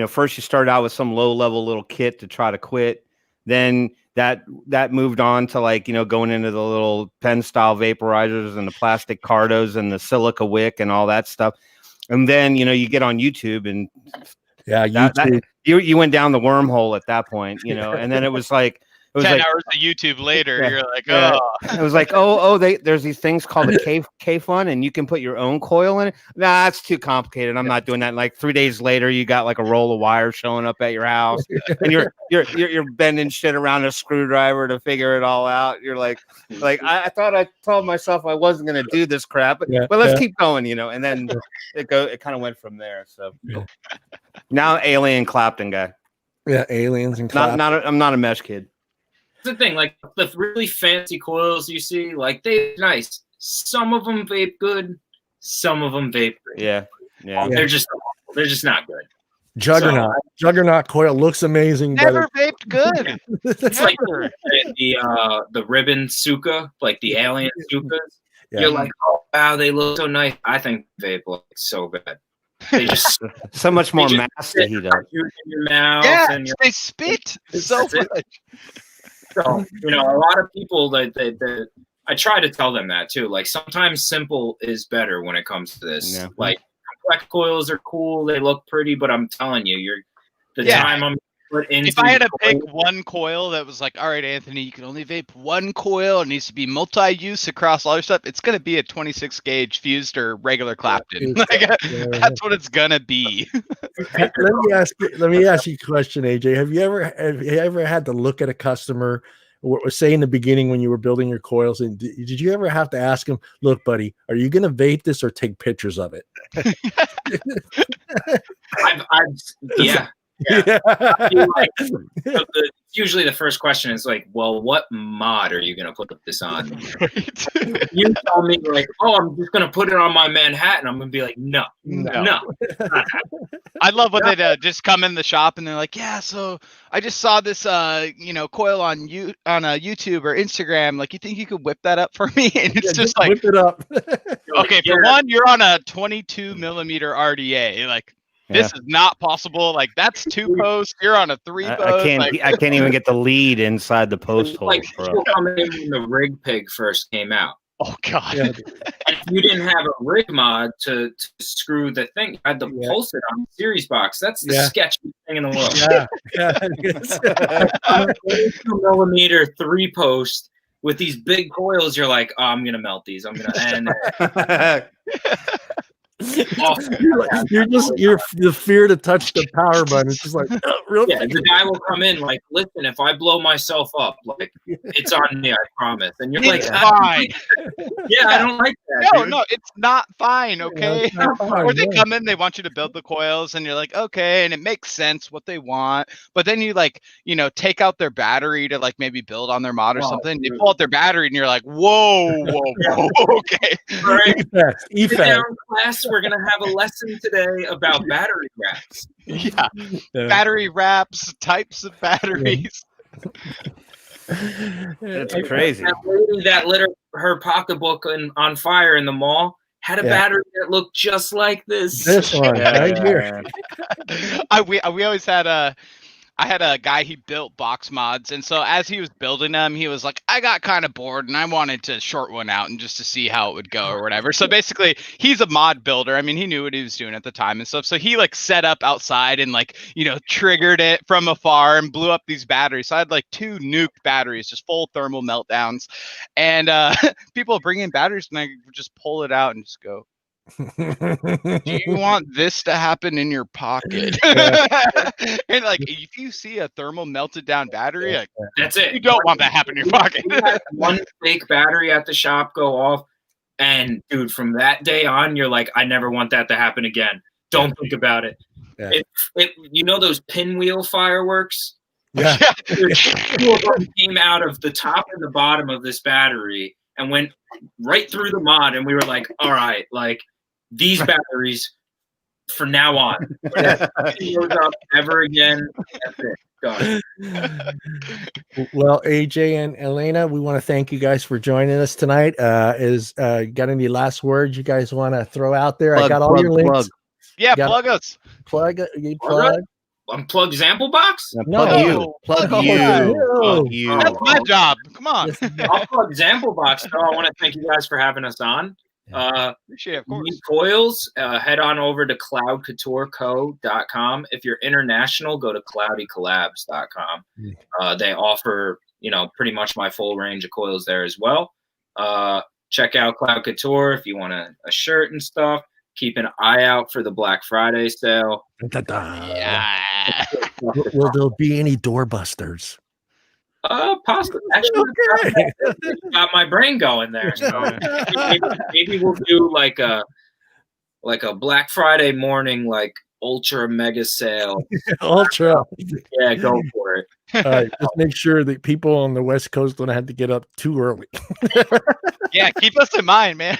first you start out with some low level little kit to try to quit. Then that moved on to like, going into the little pen style vaporizers and the plastic cardos and the silica wick and all that stuff. And then, you get on YouTube and YouTube. You went down the wormhole at that point, and then it was like, 10 hours of YouTube later, you're like, oh. It was like, there's these things called a K-Fun, and you can put your own coil in it. Nah, that's too complicated. I'm not doing that. And like 3 days later, you got like a roll of wire showing up at your house, and you're bending shit around a screwdriver to figure it all out. You're like I thought I told myself I wasn't gonna do this crap, but let's keep going, and then it kind of went from there. So now Alien Clapton guy. Yeah, aliens and Clapton. I'm not a mesh kid. The thing, like the really fancy coils you see, like they're nice. Some of them vape good, some of them vape great. Yeah. They're just not good. Juggernaut coil looks amazing. Never vaped good. It's like the ribbon Suka, like the alien Sukas. Yeah. You're like, oh wow, they look so nice. I think vape looks so bad. They just so much more mass that he does. In your mouth. Yeah, and they spit so much. So, a lot of people that I try to tell them that too. Like sometimes simple is better when it comes to this. Yeah. Like complex coils are cool, they look pretty, but I'm telling you, time I'm put into. If I had to pick one coil that was like, all right, Anthony, you can only vape one coil. It needs to be multi-use across all your stuff. It's gonna be a 26 gauge fused or regular Clapton. That's what it's gonna be. Let me ask you a question, AJ. Have you ever had to look at a customer, or say in the beginning when you were building your coils, and did you ever have to ask them, look, buddy, are you going to vape this or take pictures of it? Yeah. Usually the first question is like, well, what mod are you going to put this on? You tell me like, oh, I'm just going to put it on my Manhattan. I'm going to be like, no. I love when they just come in the shop and they're like, yeah, so I just saw this, coil on YouTube or Instagram. Like, you think you could whip that up for me? And it's just like, whip it up. Okay, for one, you're on a 22 millimeter RDA. Like, this is not possible. Like, that's 2 posts. You're on a 3 post. I can't even get the lead inside the post hole. Like, people coming in when the rig pig first came out. Oh God! Yeah. And if you didn't have a rig mod to screw the thing, you had to pulse it on the series box. That's the sketchiest thing in the world. 22 millimeter 3 post with these big coils. You're like, oh, I'm gonna melt these. I'm gonna you're the fear to touch the power button. It's just like the guy will come in like, listen, if I blow myself up, like it's on me, I promise. And you're like, fine. I don't like that. No, it's not fine. Okay. Or they come in, they want you to build the coils, and you're like, okay, and it makes sense what they want, but then you take out their battery to like maybe build on their mod or something. They pull out their battery, and you're like, whoa, okay. All right. Sit down, class. We're gonna have a lesson today about battery wraps. Battery wraps, types of batteries. It's crazy. That lady that lit her pocketbook on fire in the mall had a battery that looked just like this. This one right here. We always had I had a guy, he built box mods, and so as he was building them, he was like, I got kind of bored and I wanted to short one out and just to see how it would go or whatever. So basically, he's a mod builder. I mean, he knew what he was doing at the time and stuff. So he like set up outside and like, triggered it from afar and blew up these batteries. So I had like 2 nuked batteries, just full thermal meltdowns. And people bring in batteries and I just pull it out and just go, do you want this to happen in your pocket? And like, if you see a thermal melted down battery, like, that's it. You don't want that to happen in your pocket. One fake battery at the shop go off, and dude, from that day on, you're like, I never want that to happen again. Don't think about it. Those pinwheel fireworks? Yeah. 2 of them came out of the top and the bottom of this battery and went right through the mod, and we were like, all right, like, these batteries for now on. If it goes up ever again, that's it. Done. Well, AJ and Elena, we want to thank you guys for joining us tonight. Got any last words you guys want to throw out there? I got all your links. Yeah, Got- plug us. Plug. Unplug ZampleBox? No. Plug No. you. No. Plug you. That's my job. Come on. I'll plug ZampleBox. So I want to thank you guys for having us on. Appreciate it, of course. Need coils, head on over to cloudcoutureco.com. If you're international, go to cloudycollabs.com. They offer, pretty much my full range of coils there as well. Check out Cloud Couture if you want a shirt and stuff. Keep an eye out for the Black Friday sale. Yeah. Will there be any doorbusters? Possibly. Actually, got my brain going there. So maybe we'll do like a Black Friday morning, like ultra mega sale. Ultra. Yeah, go for it. All right, just make sure that people on the West Coast don't have to get up too early. Yeah, keep us in mind, man.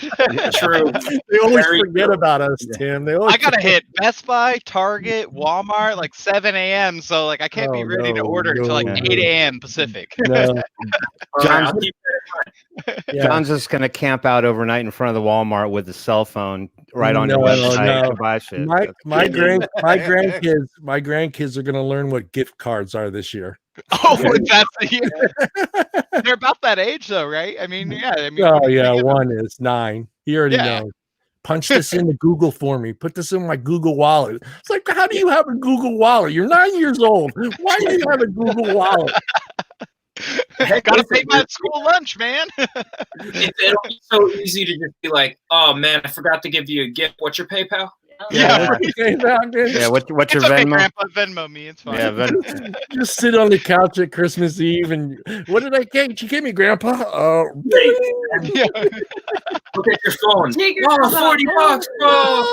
True. They always Very forget true. about us, Tim. They always I gotta hit Best Buy, Target, Walmart, like 7 a.m. So like I can't be ready to order until like 8 a.m. Pacific. No. I'll keep Yeah. John's just gonna camp out overnight in front of the Walmart with his cell phone right on your No, website no. to buy shit. My grandkids are gonna learn what gift cards are this year. Oh, they're about that age though, right? I mean, yeah. I mean, Oh yeah, one is 9. He already Yeah. knows. Punch this into Google for me. Put this in my Google Wallet. It's like, how do you have a Google Wallet? You're 9 years old. Why do you have a Google Wallet? Gotta pay my school lunch, man. It'll be so easy to just be like, oh man, I forgot to give you a gift. What's your PayPal? Yeah. Yeah, what's your It's okay, Venmo? Grandpa. Venmo me. It's fine. Yeah, Just sit on the couch at Christmas Eve and what did I get? You gave me, Grandpa? Yeah. Look at your phone. Take your Oh, phone. $40, bro.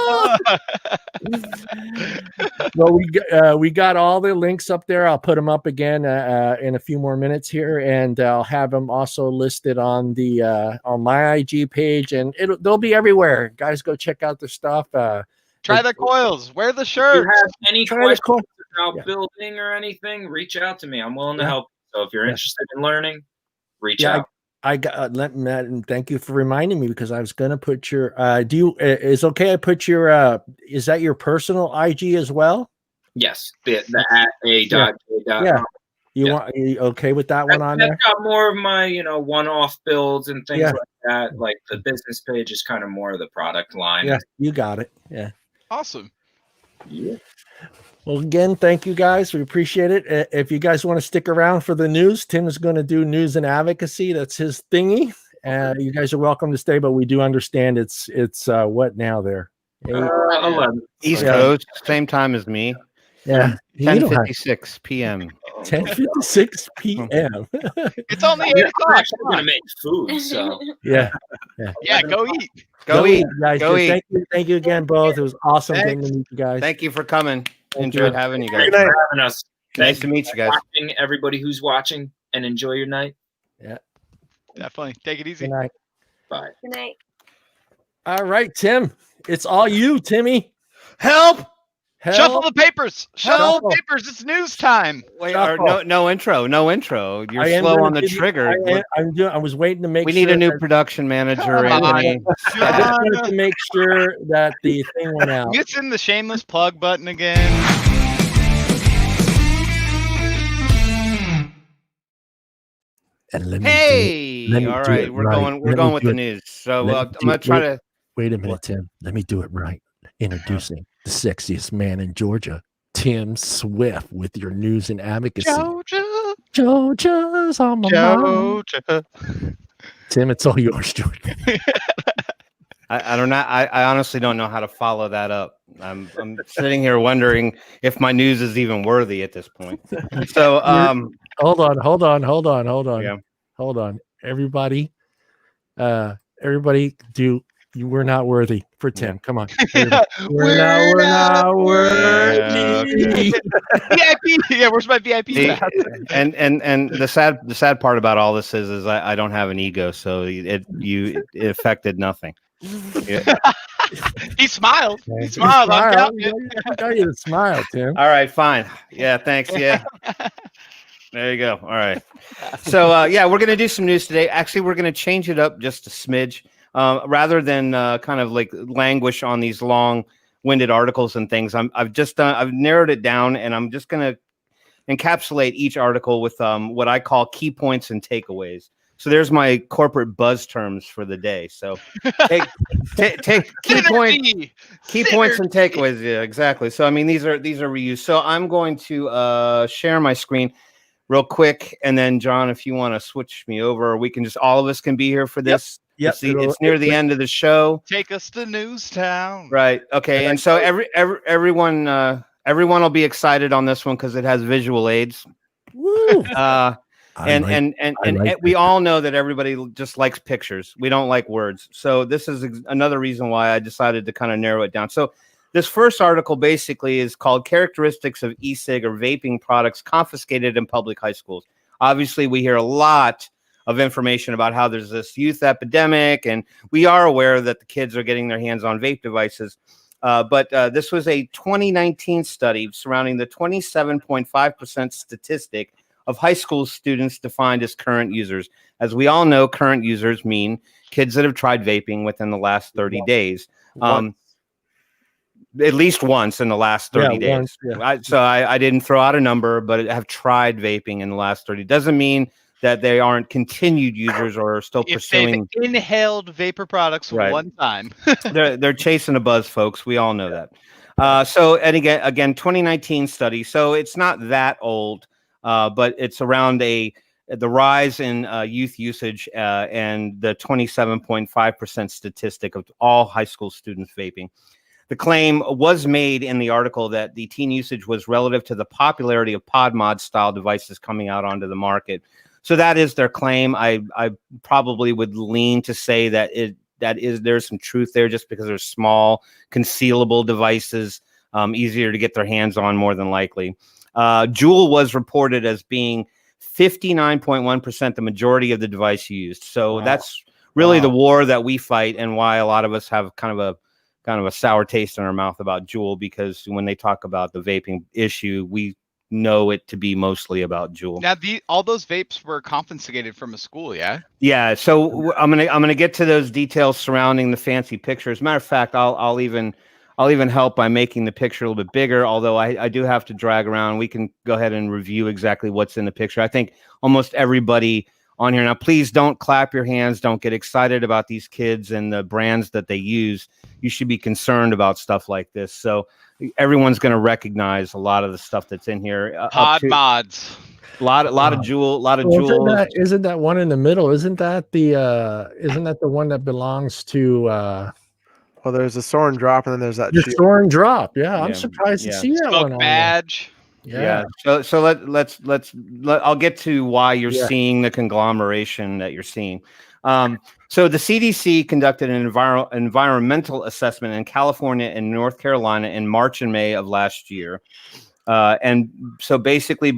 Well, we got all the links up there. I'll put them up again in a few more minutes here, and I'll have them also listed on the on my IG page, and they'll be everywhere. Guys, go check out their stuff. Try the coils. Wear the If shirt. you have any Try the questions coil. about Yeah. building or anything, reach out to me. I'm willing to Yeah. help. So if you're Yeah. interested in learning, reach Yeah, out. I got Matt, and thank you for reminding me because I was gonna put your is okay? I put your is that your personal IG as well? Yes, the at a.j.com. Yeah. You Yeah. want you okay with that one on I've there? got more of my, one-off builds and things Yeah. like that. Like the business page is kind of more of the product line. Yeah, you got it. Yeah. Awesome. Well, again, thank you guys. We appreciate it. If you guys want to stick around for the news, Tim is going to do news and advocacy. That's his thingy. You guys are welcome to stay, but we do understand it's what now there? 11. East Yeah. Coast, same time as me. Yeah, 10:56 p.m. 10:56 p.m. It's only 8 I'm o'clock. actually going to make food, so. Yeah, Yeah, go eat. Go eat. guys. Go eat. Thank you again, both. It was awesome getting Thanks. to meet you guys. Thank you for coming. Thank Enjoyed you. having you guys. Thanks for having us. Nice to meet you guys. Watching, everybody who's watching, and enjoy your night. Definitely. Take it easy. Good night. Bye. Good night. All right, Tim. It's all you, Timmy. Help! Shuffle the papers. Shuffle Shuffle. the papers. It's news time. Wait, Shuffle. no intro. You're I am slow gonna on the give you- trigger. I was waiting to make We sure need a new that- production manager. Come on. Anthony. I just wanted to make sure that the thing went out. It's in the shameless plug button again. And let me Hey, let me all do right, it we're right. going. We're Let going me with do the it. news. So Let I'm me gonna do- try to. Wait a minute, Tim. Let me do it right. Introducing the sexiest man in Georgia, Tim Swift, with your news and advocacy. Georgia. Georgia's on my mind. Georgia. Tim, it's all yours, Georgia. I don't know. I honestly don't know how to follow that up. I'm sitting here wondering if my news is even worthy at this point. So Hold on. Yeah. Hold on. Everybody, you were not worthy for Tim. Come on. We're not worthy. VIP. Yeah, where's my VIP? See, pass? and the sad part about all this is I don't have an ego, so it affected nothing. Yeah. He smiled. Okay. He smiled. I'm Smile. counting it. I got you to smile, Tim. All right, fine. Yeah, thanks. Yeah. There you go. All right. So yeah, we're gonna do some news today. Actually, we're gonna change it up just a smidge, rather than kind of like languish on these long-winded articles and things. I've narrowed it down, and I'm just gonna encapsulate each article with what I call key points and takeaways. So there's my corporate buzz terms for the day. So take key points and takeaways. Yeah, exactly. So I mean, these are reused. So I'm going to share my screen real quick, and then John, if you want to switch me over, we can just all of us can be here for this. Yep. It's near the end of the show. Take us to Newstown. Right. Okay. And so everyone will be excited on this one because it has visual aids. Woo. We all know that everybody just likes pictures. We don't like words. So this is another reason why I decided to kind of narrow it down. So this first article basically is called Characteristics of E-cig or Vaping Products Confiscated in Public High Schools. Obviously, we hear a lot of information about how there's this youth epidemic, and we are aware that the kids are getting their hands on vape devices. But this was a 2019 study surrounding the 27.5% statistic of high school students defined as current users. As we all know, current users mean kids that have tried vaping within the last 30 days. At least once in the last 30 days. Once, yeah. I didn't throw out a number, but have tried vaping in the last 30. Doesn't mean that they aren't continued users or are still pursuing. They've inhaled vapor products one time. they're chasing a buzz, folks. We all know that. So, and again, 2019 study. So it's not that old, but it's around the rise in youth usage and the 27.5% statistic of all high school students vaping. The claim was made in the article that the teen usage was relative to the popularity of pod mod style devices coming out onto the market. So that is their claim. I probably would lean to say that there's some truth there, just because they're small, concealable devices, easier to get their hands on more than likely. Juul was reported as being 59.1% the majority of the device used. So that's really the war that we fight, and why a lot of us have kind of a sour taste in our mouth about Juul, because when they talk about the vaping issue, we know it to be mostly about Juul. Now, all those vapes were confiscated from a school, yeah? Yeah. So I'm gonna get to those details surrounding the fancy picture. As a matter of fact, I'll even help by making the picture a little bit bigger. Although I do have to drag around. We can go ahead and review exactly what's in the picture. I think almost everybody on here now. Please don't clap your hands. Don't get excited about these kids and the brands that they use. You should be concerned about stuff like this. So everyone's going to recognize a lot of the stuff that's in here. Pod mods. A lot of Juul. Isn't that one in the middle? Isn't that the one that belongs to? Well, there's a Soaring Drop, and then there's that the Soaring Drop. Yeah, I'm surprised to see that Smoke one. badge. Yeah. So let's I'll get to why you're seeing the conglomeration that you're seeing. So the CDC conducted an environmental assessment in California and North Carolina in March and May of last year. And so basically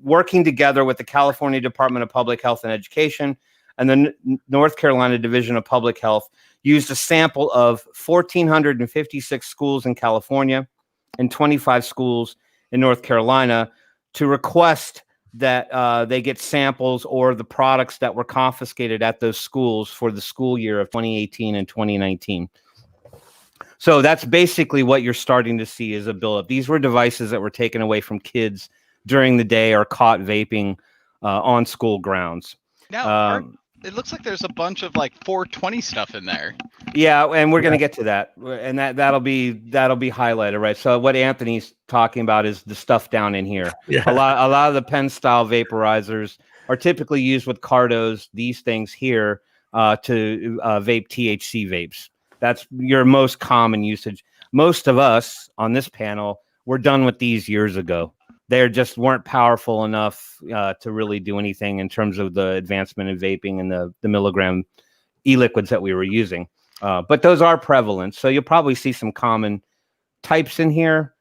working together with the California Department of Public Health and Education and the North Carolina Division of Public Health used a sample of 1,456 schools in California and 25 schools in North Carolina to request that they get samples or the products that were confiscated at those schools for the school year of 2018 and 2019. So that's basically what you're starting to see is a buildup. These were devices that were taken away from kids during the day or caught vaping on school grounds. Now, it looks like there's a bunch of like 420 stuff in there. Yeah, and we're going to get to that, and that'll be highlighted, right? So what Anthony's talking about is the stuff down in here. Yeah. A lot of the pen style vaporizers are typically used with Cardos. These things here to vape THC vapes. That's your most common usage. Most of us on this panel were done with these years ago. They just weren't powerful enough to really do anything in terms of the advancement in vaping and the milligram e-liquids that we were using. But those are prevalent. So you'll probably see some common types in here,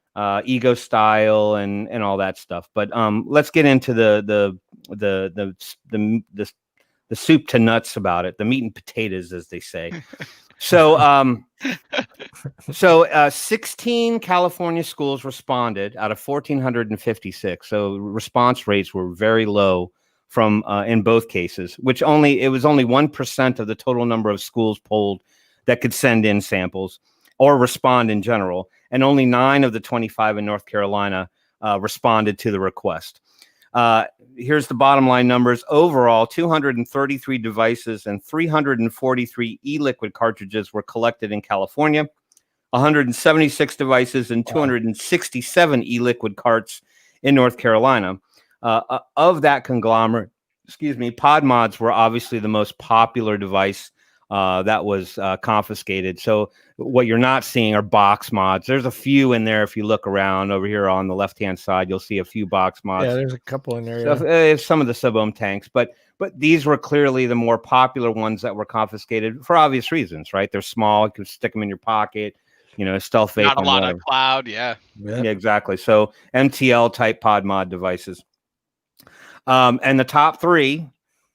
ego style and all that stuff. But let's get into the soup to nuts about it, the meat and potatoes, as they say. So 16 California schools responded out of 1,456. So response rates were very low from in both cases, which it was only 1% of the total number of schools polled that could send in samples or respond in general. And only 9 of the 25 in North Carolina responded to the request. Here's the bottom line numbers. Overall, 233 devices and 343 e-liquid cartridges were collected in California, 176 devices and 267 e-liquid carts in North Carolina. Of that conglomerate, pod mods were obviously the most popular device that was confiscated. So what you're not seeing are box mods. There's a few in there. If you look around over here on the left-hand side, you'll see a few box mods. Yeah, there's a couple in there. So, some of the sub-ohm tanks, but these were clearly the more popular ones that were confiscated for obvious reasons, right? They're small. You can stick them in your pocket, stealth vape. Not a lot of cloud. Yeah, exactly. So MTL type pod mod devices. And the top 3,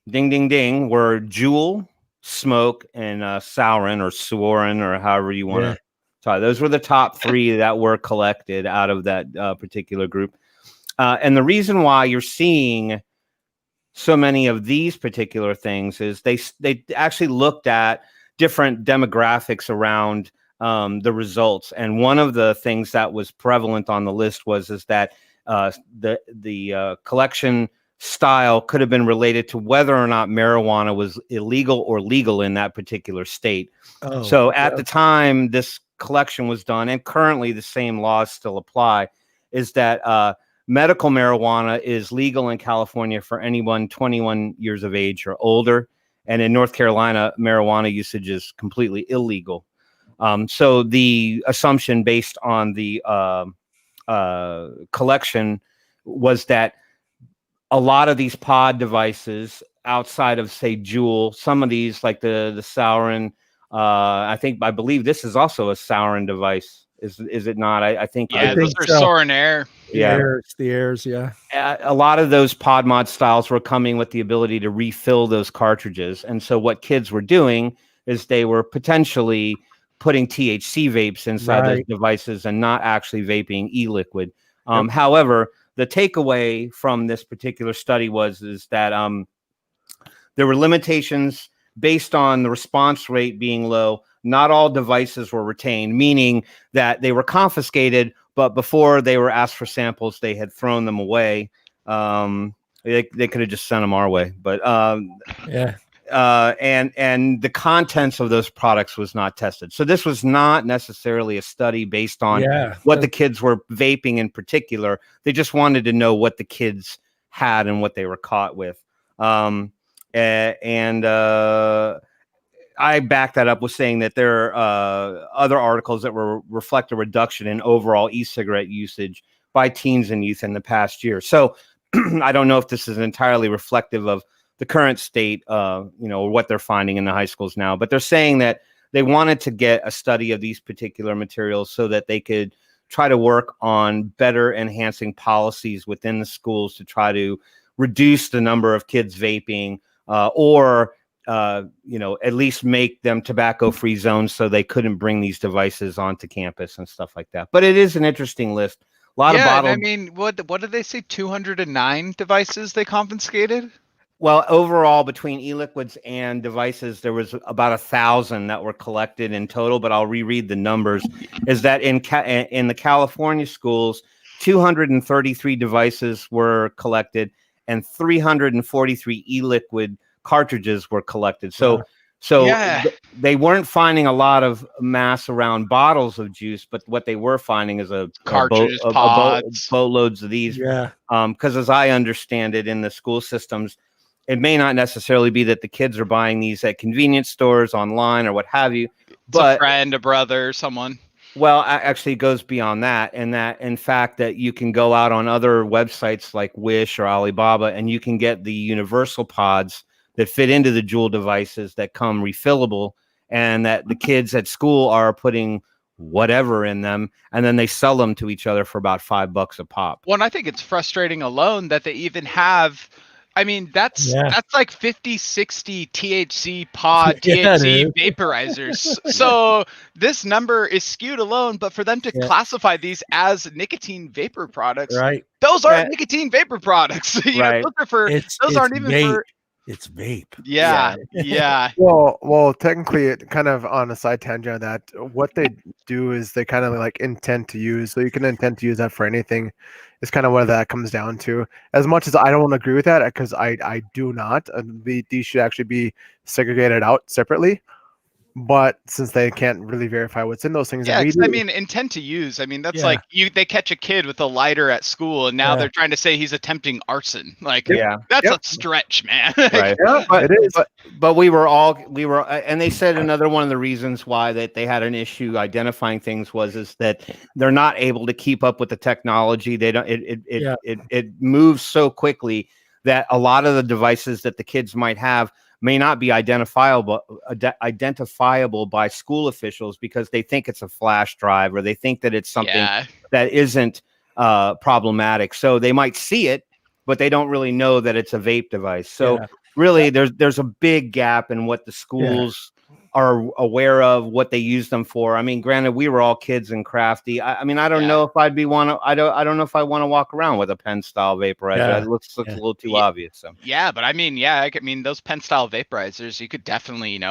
ding, ding, ding, were Juul, Smoke, and Saurin or Suorin, or however you want to talk. Those were the top 3 that were collected out of that particular group. And the reason why you're seeing so many of these particular things is they actually looked at different demographics around the results. And one of the things that was prevalent on the list was that the collection style could have been related to whether or not marijuana was illegal or legal in that particular state. So at the time this collection was done, and currently the same laws still apply, is that medical marijuana is legal in California for anyone 21 years of age or older. And in North Carolina, marijuana usage is completely illegal. So the assumption based on the collection was that a lot of these pod devices outside of, say, Juul, some of these like the Saurin, I believe this is also a Saurin device. Is it not? I think. Yeah, those are Sorin Air. Yeah, the Airs. Yeah. A lot of those pod mod styles were coming with the ability to refill those cartridges. And so what kids were doing is they were potentially putting THC vapes inside those devices and not actually vaping e-liquid. However, the takeaway from this particular study is that there were limitations based on the response rate being low. Not all devices were retained, meaning that they were confiscated, but before they were asked for samples, they had thrown them away. They could have just sent them our way, but and the contents of those products was not tested. So this was not necessarily a study based on what the kids were vaping in particular. They just wanted to know what the kids had and what they were caught with. I back that up with saying that there are other articles that reflect a reduction in overall e-cigarette usage by teens and youth in the past year. So I don't know if this is entirely reflective of the current state, or what they're finding in the high schools now, but they're saying that they wanted to get a study of these particular materials so that they could try to work on better enhancing policies within the schools to try to reduce the number of kids vaping, or at least make them tobacco-free zones so they couldn't bring these devices onto campus and stuff like that. But it is an interesting list. A lot of bottles. I mean, what did they say? 209 devices they confiscated? Well, overall, between e-liquids and devices, there was about 1,000 that were collected in total. But I'll reread the numbers. Is that in the California schools, 233 devices were collected, and 343 e-liquid cartridges were collected. So they weren't finding a lot of mass around bottles of juice, but what they were finding is boatloads of these. Because as I understand it, in the school systems, it may not necessarily be that the kids are buying these at convenience stores, online, or what have you. But a friend, a brother, someone. Well, actually, it goes beyond that, and that, in fact, that you can go out on other websites like Wish or Alibaba, and you can get the universal pods that fit into the Juul devices that come refillable, and that the kids at school are putting whatever in them, and then they sell them to each other for about $5 a pop. Well, and I think it's frustrating alone that they even have I mean, that's like 50, 60 THC pod, Yeah, THC dude. vaporizers. So this number is skewed alone, but for them to classify these as nicotine vapor products, Right. those aren't nicotine vapor products. You know, Right. those are for those aren't even vape. for It's vape. yeah. Well, technically, it kind of on a side tangent of that, what they do is they kind of like intend to use. So you can intend to use that for anything. It's kind of what that comes down to. As much as I don't agree with that, because I do not. These should actually be segregated out separately. But since they can't really verify what's in those things, Yeah, and we 'cause do, I mean, intent to use. I mean, that's like they catch a kid with a lighter at school, and now they're trying to say he's attempting arson. Like, that's a stretch, man. Right. it is. But we were, and they said another one of the reasons why that they had an issue identifying things is that they're not able to keep up with the technology. They don't. It moves so quickly that a lot of the devices that the kids might have may not be identifiable by school officials because they think it's a flash drive or they think that it's something that isn't problematic. So they might see it, but they don't really know that it's a vape device. So really, there's a big gap in what the schools are aware of, what they use them for. I mean, granted, we were all kids and crafty. I mean, I don't know if I don't know if I want to walk around with a pen style vaporizer. It looks a little too obvious. So but I mean, those pen style vaporizers, you could definitely,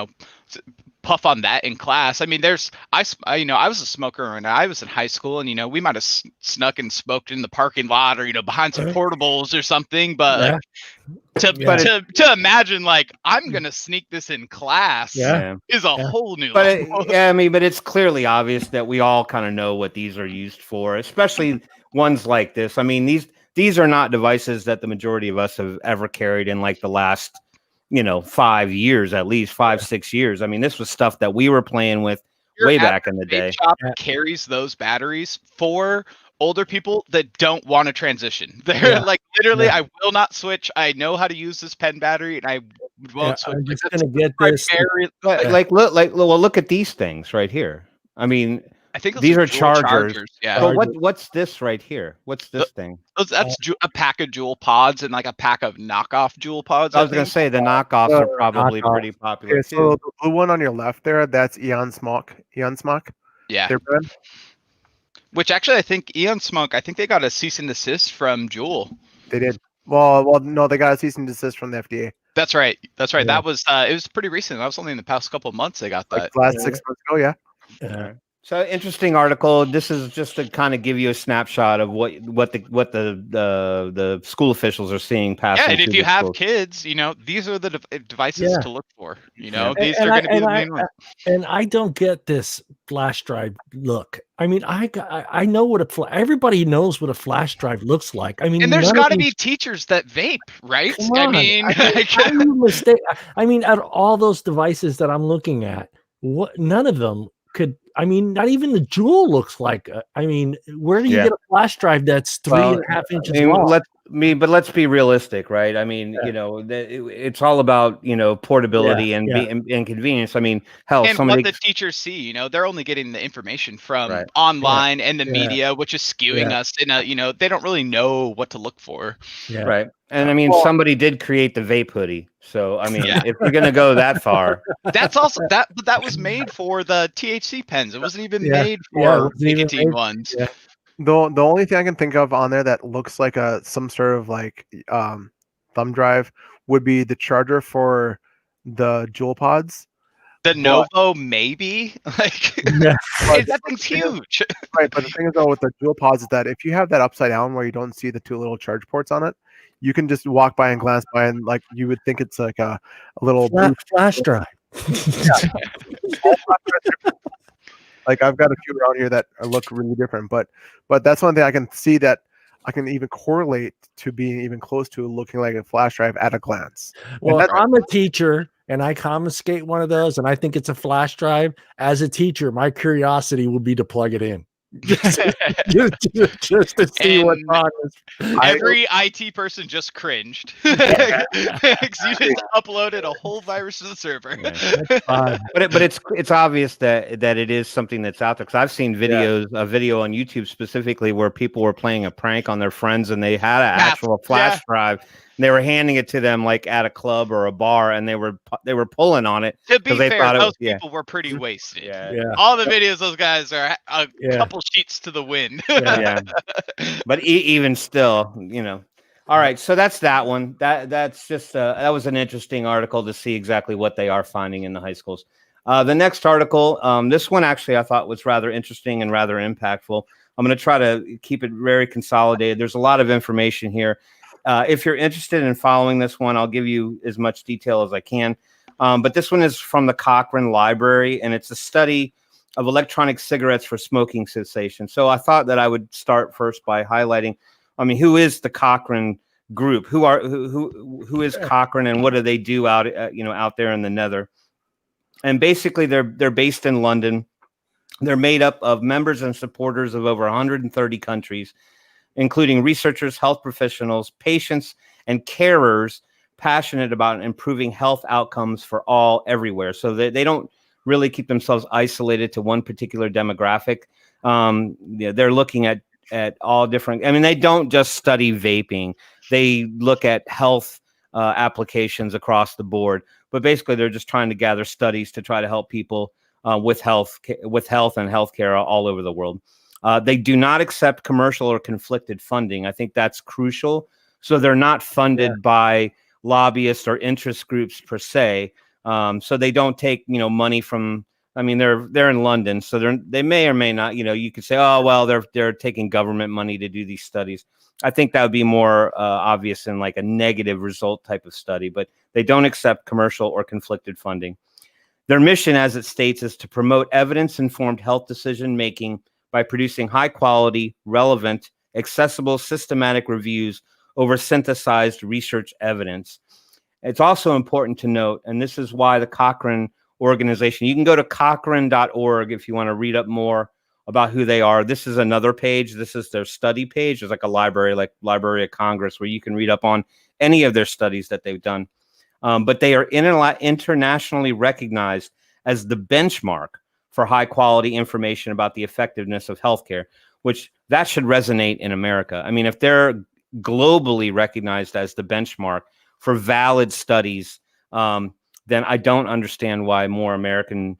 puff on that in class. I mean, I was a smoker when I was in high school, and we might have snuck and smoked in the parking lot or behind some portables or something. But to imagine like I'm gonna sneak this in class is a whole new. But but it's clearly obvious that we all kind of know what these are used for, especially ones like this. I mean, these are not devices that the majority of us have ever carried in like the last 5 years, at least 5-6 years. I mean, this was stuff that we were playing with way back in the day. Shop carries those batteries for older people that don't want to transition. They're like, literally, I will not switch. I know how to use this pen battery, and I won't switch. I'm just gonna get this. Look at these things right here. I mean, I think these are chargers. Yeah. So what's this right here? What's this thing? That's a pack of Juul pods and like a pack of knockoff Juul pods. I was going to say the knockoffs are probably pretty popular. Okay, so the blue one on your left there, that's Eon Smoke. Yeah. Their brand? Which actually, I think Eon Smoke, I think they got a cease and desist from Juul. They did. Well, no, they got a cease and desist from the FDA. That's right. Yeah. That was it was pretty recent. That was only in the past couple of months they got that. Like last 6 months ago, Yeah. So interesting article. This is just to kind of give you a snapshot of what the school officials are seeing passing. Yeah, and if you have schools. kids, these are the devices to look for. These are going to be the main ones. And I don't get this flash drive look. I mean, I know what everybody knows what a flash drive looks like. I mean, and there's got to be teachers that vape, right? I mean, I mean, out of all those devices that I'm looking at, none of them could. I mean, not even the Juul looks like. I mean, where do you get a flash drive that's 3.5 inches long? But let's be realistic, right? I mean, it's all about portability and convenience. I mean, hell, and what the teachers see, they're only getting the information from online and the media, which is skewing us. And they don't really know what to look for. Yeah. Right. And I mean, somebody did create the vape hoodie. So I mean, if we're gonna go that far, that's also that. But that was made for the THC pens. It wasn't even made for nicotine ones. Yeah. The only thing I can think of on there that looks like some sort of like thumb drive would be the charger for the Juul pods. The Novo, maybe that thing's huge. Right, but the thing is though with the Juul pods is that if you have that upside down where you don't see the two little charge ports on it, you can just walk by and glance by and like you would think it's like a little flash drive. Like I've got a few around here that look really different, but that's one thing I can see that I can even correlate to being even close to looking like a flash drive at a glance. Well, if I'm a teacher and I confiscate one of those and I think it's a flash drive, as a teacher, my curiosity would be to plug it in. just to see what's on this. Every IT person just cringed. You just uploaded a whole virus to the server. But it's obvious that it is something that's out there, because I've seen a video on YouTube specifically where people were playing a prank on their friends and they had an actual flash drive And they were handing it to them like at a club or a bar, and they were pulling on it. To be they fair, thought those yeah. people were pretty wasted. Yeah. Yeah. All the videos, those guys are a Yeah. couple sheets to the wind. Yeah. But even still, All right, so that's that one. That's just that was an interesting article to see exactly what they are finding in the high schools. The next article, this one actually I thought was rather interesting and rather impactful. I'm going to try to keep it very consolidated. There's a lot of information here. If you're interested in following this one, I'll give you as much detail as I can. But this one is from the Cochrane Library, and it's a study of electronic cigarettes for smoking cessation. So I thought that I would start first by highlighting, who is the Cochrane group? Who is Cochrane, and what do they do out there in the nether? And basically, they're based in London. They're made up of members and supporters of over 130 countries, including researchers, health professionals, patients, and carers passionate about improving health outcomes for all everywhere. So they don't really keep themselves isolated to one particular demographic. They're looking at all different. They don't just study vaping. They look at health applications across the board. But basically, they're just trying to gather studies to try to help people with health and healthcare all over the world. They do not accept commercial or conflicted funding. I think that's crucial. So they're not funded by lobbyists or interest groups per se. So they don't take money from. They're in London, so they may or may not. You could say, oh well, they're taking government money to do these studies. I think that would be more obvious in like a negative result type of study, but they don't accept commercial or conflicted funding. Their mission, as it states, is to promote evidence-informed health decision-making by producing high-quality, relevant, accessible, systematic reviews over synthesized research evidence. It's also important to note, and this is why the Cochrane organization, you can go to cochrane.org if you want to read up more about who they are. This is another page. This is their study page. There's like a library, like Library of Congress, where you can read up on any of their studies that they've done. But they are internationally recognized as the benchmark for high quality information about the effectiveness of healthcare, which that should resonate in America. If they're globally recognized as the benchmark for valid studies, then I don't understand why more American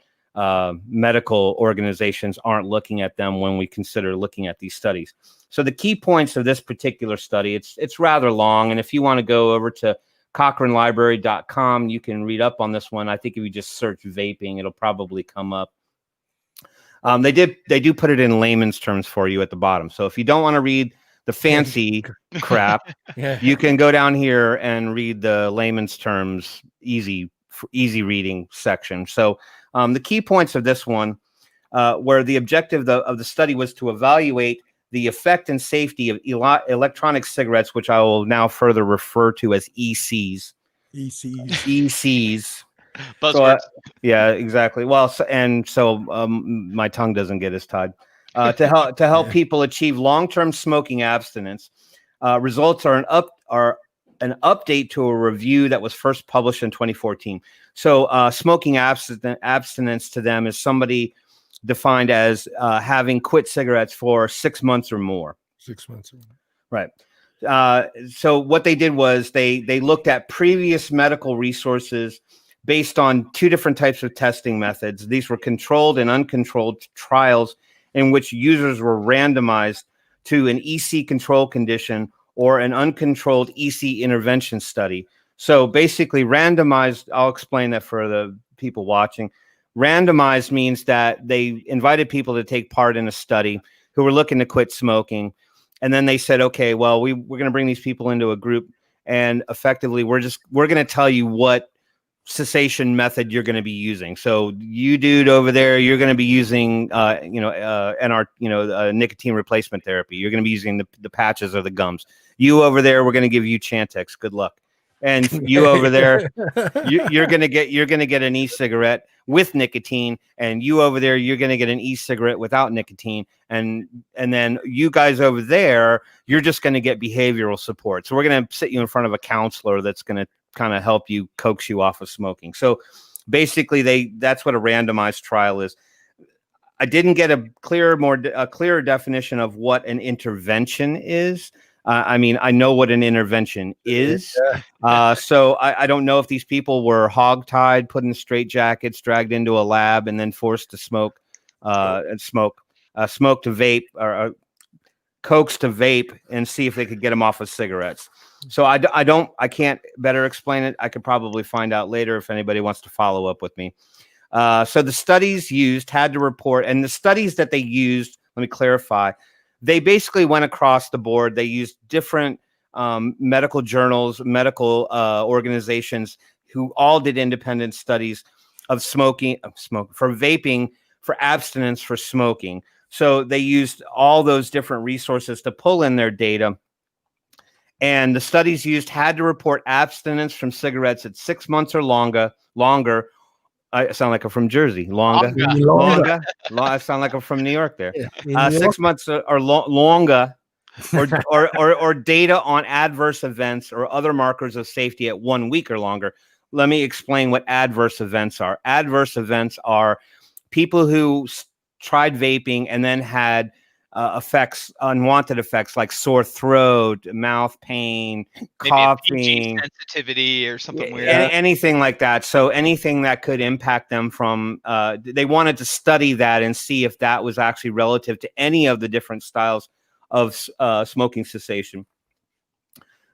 medical organizations aren't looking at them when we consider looking at these studies. So the key points of this particular study, it's rather long. And if you want to go over to CochraneLibrary.com, you can read up on this one. I think if you just search vaping, it'll probably come up. They do put it in layman's terms for you at the bottom. So if you don't want to read the fancy crap, you can go down here and read the layman's terms, easy reading section. So the key points of this one, where the objective of the study was to evaluate the effect and safety of electronic cigarettes, which I will now further refer to as ECs. ECs. Buzzwords. Yeah, exactly. Well, so my tongue doesn't get as tied. To help people achieve long-term smoking abstinence. Results are an update to a review that was first published in 2014. So smoking abstinence to them is somebody defined as having quit cigarettes for 6 months or more. 6 months or more. Right. So what they did was they looked at previous medical resources based on two different types of testing methods. These were controlled and uncontrolled trials in which users were randomized to an EC control condition or an uncontrolled EC intervention study. So basically randomized, I'll explain that for the people watching. Randomized means that they invited people to take part in a study who were looking to quit smoking. And then they said, okay, well, we're going to bring these people into a group, and effectively we're going to tell you what cessation method you're going to be using. So you dude over there, you're going to be using, nicotine replacement therapy. You're going to be using the patches or the gums. You over there, we're going to give you Chantix. Good luck. And you over there, you're going to get an e-cigarette with nicotine, and you over there, you're going to get an e-cigarette without nicotine. And then you guys over there, you're just going to get behavioral support. So we're going to sit you in front of a counselor that's going to kind of help you coax you off of smoking. So basically that's what a randomized trial is. I didn't get a clearer definition of what an intervention is. I mean, I know what an intervention is. So I don't know if these people were hogtied, put in straitjackets, dragged into a lab, and then forced to smoke to vape or coax to vape and see if they could get them off of cigarettes. So I can't better explain it. I could probably find out later if anybody wants to follow up with me. So the studies used had to report, and the studies that they used, let me clarify, they basically went across the board. They used different medical journals, medical organizations who all did independent studies of smoking for vaping, for abstinence, for smoking. So they used all those different resources to pull in their data. And the studies used had to report abstinence from cigarettes at 6 months or longer. I sound like I'm from Jersey. Longer. I sound like I'm from New York there. Yeah, 6 months or longer, or data on adverse events or other markers of safety at 1 week or longer. Let me explain what adverse events are. Adverse events are people who tried vaping and then had unwanted effects like sore throat, mouth pain, coughing, sensitivity, or something weird. Anything like that. So anything that could impact them from, they wanted to study that and see if that was actually relative to any of the different styles of smoking cessation.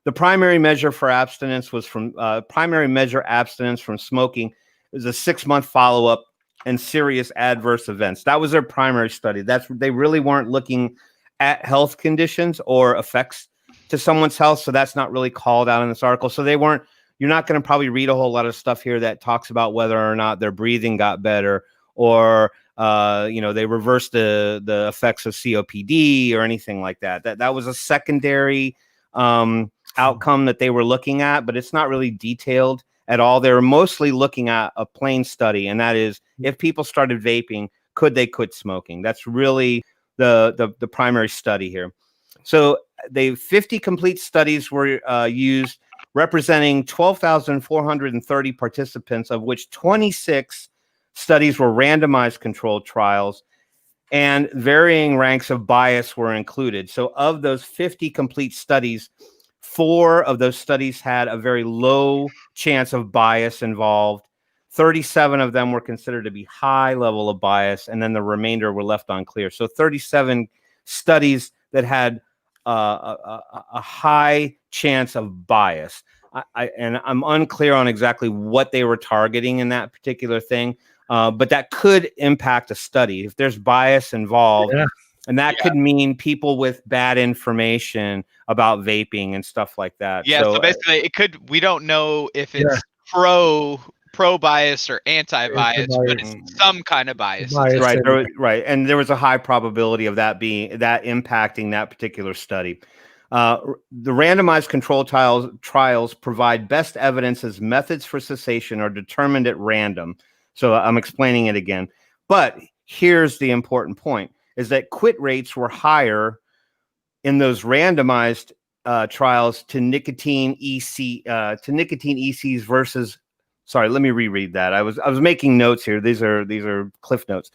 The primary measure for abstinence was abstinence from smoking. It was a 6-month follow-up and serious adverse events. That was their primary study. They really weren't looking at health conditions or effects to someone's health. So that's not really called out in this article. So you're not going to probably read a whole lot of stuff here that talks about whether or not their breathing got better or, they reversed the effects of COPD or anything like that. That was a secondary outcome that they were looking at, but it's not really detailed at all. They were mostly looking at a plain study, and that is if people started vaping, could they quit smoking? That's really the primary study here. So 50 complete studies were used, representing 12,430 participants, of which 26 studies were randomized controlled trials, and varying ranks of bias were included. So of those 50 complete studies, 4 of those studies had a very low chance of bias involved. 37 of them were considered to be high level of bias, and then the remainder were left unclear. So 37 studies that had a high chance of bias. I'm unclear on exactly what they were targeting in that particular thing, but that could impact a study if there's bias involved. Yeah. And that could mean people with bad information about vaping and stuff like that. Yeah, so basically we don't know if it's pro bias or anti-bias, but it's some kind of bias. Right. And there was a high probability of that impacting that particular study. The randomized control trials provide best evidence as methods for cessation are determined at random. So I'm explaining it again. But here's the important point, is that quit rates were higher in those randomized trials to nicotine ECs versus. Sorry, let me reread that. I was making notes here. These are cliff notes.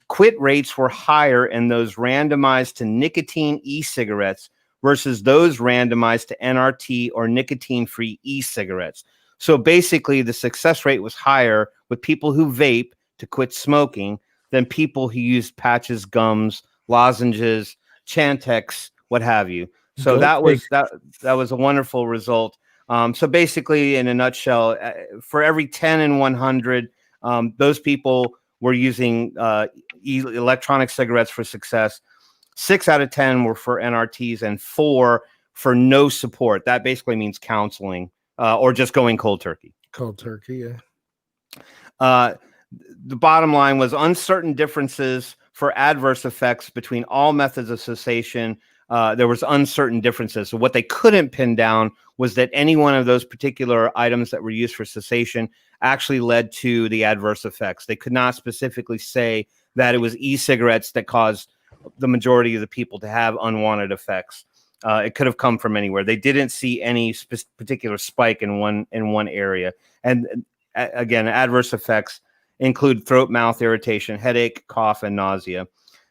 Quit rates were higher in those randomized to nicotine e-cigarettes versus those randomized to NRT or nicotine-free e-cigarettes. So basically, the success rate was higher with people who vape to quit smoking than people who use patches, gums, lozenges, Chantix, what have you. So that was a wonderful result. So basically, in a nutshell, for every 10 in 100, those people were using electronic cigarettes for success. 6 out of 10 were for NRTs and 4 for no support. That basically means counseling or just going cold turkey. Cold turkey, yeah. The bottom line was uncertain differences for adverse effects between all methods of cessation. There was uncertain differences. So what they couldn't pin down was that any one of those particular items that were used for cessation actually led to the adverse effects. They could not specifically say that it was e-cigarettes that caused the majority of the people to have unwanted effects. It could have come from anywhere. They didn't see any particular spike in one area. And again, adverse effects include throat, mouth irritation, headache, cough, and nausea.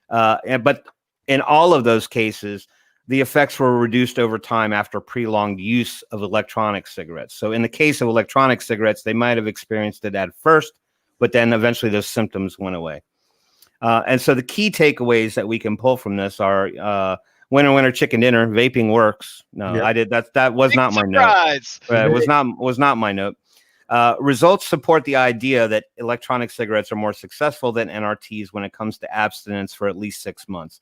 But in all of those cases, the effects were reduced over time after prolonged use of electronic cigarettes. So in the case of electronic cigarettes, they might have experienced it at first, but then eventually those symptoms went away. And so the key takeaways that we can pull from this are winner, winner, chicken dinner. Vaping works. No, Yep. I did that was Big not my surprise. note. Was not my note. Results support the idea that electronic cigarettes are more successful than NRTs when it comes to abstinence for at least 6 months.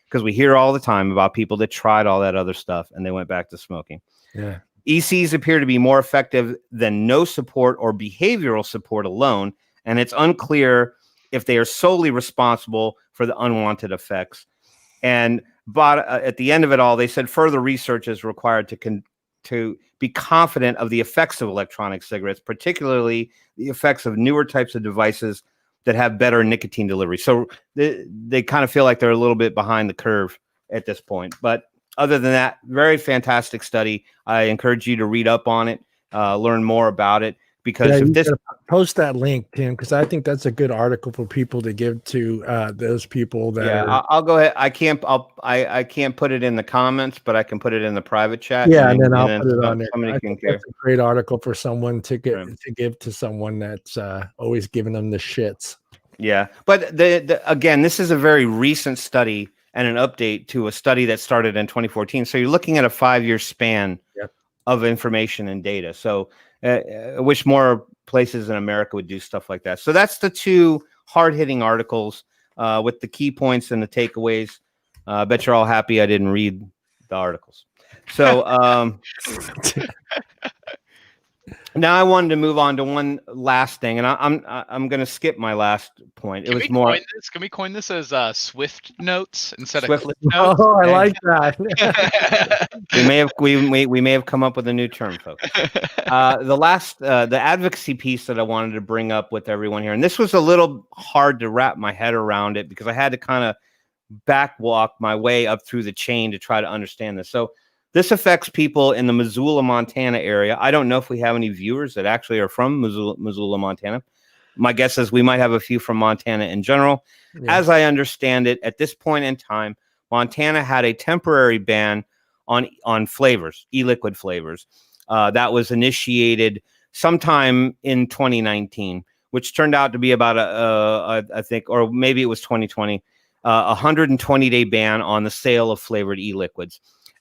Because we hear all the time about people that tried all that other stuff and they went back to smoking. Yeah. ECs appear to be more effective than no support or behavioral support alone, and it's unclear if they are solely responsible for the unwanted effects. And at the end of it all, they said further research is required to be confident of the effects of electronic cigarettes, particularly the effects of newer types of devices that have better nicotine delivery. So they kind of feel like they're a little bit behind the curve at this point. But other than that, very fantastic study. I encourage you to read up on it, learn more about it, because if this post that link, Tim, because I think that's a good article for people to give to those people that are... I'll go ahead. I can't put it in the comments, but I can put it in the private chat. Yeah, and then I'll put it on there. Somebody I can think care. that's a great article for someone to get Right. to give to someone that's always giving them the shits. Yeah, but again, this is a very recent study and an update to a study that started in 2014. So you're looking at a 5-year span of information and data. So I wish more places in America would do stuff like that. So that's the two hard-hitting articles with the key points and the takeaways. I bet you're all happy I didn't read the articles. So now I wanted to move on to one last thing, and I'm going to skip my last point. Can we coin this as Swift notes instead of Swift Cliff notes? Oh, I like that. we may have come up with a new term, folks. The advocacy piece that I wanted to bring up with everyone here, and this was a little hard to wrap my head around it because I had to kind of backwalk my way up through the chain to try to understand this. So this affects people in the Missoula, Montana area. I don't know if we have any viewers that actually are from Missoula, Montana. My guess is we might have a few from Montana in general. Yeah. As I understand it, at this point in time, Montana had a temporary ban on flavors, e-liquid flavors. That was initiated sometime in 2019, which turned out to be about I think, or maybe it was 2020, 120-day ban on the sale of flavored e-liquids.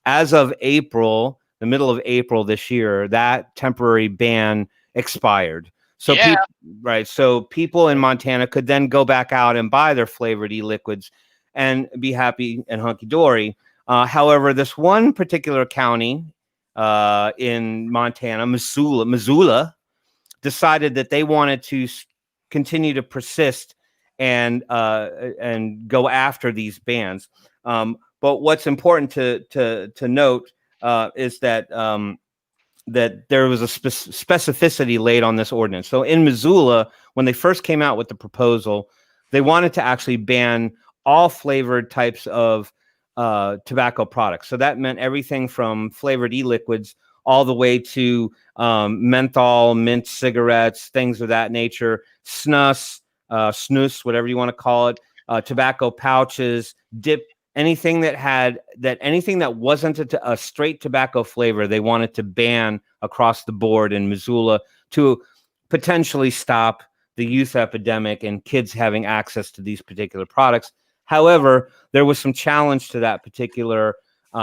As of April, the middle of April this year, that temporary ban expired. So, so people in Montana could then go back out and buy their flavored e-liquids and be happy and hunky-dory. However, this one particular county in Montana, Missoula, decided that they wanted to continue to persist and go after these bans. But what's important to note is that that there was a specificity laid on this ordinance. So in Missoula, when they first came out with the proposal, they wanted to actually ban all flavored types of tobacco products. So that meant everything from flavored e-liquids all the way to menthol, mint cigarettes, things of that nature, snus, whatever you want to call it, tobacco pouches, dip. Anything that wasn't a straight tobacco flavor, they wanted to ban across the board in Missoula to potentially stop the youth epidemic and kids having access to these particular products. However, there was some challenge to that particular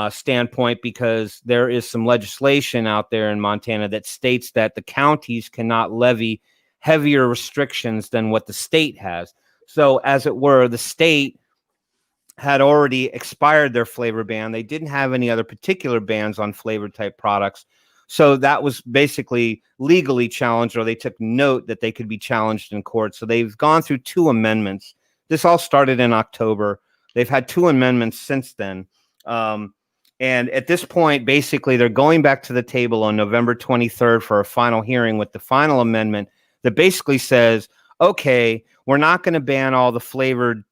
standpoint because there is some legislation out there in Montana that states that the counties cannot levy heavier restrictions than what the state has. So, as it were, the state had already expired their flavor ban. They didn't have any other particular bans on flavored type products. So that was basically legally challenged, or they took note that they could be challenged in court. So they've gone through 2 amendments. This all started in October. They've had 2 amendments since then. And at this point, basically, they're going back to the table on November 23rd for a final hearing with the final amendment that basically says, okay, we're not going to ban all the flavored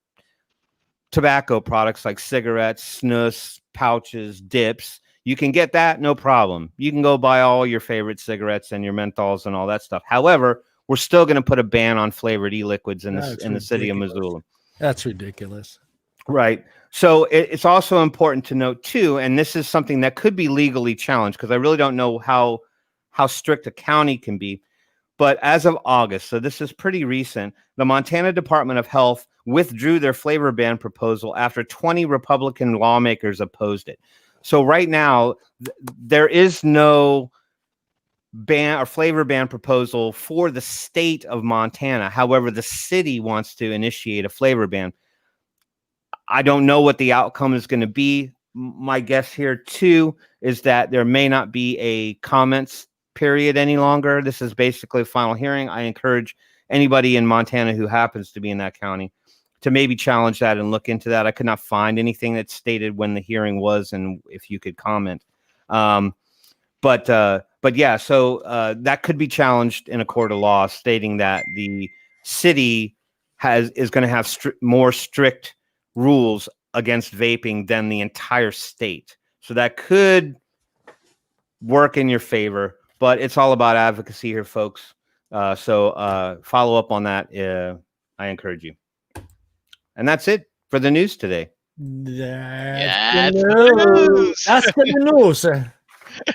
tobacco products like cigarettes, snus, pouches, dips. You can get that, no problem. You can go buy all your favorite cigarettes and your menthols and all that stuff. However, we're still going to put a ban on flavored e-liquids in the city of Missoula. That's ridiculous. Right. So it's also important to note too, and this is something that could be legally challenged because I really don't know how strict a county can be. But as of August, so this is pretty recent, the Montana Department of Health withdrew their flavor ban proposal after 20 Republican lawmakers opposed it. So right now, there is no ban or flavor ban proposal for the state of Montana. However, the city wants to initiate a flavor ban. I don't know what the outcome is going to be. My guess here too is that there may not be a comments period any longer. This is basically a final hearing. I encourage anybody in Montana who happens to be in that county to maybe challenge that and look into that. I could not find anything that stated when the hearing was and if you could comment. But yeah, so that could be challenged in a court of law, stating that the city is going to have more strict rules against vaping than the entire state. So that could work in your favor, but it's all about advocacy here, folks. So follow up on that. I encourage you. And that's it for the news today. That's the news. That's the news.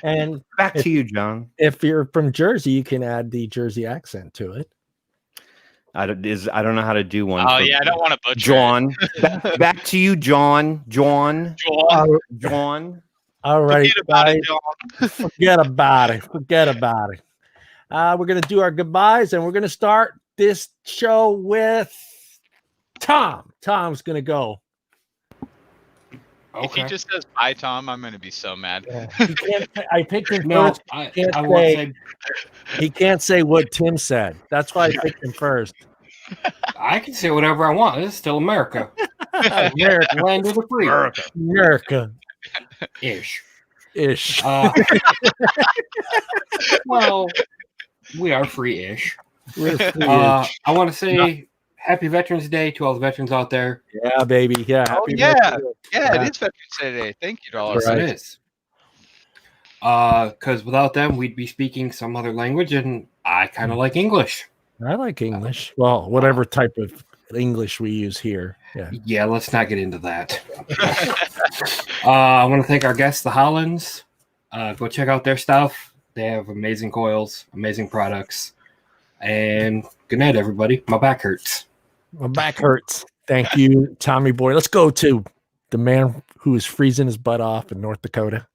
And back to you, John. If you're from Jersey, you can add the Jersey accent to it. I don't know how to do one. Oh yeah, I don't want to butcher John. Back to you, John. John. All right, forget about it. Forget about it. We're gonna do our goodbyes, and we're gonna start this show with Tom. Tom's gonna go. Okay. If he just says bye, Tom, I'm gonna be so mad. Yeah. I picked him first. He can't say what Tim said. That's why I picked him first. I can say whatever I want. This is still America. America. Land of the free. America. Ish. Well, we are free-ish. I want to say Happy Veterans Day to all the veterans out there. Yeah, baby. Yeah. It is Veterans Day today. Thank you, dollars. It is. Because without them, we'd be speaking some other language, and I kind of like English. I like English. Well, whatever type of English we use here. Yeah, let's not get into that. I want to thank our guests, the Hollands. Go check out their stuff. They have amazing coils, amazing products. And good night, everybody. My back hurts. My back hurts. Thank you, Tommy boy. Let's go to the man who is freezing his butt off in North Dakota.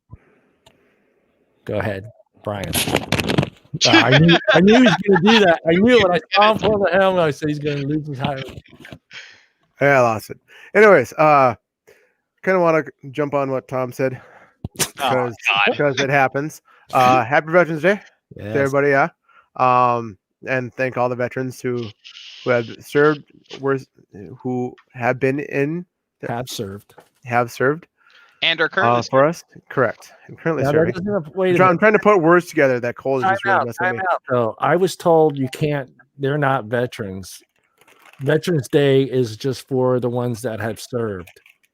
Go ahead, Brian. I knew he was going to do that. I knew when I saw him pull the helmet, I said he's going to lose his high. Yeah, I lost it. Anyways, kind of want to jump on what Tom said because it happens. Happy Veterans Day to everybody, yeah. And thank all the veterans who have served, who have been in, have served, and are currently for us. Correct. And currently serving. I'm trying to put words together that Cole is just really messing me. So I was told you can't. They're not veterans. Veterans Day is just for the ones that have served.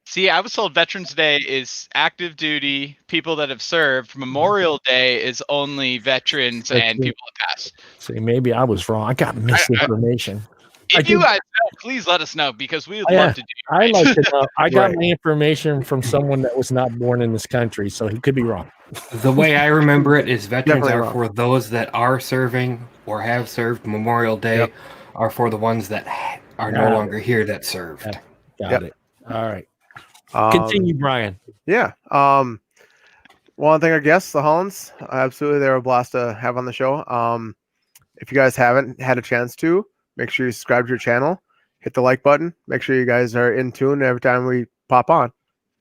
See, I was told Veterans Day is active duty, people that have served. Memorial Day is only veterans and people that passed. See, maybe I was wrong. I got misinformation. If you guys know, please let us know because we would love to do it. I'd like to know. I got my information from someone that was not born in this country, so he could be wrong. The way I remember it is veterans are for those that are serving or have served. Memorial Day are for the ones that are no longer here that served. Got it. All right. Continue, Brian. Yeah. Want to thank our guests, the Hollands. Absolutely, they were a blast to have on the show. If you guys haven't had a chance to, make sure you subscribe to your channel, hit the like button. Make sure you guys are in tune every time we pop on.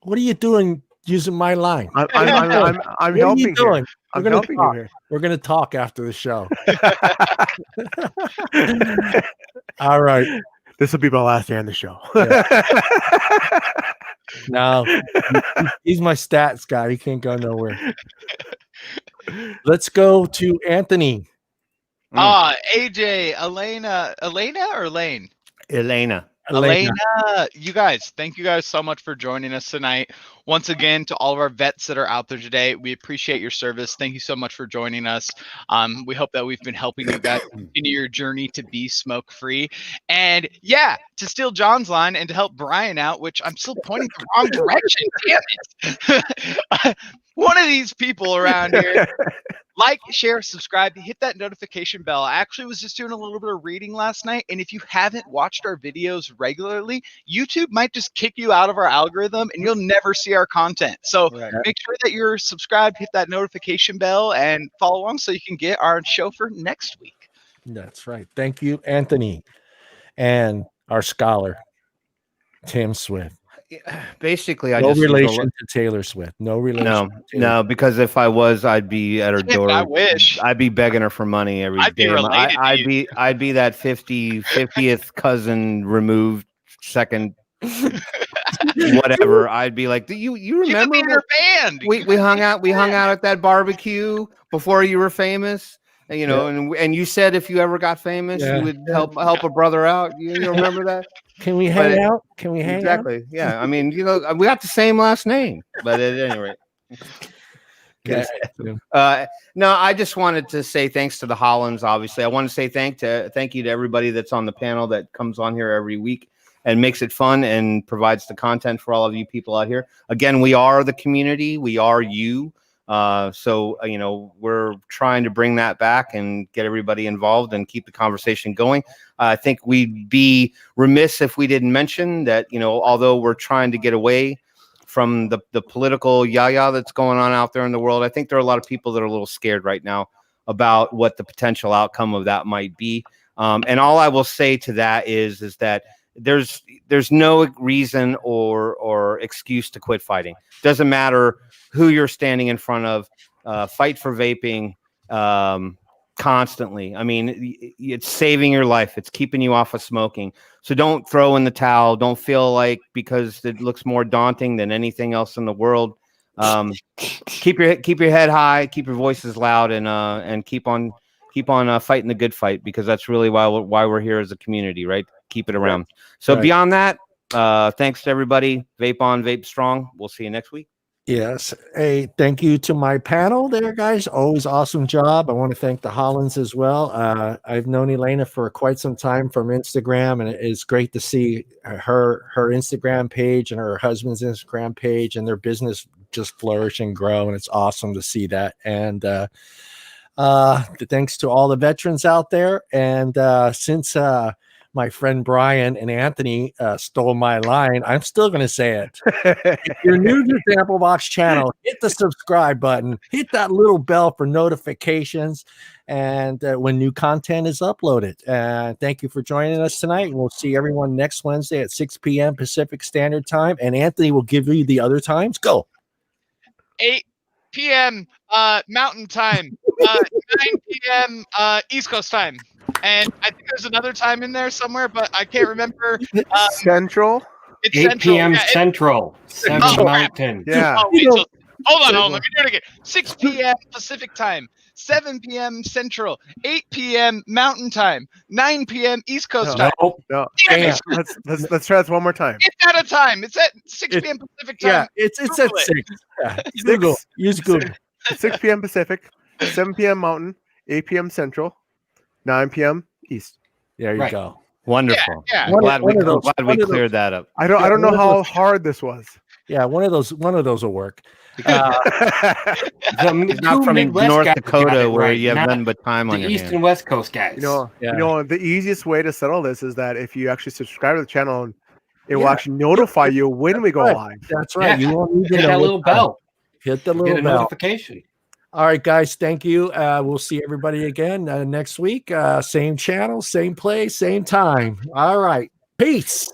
What are you doing using my line? I'm helping you. I'm helping you here. We're going to talk after the show. All right. This will be my last day on the show. No, he's my stats guy. He can't go nowhere. Let's go to Anthony. AJ, Elena or Lane? Elena. Elena, you guys, thank you guys so much for joining us tonight. Once again, to all of our vets that are out there today, we appreciate your service. Thank you so much for joining us. We hope that we've been helping you guys continue your journey to be smoke free. And yeah, to steal John's line and to help Brian out, which I'm still pointing the wrong direction. Damn it. One of these people around here. Like, share, subscribe, hit that notification bell. I actually was just doing a little bit of reading last night, and if you haven't watched our videos regularly, YouTube might just kick you out of our algorithm, and you'll never see our content. So make sure that you're subscribed, hit that notification bell, and follow along so you can get our show for next week. That's right. Thank you, Anthony, and our scholar, Tim Swift. Basically, I No just relation to Taylor Swift. No relation. No, because if I was, I'd be at her door. I wish. I'd be begging her for money every I'd be day. related to you. I'd be that 50th cousin removed, second, whatever. I'd be like, do you remember? You could be in her band. We hung out at that barbecue before you were famous. And, you know, and you said if you ever got famous, you would help a brother out. You remember that? Can we hang out? Can we hang out? Exactly. Yeah. I mean, you know, we got the same last name, but at any rate. No, I just wanted to say thanks to the Hollands. Obviously, I want to say thank you to everybody that's on the panel that comes on here every week and makes it fun and provides the content for all of you people out here. Again, we are the community. We are you. So, you know, we're trying to bring that back and get everybody involved and keep the conversation going. I think we'd be remiss if we didn't mention that, you know, although we're trying to get away from the political yaya that's going on out there in the world, I think there are a lot of people that are a little scared right now about what the potential outcome of that might be. And all I will say to that is that there's no reason or excuse to quit fighting. Doesn't matter who you're standing in front of. Fight for vaping constantly. I mean, it's saving your life. It's keeping you off of smoking. So don't throw in the towel. Don't feel like because it looks more daunting than anything else in the world. Keep your head high. Keep your voices loud, and keep on fighting the good fight, because that's really why we're here as a community, right? Keep it around. So beyond that, thanks to everybody. Vape on, vape strong. We'll see you next week. Yes. Hey, thank you to my panel there, guys. Always awesome job. I want to thank the Hollands as well. I've known Elena for quite some time from Instagram, and it's great to see her Instagram page and her husband's Instagram page and their business just flourish and grow. And it's awesome to see that. And thanks to all the veterans out there. And since my friend Brian and Anthony stole my line, I'm still going to say it. If you're new to the ZampleBox channel, hit the subscribe button, hit that little bell for notifications, and when new content is uploaded. Thank you for joining us tonight. We'll see everyone next Wednesday at 6 p.m. Pacific Standard Time, and Anthony will give you the other times. Go. 8 p.m. Mountain Time, 9 p.m. East Coast Time. And I think there's another time in there somewhere, but I can't remember. Central? It's 8 Central. p.m. Yeah, Central. 7 Mountain. Yeah. Oh, wait, so, hold on. Let me do it again. 6 p.m. Pacific Time, 7 p.m. Central, 8 p.m. Mountain Time, 9 p.m. East Coast Time. No. Damn it. Let's try this one more time. It's at a time. It's at 6 p.m. Pacific Time. Yeah, it's at 6. Yeah. Google. Use Google. 6 p.m. Pacific, 7 p.m. Mountain, 8 p.m. Central, 9 p.m. East. There you go. Wonderful. Yeah. Glad we cleared that up. I don't know how hard this was. Yeah, one of those will work. Not from Midwest North guys Dakota got it where right, you have not nothing but time on The your East hands. and West Coast guys. You know, the easiest way to settle this is that if you actually subscribe to the channel, it will actually notify you when we go live. That's right. Yeah. You won't need to Hit know that what little time. bell. Hit the Get little a bell. notification. All right, guys. Thank you. We'll see everybody again next week. Same channel, same place, same time. All right. Peace.